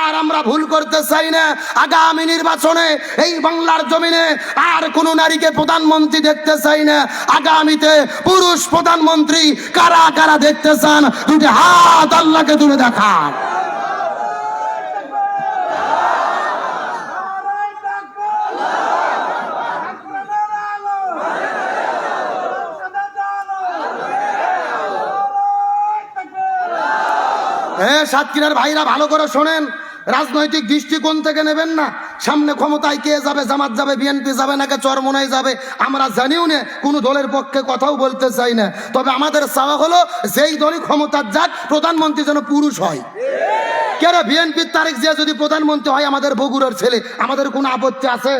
আর আমরা ভুল করতে চাই না। আগামী নির্বাচনে এই বাংলার জমিনে আর কোন নারীকে প্রধানমন্ত্রী দেখতে চাই না। আগামীতে পুরুষ প্রধানমন্ত্রী কারা কারা দেখতে চান, দুটি হাত আল্লাহকে তুলে দেখান। হ্যাঁ, সাতক্ষীরার ভাইরা ভালো করে শোনেন, রাজনৈতিক দৃষ্টিকোণ থেকে নেবেন না। সামনে ক্ষমতায় কে যাবে, জামাত যাবে, বিএনপি যাবে, নাকি চরমোনাই যাবে, আমরা জানিও না, কোনো দলের পক্ষে কথাও বলতে চাই না। তবে আমাদের চাওয়া হলো যেই দলই ক্ষমতার যাক, প্রধানমন্ত্রী যেন পুরুষ হয়। কেন? বিএনপির তারেক জিয়া যদি প্রধানমন্ত্রী হয় আমাদের বগুড়ার ছেলে, আমাদের কোনো আপত্তি আছে?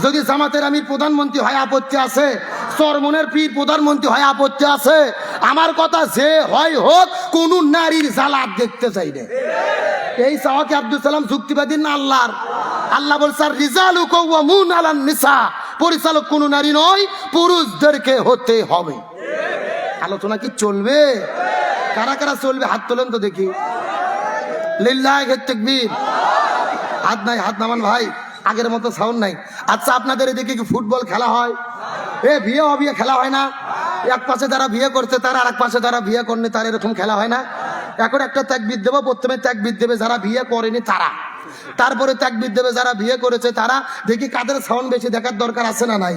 যদি জামাতের আমির প্রধানমন্ত্রী হয় আপত্তি আছে? চরমনের পীর প্রধানমন্ত্রী হয় আপত্তি আছে? আমার কথা, যে হয় হোক, কোন নারীর জালাত দেখতে চাই না। এই চাওয়া কি আব্দুল সালাম যুক্তিবাদী না আল্লাহর? আল্লাহ বলছে রিজালু কাওয়ামুন আলান নিসা, পরিচালক কোন নারী নয়, পুরুষদেরকে হতে হবে। আলোচনা কি চলবে? কারা কারা চলবে হাত তোলেন তো দেখি। লিল্লাহি তাকবীর। হাত নাই, হাত নামান ভাই, আগের মতো সাউন্ড নাই। আচ্ছা, আপনাদের এদিকে কি ফুটবল খেলা হয়? বিয়ে অবিয়ে খেলা হয় না? এক পাশে যারা বিয়ে করছে তারা, আর এক পাশে যারা বিয়ে করেনি তার, এরকম খেলা হয় না? এখন একটা তাকবীর দেবো, প্রথমে তাকবীর দেবে যারা বিয়ে করেনি তারা, তারপরে তাকবীর দেবে যারা বিয়ে করেছে তারা। দেখি কাদের সাউন্ড বেশি, দেখার দরকার আছে না নাই?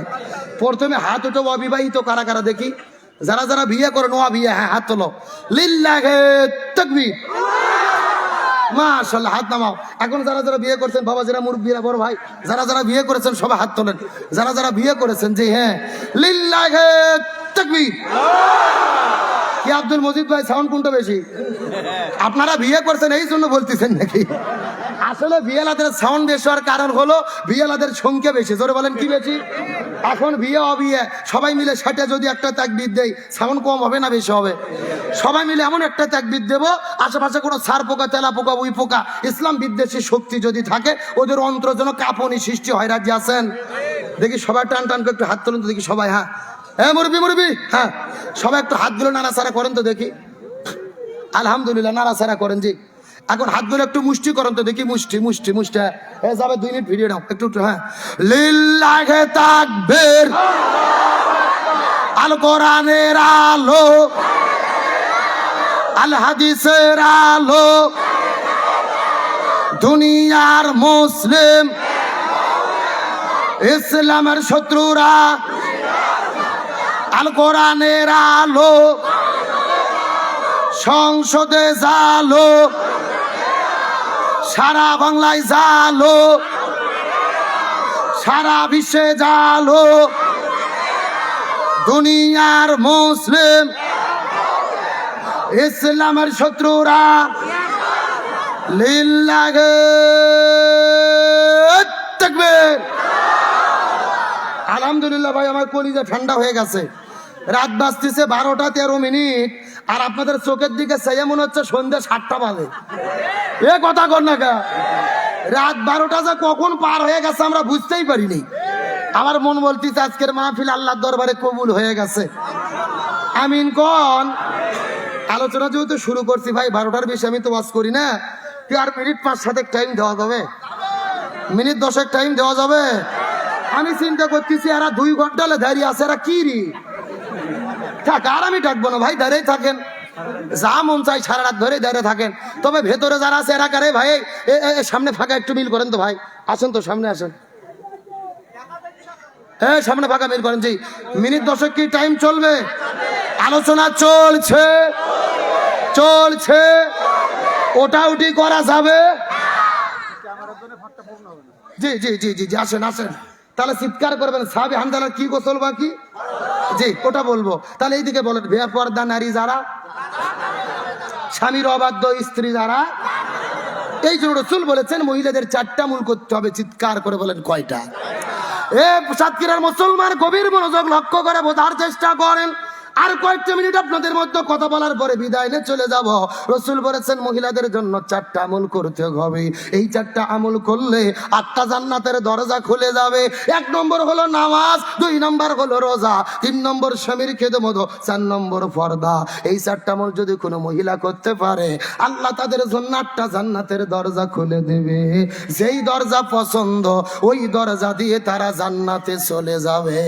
প্রথমে হাত উঠো অবিবাহিত কারা কারা দেখি, যারা যারা বিয়ে করেন ও বিয়ে, হ্যাঁ হাত তোলো। লিল্লাহি তাকবীর। মাশাআল্লাহ, হাত নামাও। এখন যারা যারা বিয়ে করছেন, বাবা যারা মুরব্বীরা, বড় ভাই যারা যারা বিয়ে করেছেন সবাই হাত তোলেন। যারা যারা বিয়ে করেছেন, জি হ্যাঁ, লিল্লাহি তাকবীর। কি আব্দুল মজিদ ভাই, সাউন্ড কোনটা বেশি? আপনারা বিয়ে করছেন এই জন্য বলতেছেন নাকি? আসলে বিয়েলাদের সাউন্ড বেশি হওয়ার কারণ হলো বিয়েলাদের সংখ্যা বেশি। জোরে বলেন, কি বেশি? এখন বিয়ে অবিয়ে সবাই মিলে সাথে যদি একটা তাকবীর দেয়, সাউন্ড কম হবে না বেশি হবে? সবাই মিলে এমন একটা তাকবীর দেব, আশেপাশে কোনো সার পোকা, তেলা পোকা, উই পোকা, ইসলাম বিদ্বেষী শক্তি যদি থাকে, ওদের অন্তর যেন কাঁপনি সৃষ্টি হয়। রাজি আছেন? দেখি সবাই টান টান করে একটু হাত তুলুন তো দেখি সবাই। হ্যাঁ হ্যাঁ, মুরব্বি মুরব্বি, হ্যাঁ সবাই একটু হাতগুলো নাড়াচাড়া করেন তো দেখি। আলহামদুলিল্লাহ, নাড়াচাড়া করেন জি। এখন হাতগুলো একটু মুষ্টি করেন তো দেখি, মুষ্টি মুষ্টি মুষ্টি। হ্যাঁ যাবে, 2 মিনিট ভিডিও নাও একটু একটু। হ্যাঁ, লিল্লাহি তাকবীর। আল কোরআনের আলো, আল হাদিসের আলো, দুনিয়ার মুসলিম ইসলামের শত্রুরা আল কোরআনের আলো, সংসদে জালো, সারা বাংলায় জালো, সারা বিশ্বে জালো, দুনিয়ার মুসলিম ইসলামের শত্রুরা লিল্লাহি তাকবীর। আলহামদুলিল্লাহ ভাই, আমার কলিজা ঠান্ডা হয়ে গেছে। রাত বাজতেছে 12টা 13 মিনিট, আর আপনাদের চোখের দিকে চাইয়া মনে হচ্ছে সন্ধ্যা 7টা বাজে। এ কথা কর না কা? রাত 12টা যে কখন পার হয়ে গেছে আমরা বুঝতেই পারিনি। আমার মন বলতেছে আজকের মাহফিল আল্লাহর দরবারে কবুল হয়ে গেছে। আমিন কোন। আলোচনা যেহেতু শুরু করছি ভাই, 12টার বেশি আমি তো ওয়াজ করি না। 4 মিনিট 5-7 টাইম দেওয়া যাবে? মিনিট 10 টাইম দেওয়া যাবে? আমি চিন্তা করতেছি এরা 2 ঘন্টা দাঁড়িয়ে আছে, এরা কি রে থাক, আর আমি ডাকবো না ভাই, দাঁড়িয়ে থাকেন, যা মন চাই সারা রাত ধরে দাঁড়িয়ে থাকেন। তবে ভেতরে যারা আছে এরা কারে ভাই, সামনে ফাঁকা একটু মিল করেন তো ভাই, আসেন তো সামনে আসেন, সামনে ফাঁকা মিল করেন। জি, মিনিট 10 কি টাইম চলবে? আলোচনা চলছে চলছে, ওটা উঠি করা যাবে? জি জি জি জি জি, আসেন আসেন, তাহলে চিৎকার করবেন সাহাবী হানজালার কি গোসল বাকি? জি, ওটা বলবো। তাহলে এইদিকে বলেন, বেপরদা নারী যারা, স্বামীর অবাধ্য স্ত্রী যারা, এই জন্য রাসূল বলেছেন মহিলাদের 4টা মূল করতে হবে। চিৎকার করে বলেন কয়টা? সাতক্ষীরার মুসলমান গভীর মনোযোগ লক্ষ্য করে বোঝার চেষ্টা করেন। আর কয়েকটা মিনিট আপনাদের মধ্যে কথা বলার পরে বিদায় নিয়ে চলে যাব। রাসূল বলেছেন মহিলাদের জন্য 4টা আমল করতে হবে। এই 4টা আমল করলে 8টা জান্নাতের দরজা খুলে যাবে। 1 নম্বর হলো নামাজ, 2 নম্বর হলো রোজা, 3 নম্বর স্বামীর খেদমত, 4 নম্বর পর্দা। এই 4টা আমল যদি কোনো মহিলা করতে পারে, আল্লাহ তাদের জন্য 8টা জান্নাতের দরজা খুলে দেবে। যেই দরজা পছন্দ ওই দরজা দিয়ে তারা জান্নাতে চলে যাবে।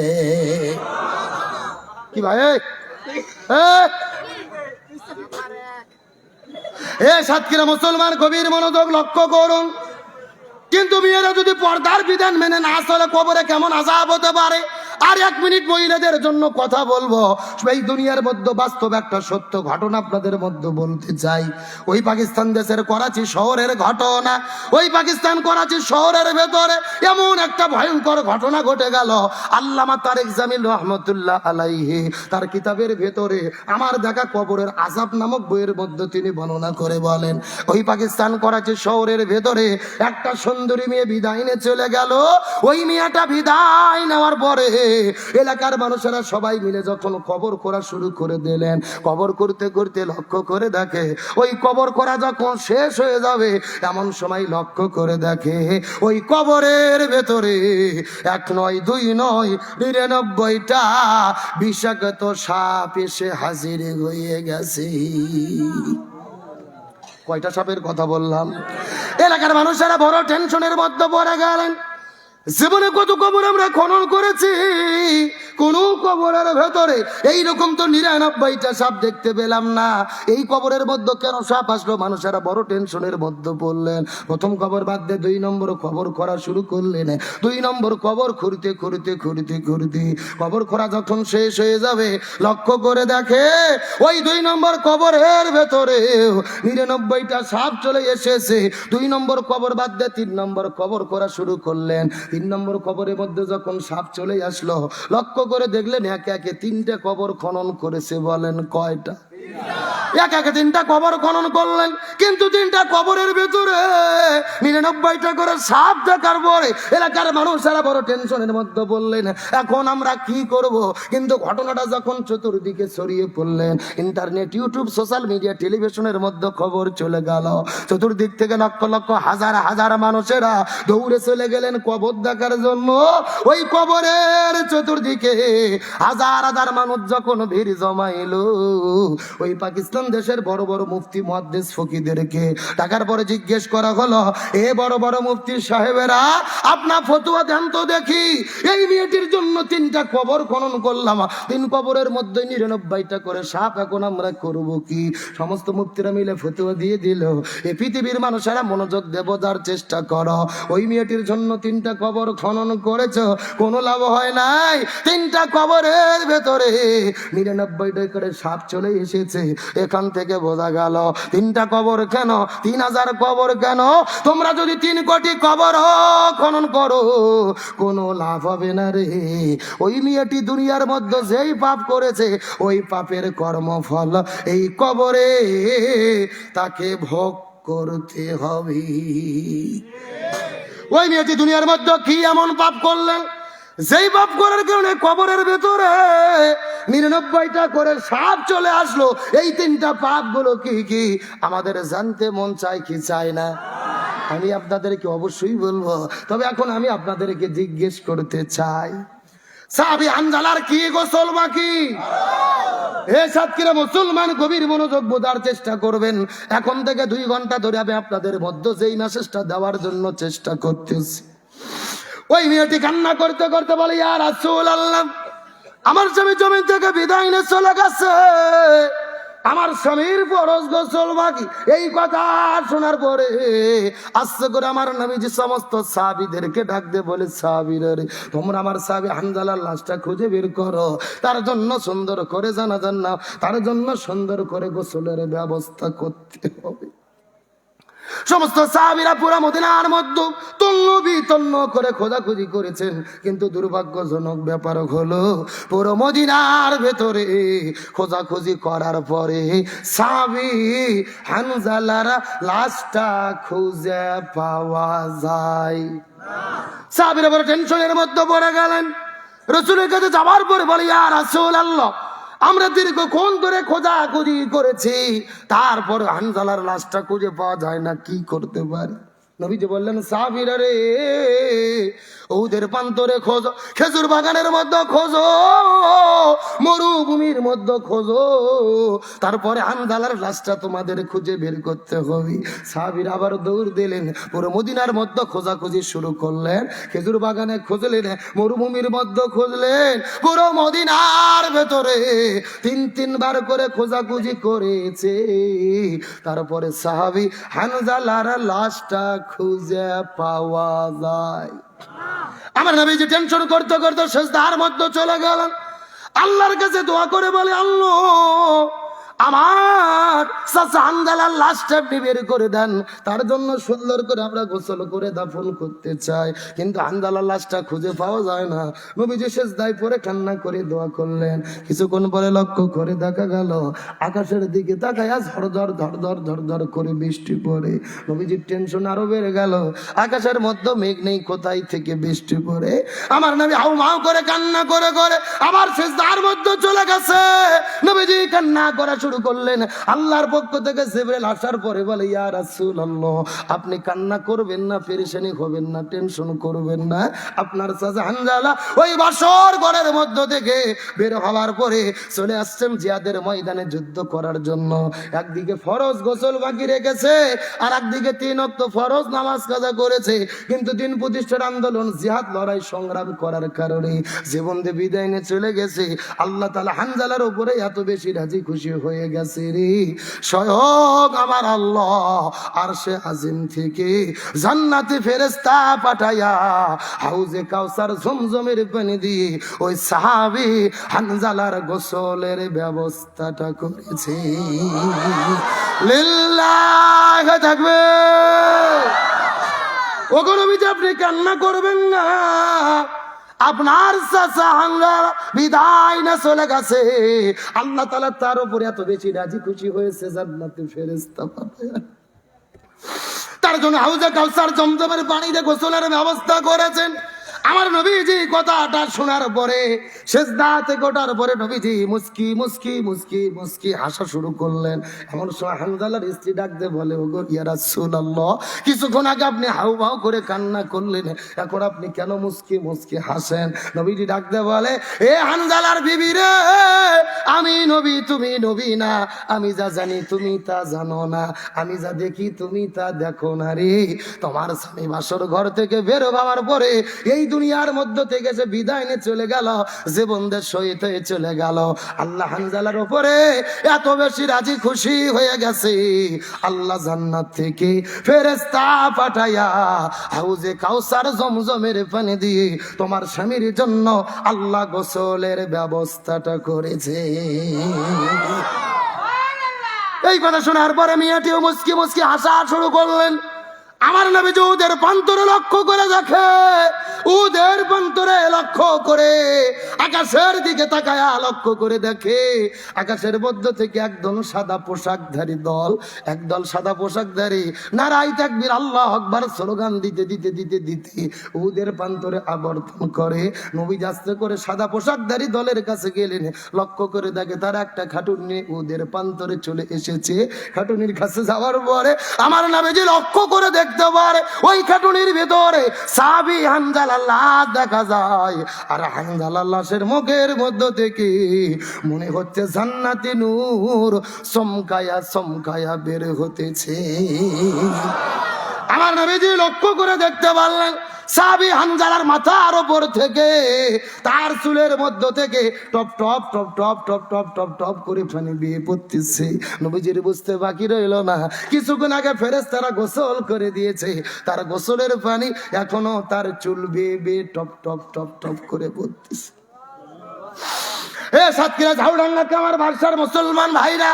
কি ভাই? সাতক্ষীরা মুসলমান গভীর মনোযোগ লক্ষ্য করুন। কিন্তু মেয়েরা যদি পর্দার বিধান মেনে না চলে কবরে কেমন আযাব হতে পারে। আর 1 মিনিট মহিলাদের জন্য কথা বলবো। এই দুনিয়ার মধ্যে বাস্তব একটা সত্য ঘটনা আপনাদের মধ্যে বলতে চাই। ওই পাকিস্তান দেশের করাচি শহরের ঘটনা। ওই পাকিস্তান করাচি শহরের ভেতরে এমন একটা ভয়ঙ্কর ঘটনা ঘটে গেল। আল্লামা তারেক জামিল রহমতুল্লাহ আলাইহি তার কিতাবের ভেতরে আমার দেখা কবরের আযাব নামক বইয়ের মধ্যে তিনি বর্ণনা করে বলেন, ওই পাকিস্তান করাচি শহরের ভেতরে একটা সুন্দরী মেয়ে বিদায় নিয়ে চলে গেল। ওই মেয়েটা বিদায় নেওয়ার পরে এলাকার মানুষেরা সবাই মিলে যখন কবর করা শুরু করে দিলেন, কবর করতে করতে লক্ষ্য করে দেখে ওই কবর করা যখন শেষ হয়ে যাবে এমন সময় লক্ষ্য করে দেখে ওই কবরের ভেতরে 1 নয় 2 নয় 99টা বিষাক্ত সাপ এসে হাজির হয়ে গেছে। কয়টা সাপের কথা বললাম? এলাকার মানুষেরা বড় টেনশনের মধ্যে পড়ে গেলেন। জীবনে কত কবর আমরা খনন করেছি, কোন কবরের ভেতরে এইরকম তো 99টা সাপ দেখতে পেলাম না। এই কবরের মধ্যে কেন সাপ আসলো? মানুষেরা বড় টেনশনের মধ্যে পড়লেন। প্রথম কবর বাদ দিয়ে 2 নম্বর কবর করা শুরু করলেন। 2 নম্বর কবর খুঁড়তে খুঁড়তে খুঁড়তে খুঁড়তে কবর করা যখন শেষ হয়ে যাবে লক্ষ্য করে দেখে ওই 2 নম্বর কবরের ভেতরে 99টা সাপ চলে এসেছে। 2 নম্বর কবর বাদ দিয়ে 3 নম্বর কবর করা শুরু করলেন। 3 নম্বর কবরের মধ্যে যখন সাপ চলে আসলো লক্ষ্য করে দেখলেন একে একে 3টে কবর খনন করেছে। বলেন কয়টা? একে একে 3টা কবর খনন করলেন। কিন্তু 3টা কবরের ভেতরে 99টা করে সাপ দেখার পরে এলাকার মানুষেরা বড় টেনশনের মধ্যে বললেন এখন আমরা কি করব। কিন্তু ঘটনাটা যখন চতুর্দিকে ছড়িয়ে পড়লেন, ইন্টারনেট, ইউটিউব, সোশ্যাল মিডিয়া, টেলিভিশনের মধ্যে খবর চলে গেল। চতুর্দিক থেকে লক্ষ লক্ষ হাজার হাজার মানুষেরা দৌড়ে চলে গেলেন কবর দেখার জন্য। ওই কবরের চতুর্দিকে হাজার হাজার মানুষ যখন ভিড় জমাইলো, ওই পাকিস্তান দেশের বড় বড় মুফতি মুহাদ্দিস ফকিদেরকে টাকার পরে জিজ্ঞেস করা হলো, এ বড় বড় মুফতি সাহেবেরা আপনার ফতোয়া দেন তো দেখি। এই মেয়েটির জন্য 3টা কবর খনন করলাম, 3 কবরের মধ্যে 99টা করে সাপ, এখন আমরা করব কি? সমস্ত মুফতিরা মিলে ফতোয়া দিয়ে দিল, এই পৃথিবীর মানুষেরা মনোযোগ দিয়ে বোঝার চেষ্টা করো। ওই মেয়েটির জন্য 3টা কবর খনন করেছো, কোনো লাভ হয় নাই। 3টা কবরের ভেতরে 99টা করে সাপ চলে এসেছে। এখান থেকে বোঝা গেল 3টা কবর কেন, 3000 কবর কেন? তোমরা যদি 3 কোটি কবর খনন করো কোনো লাভ হবে না রে। ওই মেয়েটি দুনিয়ার মধ্যে যেই পাপ করেছে ওই পাপের কর্মফল এই কবরে তাকে ভোগ করতে হবে। ওই মেয়েটি দুনিয়ার মধ্যে কি এমন পাপ করলেন যেই পাপ করার কারণে কবরের ভেতরে 99টা করে সাপ চলে আসলো? এই 3টা পাপ গুলো কি কি আমাদের জানতে মন চায় কি চায় না? আমি আপনাদেরকে অবশ্যই বলবো। তবে এখন আমি আপনাদেরকে জিজ্ঞেস করতে চাই, সাহাবী হানজালার কি গোসল বাকি? সাতক্ষীরা মুসলমান গভীর মনোযোগ বোঝার চেষ্টা করবেন। এখন থেকে 2 ঘন্টা ধরে আমি আপনাদের মধ্যে যেই মেসেজটা দেওয়ার জন্য চেষ্টা করতেছি, ওই মেয়েটি কান্না করতে করতে বলে, ইয়া রাসূলুল্লাহ, আমার স্বামী জমি থেকে বিদায় নিয়ে চলে গেছে, আমার স্বামীর ফরজ গোসল বাকি। এই কথা শোনার পরে আস্তে করে আমার নবীজি সমস্ত সাহাবীদেরকে ডাক দিয়ে বলে, সাহাবীরা রে, তোমরা আমার সাহাবী হানজালার লাশটা খুঁজে বের করো, তার জন্য সুন্দর করে জানাজান নাও, তার জন্য সুন্দর করে গোসলের ব্যবস্থা করতে হবে। সমস্ত সাহাবীরা পুরা মদিনার মধ্যে তন্ন বিতন্ন করে খোঁজাখুঁজি করেছেন, কিন্তু দুর্ভাগ্যজনক ব্যাপার হলো পুরো মদিনার ভেতরে খোঁজাখুঁজি করার পরে সাহাবী হানজালার লাশটা খুঁজে পাওয়া যায়। সাহাবীরা বড় টেনশনের মধ্যে পড়ে গেলেন। রাসূলের কাছে যাওয়ার পরে বলে, ইয়া রাসূলুল্লাহ, আমরা দীর্ঘক্ষণ ধরে খোঁজাখুঁজি করেছি, তারপর হানজালার লাশটা খুঁজে পাওয়া যায় না, কি করতে পারি? নবীজি বললেন, সাহাবীরা রে, ওদের প্রান্তরে খোঁজো, খেজুর বাগানের মধ্যে খোঁজো, মরুভূমির মধ্যে খোঁজো, তারপরে হানজালার লাশটা তোমাদের খুঁজে বের করতে হবে। সাহাবীরা আবার দৌড় দিলেন, পুরো মদিনার মধ্যে খোঁজাখুঁজি শুরু করলেন। খেজুর বাগানে খুঁজলেন, মরুভূমির মধ্যে খুঁজলেন, পুরো মদিনার ভেতরে তিনবার করে খোঁজাখুঁজি করেছে, তারপরে সাহাবী হানজালার লাশটা খুঁজে পাওয়া যায়। আমার নবীজি টেনশন করতে করতে সিজদার মধ্যে চলে গেলেন, আল্লাহর কাছে দোয়া করে বলে, আল্লাহ, আমার চাচা হানজালার লাশটা আপনি বের করে দেন, তার জন্য সুন্দর করে আমরা গোসল করে দাফন করতে চাই, কিন্তু হানজালার লাশটা খুঁজে পাওয়া যায় না। নবীজি সিজদায় পড়ে কান্না করে দোয়া করলেন। কিছুক্ষণ পরে লক্ষ্য করে দেখা গেল আকাশের দিকে তাকায়া ঝড় ঝড় করে বৃষ্টি পড়ে। নবীজির টেনশন আরো বেড়ে গেল, আকাশের মধ্যে মেঘ নেই, কোথায় থেকে বৃষ্টি পড়ে। আমার নবী হাউ মাউ করে কান্না করে করে আবার সিজদার মধ্যে চলে গেছে। নবীজি কান্না করা শুরু করলেন। আল্লাহর পক্ষ থেকে জিবরাইল আসার পরে বলে, ইয়া রাসূলুল্লাহ, আপনি কান্না করবেন না, পেরেশানি হবেন না, টেনশন করবেন না, আপনার চাচা হানজালা ওই বাসর ঘরের মধ্য থেকে বের হওয়ার পরে চলে আসছেন জিহাদের ময়দানে যুদ্ধ করার জন্য। একদিকে ফরজ গোসল বাকি রেখেছে, আর একদিকে 3 ওয়াক্ত ফরজ নামাজ কাজা করেছে, কিন্তু দিন প্রতিষ্ঠার আন্দোলন, জিহাদ, লড়াই সংগ্রাম করার কারণে জীবন দিয়ে বিদায় নিয়ে চলে গেছে। আল্লাহ তাআলা হানজালার উপরে এত বেশি রাজি খুশি হয়ে গেছে রে, স্বয়ং আমার আল্লাহ আরশে আজিম থেকে জান্নাতে ফেরেশতা পাঠায়া হাউজে কাউসার জমজমের পানি দিয়ে ওই সাহাবী হানজালার গোসলের ব্যবস্থাটা করেছে। লিল্লাহ তাকবীর। ওগো নবীজি, আপনি কান্না করবেন না, আপনার চাচা হানজালা বিদায় না চলে গেছে, আল্লাহ তাআলা তার উপরে এত বেশি রাজি খুশি হয়েছে, জান্নাতে ফেরেশতা পাঠায়া তার জন্য হাউজে কাউসার জমজমের পানিতে গোসলের ব্যবস্থা করেছেন। আমার নবীজি কথাটা শোনার পরে, সিজদাতে গোটার পরে নবীজি মুস্কি মুস্কি মুস্কি মুস্কি হাসা শুরু করলেন। এমন সময় হানজালার স্ত্রী ডাক দিয়ে বলে, ওগো ইয়া রাসূলুল্লাহ, কিছুক্ষণ আগে আপনি হাউ মাউ করে কান্না করলেন, এখন আপনি কেন মুস্কি মুস্কি হাসেন? নবীজি ডাক দিয়ে বলে, এ হানজালার বিবি রে, আমি নবী, তুমি নবী না, আমি যা জানি তুমি তা জানো না, আমি যা দেখি তুমি তা দেখো না রে। তোমার স্বামী বাসর ঘর থেকে বের হওয়ার পরে এই দুনিয়ার মধ্য থেকে সে বিদায় নিয়ে চলে গেল, জীবনদের সহিত চলে গেল। আল্লাহ হানজালার উপরে এত বেশি রাজি খুশি হয়ে গেছে, আল্লাহ জান্নাত থেকে ফেরেশতা পাঠায়া হাউজে কাউসার জমজমের পানি দিয়ে তোমার স্বামীর জন্য আল্লাহ গোসলের ব্যবস্থাটা করেছে। এই কথা শোনার পরে মিয়াটিও মুস্কি মুস্কি হাসা শুরু করলেন। আমার নবীজি ওদের প্রান্তরে লক্ষ্য করে দেখে, ওদের প্রান্তরে লক্ষ্য করে আকাশের দিকে তাকায়া লক্ষ্য করে দেখে, আকাশের মধ্য থেকে একদল সাদা পোশাকধারী দল, একদল সাদা পোশাকধারী নারায়ে তাকবীর আল্লাহু আকবার স্লোগান দিতে দিতে দিতে দিতে ওদের প্রান্তরে আবর্তন করে। নবীজি আস্তে করে সাদা পোশাকধারী দলের কাছে গেলেন, লক্ষ্য করে দেখে তারা একটা খাটুন নিয়ে ওদের প্রান্তরে চলে এসেছে। খাটুনির কাছে যাওয়ার পরে আমার নবীজি লক্ষ্য করে দেখতে পারে ওই খাটুনির ভিতরে সাহাবী হানজালার লাশ দেখা যায়, আর হানজালার লাশের মুখের মধ্য থেকে মনে হচ্ছে জান্নাতি নূর চমকায়া চমকায়া বের হতেছে। আমার নবীজি লক্ষ্য করে দেখতে পারলেন সাহাবী হানজালার মাথার উপর থেকে তার চুলের মধ্য থেকে top top top top top top top top করে পানি বেয়ে পড়তেছে। নবীজির বুঝতে বাকি রইল না, কিছুক্ষণ আগে ফেরেশতারা গোসল করে দিয়েছে, তার গোসলের পানি এখনো তার চুল বেয়ে বেয়ে টপ টপ টপ টপ করে পড়তেছে। সাতক্ষীরা ঝাউডাঙ্গাকে আমার ভাষার মুসলমান ভাইরা,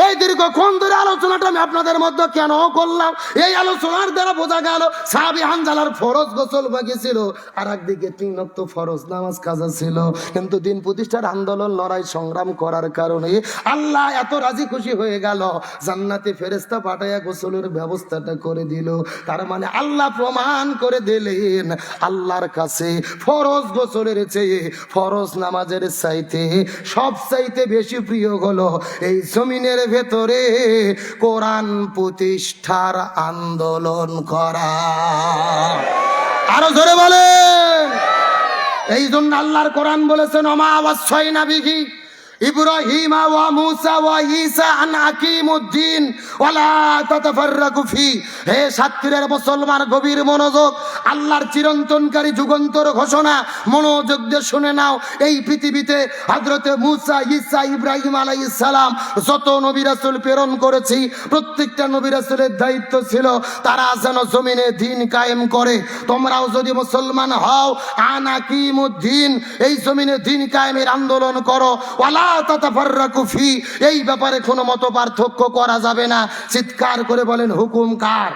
এই দীর্ঘক্ষণ ধরে আলোচনাটা আমি আপনাদের মধ্যে কেন করলাম? এই আলোচনার দ্বারা বোঝা গেল সাহাবী হানজালার ফরজ গোসল বাকি ছিল, আর একদিকে 3 ওয়াক্ত ফরজ নামাজ কাজা ছিল। কিন্তু দিন প্রতিষ্ঠার আন্দোলন, লড়াই সংগ্রাম করার কারণে আল্লাহ এত রাজি খুশি হয়ে গেল, জান্নাতে ফেরেশতা পাঠাইয়া গোসলের ব্যবস্থাটা করে দিল। তার মানে আল্লাহ প্রমাণ করে দিলেন আল্লাহর কাছে ফরজ গোসলের চেয়ে ফরজ নামাজের চাইতে সব চাইতে বেশি প্রিয় হলো এই জমিনের ভেতরে কোরআন প্রতিষ্ঠার আন্দোলন করা। আরো জোরে বলেন। এই জন্য আল্লাহর কোরআন বলেছেন, ওমা ওয়াসাইনা বিহি ইব্রাহিম ওয়া মুসা ওয়া ঈসা আন আকিমুদ্দিন ওয়া লা তাতাফাররাকু ফি। হে সাতক্ষীরার মুসলমান, গভীর মনোযোগ, আল্লাহর চিরন্তনকারী যুগান্তর ঘোষণা মনোযোগ দিয়ে শুনে নাও। এই পৃথিবীতে হযরতে মুসা, ঈসা, ইব্রাহিম আলাইহিস সালাম যত নবী রাসূল প্রেরণ করেছি, প্রত্যেকটা নবী রাসূলের দায়িত্ব ছিল তারা যেন জমিনে দ্বীন কায়েম করে। তোমরাও যদি মুসলমান হও, আন আকিমুদ্দিন, এই জমিনে দ্বীন কায়েমের আন্দোলন করো। ওয়ালা তাতাফাররাকু ফি, এই ব্যাপারে কোনো মত পার্থক্য করা যাবে না। চিৎকার করে বলেন, হুকুম কার?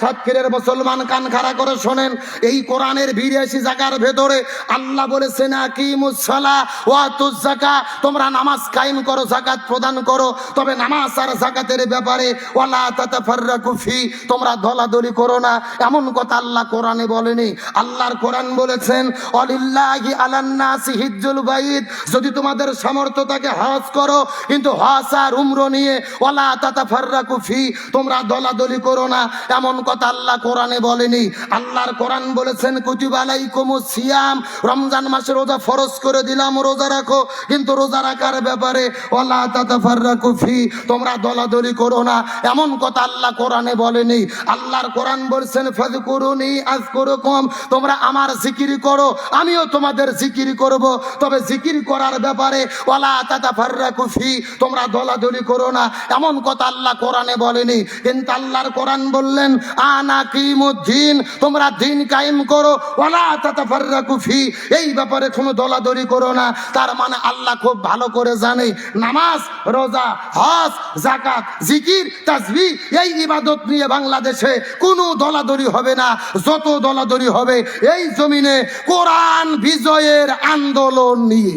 সাতক্ষীরের মুসলমান কান খাড়া করে শোনেন, এই কোরআনের 82 জায়গার ভেতরে আল্লাহ বলেছেন আকিমুস সালাহ ওয়া আতুজ যাকাত, তোমরা নামাজ কায়েম করো, যাকাত প্রদান করো। তবে নামাজ আর যাকাতের ব্যাপারে ওয়ালা তাতাফাররাকু ফি, তোমরা দলাদলি করো না, এমন কথা আল্লাহ কোরআনে বলেনি। আল্লাহর কোরআন বলেছেন ওয়ালিল্লাহি আলান নাসি হিজ্জুল বাইত, যদি তোমাদের সামর্থ্য থাকে হজ করো, কিন্তু হজ আর উমরা নিয়ে ওয়ালা তাতাফাররাকু ফি, তোমরা দলাদলি করো না, এমন কথা আল্লাহ কোরআনে বলেনি। আল্লাহর কোরআন বলেছেন কুতিবা আলাইকুমুস সিয়াম, রমজান মাসে রোজা ফরজ করে দিলাম, রোজা রাখো, কিন্তু রোজা রাখার ব্যাপারে ওয়ালা তাতাফাররাকু ফি, তোমরা দলাদলি করো না, এমন কথা আল্লাহ কোরআনে বলেনি। আল্লাহর কোরআন বলেছেন ফাযকুরুনি আযকুরুকুম, তোমরা আমার জিকির করো, আমিও তোমাদের জিকির করব। তবে জিকির করার ব্যাপারে ওয়ালা তাতাফাররাকু ফি, তোমরা দলাদলি করো না, এমন কথা আল্লাহ কোরআনে বলেনি। কিন্তু আল্লাহর কোরআন বললেন আনাকিমুদ্দিন, তোমরা দ্বীন কায়েম করো, ওয়ালা তাতাফাররাকু ফি, এই ব্যাপারে কোনো দলাদলি করো না। তার মানে আল্লাহ খুব ভালো করে জানে নামাজ, রোজা, হজ, যাকাত, জিকির, তাসবিহ, এই ইবাদত নিয়ে বাংলাদেশে কোনো দলাদলি হবে না। যত দলাদলি হবে এই জমিনে কোরআন বিজয়ের আন্দোলন নিয়ে।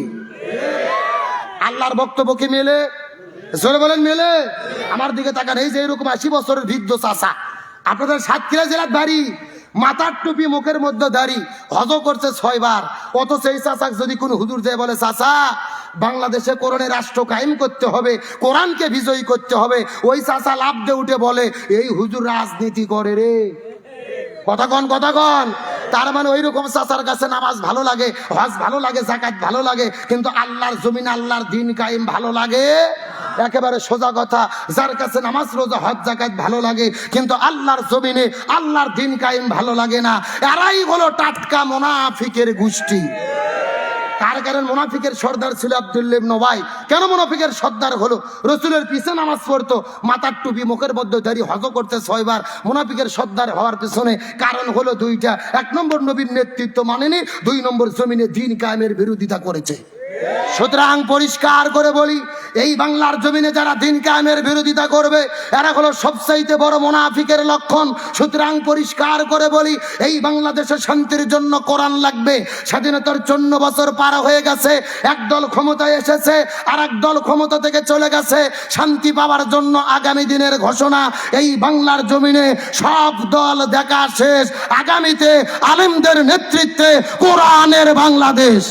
আল্লাহর বক্তব্য কি মেলে? জোরে বলেন মেলে? আমার দিকে তাকান, এই যে এরকম 80 বছরের বৃদ্ধ চাচা, আপনাদের সাতক্ষীরা জেলার বাড়ি, মাথার টুপি, মুখের মধ্যে দাড়ি, হজ করছে 6 বার, অথচ এই চাচাক যদি কোনো হুজুর যায় বলে চাচা বাংলাদেশে কোরআনের রাষ্ট্র কায়েম করতে হবে, কোরআনকে বিজয়ী করতে হবে, ওই চাচা লাফ দিয়ে উঠে বলে এই হুজুর রাজনীতি করে রে। কথা কন। তার মানে ওই রকম চাচার কাছে নামাজ ভালো লাগে, হজ ভালো লাগে, যাকাত ভালো লাগে, কিন্তু আল্লাহর জমিনে আল্লাহর দ্বীন কায়েম ভালো লাগে। একেবারে সোজা কথা, যার কাছে নামাজ, রোজা, হজ, যাকাত ভালো লাগে, কিন্তু আল্লাহর জমিনে আল্লাহর দ্বীন কায়েম ভালো লাগে না, এরাই হলো টাটকা মুনাফিকের গোষ্ঠী। তার কারণ মুনাফিকের সর্দার ছিল আব্দুল্লাহ ইবনে উবাই। কেন মুনাফিকের সর্দার হলো? রসুলের পিছে নামাজ পড়তো, মাথার টুপি, মুখের মধ্যে দাড়ি, হজ করতে 6 বার। মুনাফিকের সর্দার হওয়ার পিছনে কারণ হলো 2টা। 1 নম্বর নবীর নেতৃত্ব মানেনি, 2 নম্বর জমিনে দ্বীন কায়েমের বিরোধিতা করেছে। সুতরাং পরিষ্কার করে বলি, এই বাংলার জমিনে যারা দ্বীন কায়েমের বিরোধিতা করবে এরা হলো সবচাইতে বড় মুনাফিকের লক্ষণ। সুতরাং পরিষ্কার করে বলি, এই বাংলাদেশে শান্তির জন্য কোরআন লাগবে। স্বাধীনতার 54 বছর পার হয়ে গেছে, একদল ক্ষমতায় এসেছে, আর একদল ক্ষমতা থেকে চলে গেছে। শান্তি পাওয়ার জন্য আগামী দিনের ঘোষণা, এই বাংলার জমিনে সব দল দেখা শেষ, আগামীতে আলেমদের নেতৃত্বে কোরআনের বাংলাদেশ।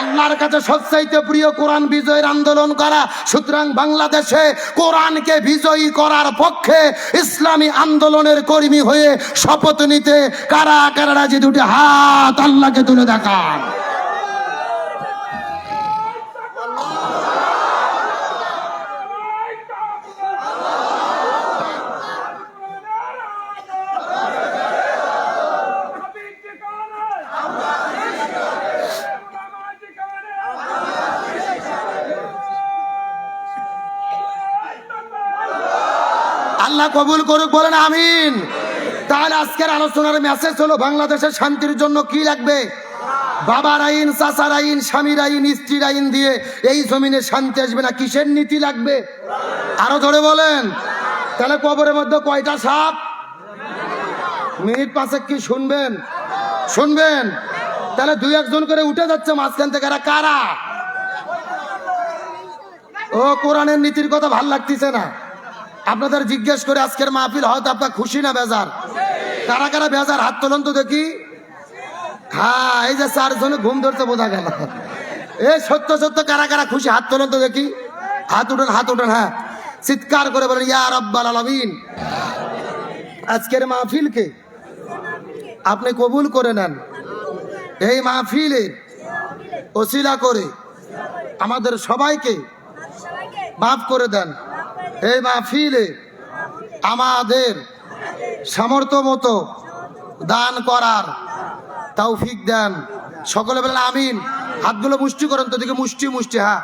আল্লাহর কাছে সবচাইতে প্রিয় কোরআন বিজয়ের আন্দোলন করা। সুতরাং বাংলাদেশে কোরআনকে বিজয়ী করার পক্ষে ইসলামী আন্দোলনের কর্মী হয়ে শপথ নিতে কারা কারা রাজি? 2টি হাত আল্লাহকে তুলে দেখান। আল্লাহ কবুল করুক, বলেন আমিন। তাহলে আজকের আলোচনার মেসেজ হলো বাংলাদেশের শান্তির জন্য কি লাগবে? বাবার আইন, চাচার আইন, স্বামীর আইন, স্ত্রীর আইন দিয়ে এই জমিনে শান্তি আসবে না। কিসের নীতি লাগবে? আরো ধরে বলেন। তাহলে কবরের মধ্যে কয়টা সাপ? মিনিট পাঁচেক কি শুনবেন? শুনবেন। তাহলে দুই একজন করে উঠে যাচ্ছে মাঝখান থেকে, এরা কারা? ও কোরআনের নীতির কথা ভাল লাগতেছে না আপনাদের? জিজ্ঞেস করে আজকের মাহফিল হয়তো আপনার খুশি না বেজার? কারা কারা বেজার হাত তোলেন তো দেখি। হ্যাঁ, এই যে চারজনে ঘুম ধরতে বোঝা গেল। এই সত্য সত্য কারা কারা খুশি হাত তোলেন তো দেখি। হাত উঠেন, হাত উঠেন। হ্যাঁ, চিৎকার করে বলেন ইয়া রাব্বাল আলামিন। আজকের মাহফিলকে আপনি কবুল করে নেন। এই মাহফিলে ওসিলা করে আমাদের সবাইকে মাফ করে দেন। এই মাহফিলে আমাদের সামর্থ্য মতো দান করার তৌফিক দেন। সকলে বলেন আমিন। হাতগুলো মুষ্টি করেন তো দেখি, মুষ্টি মুষ্টি। হ্যাঁ,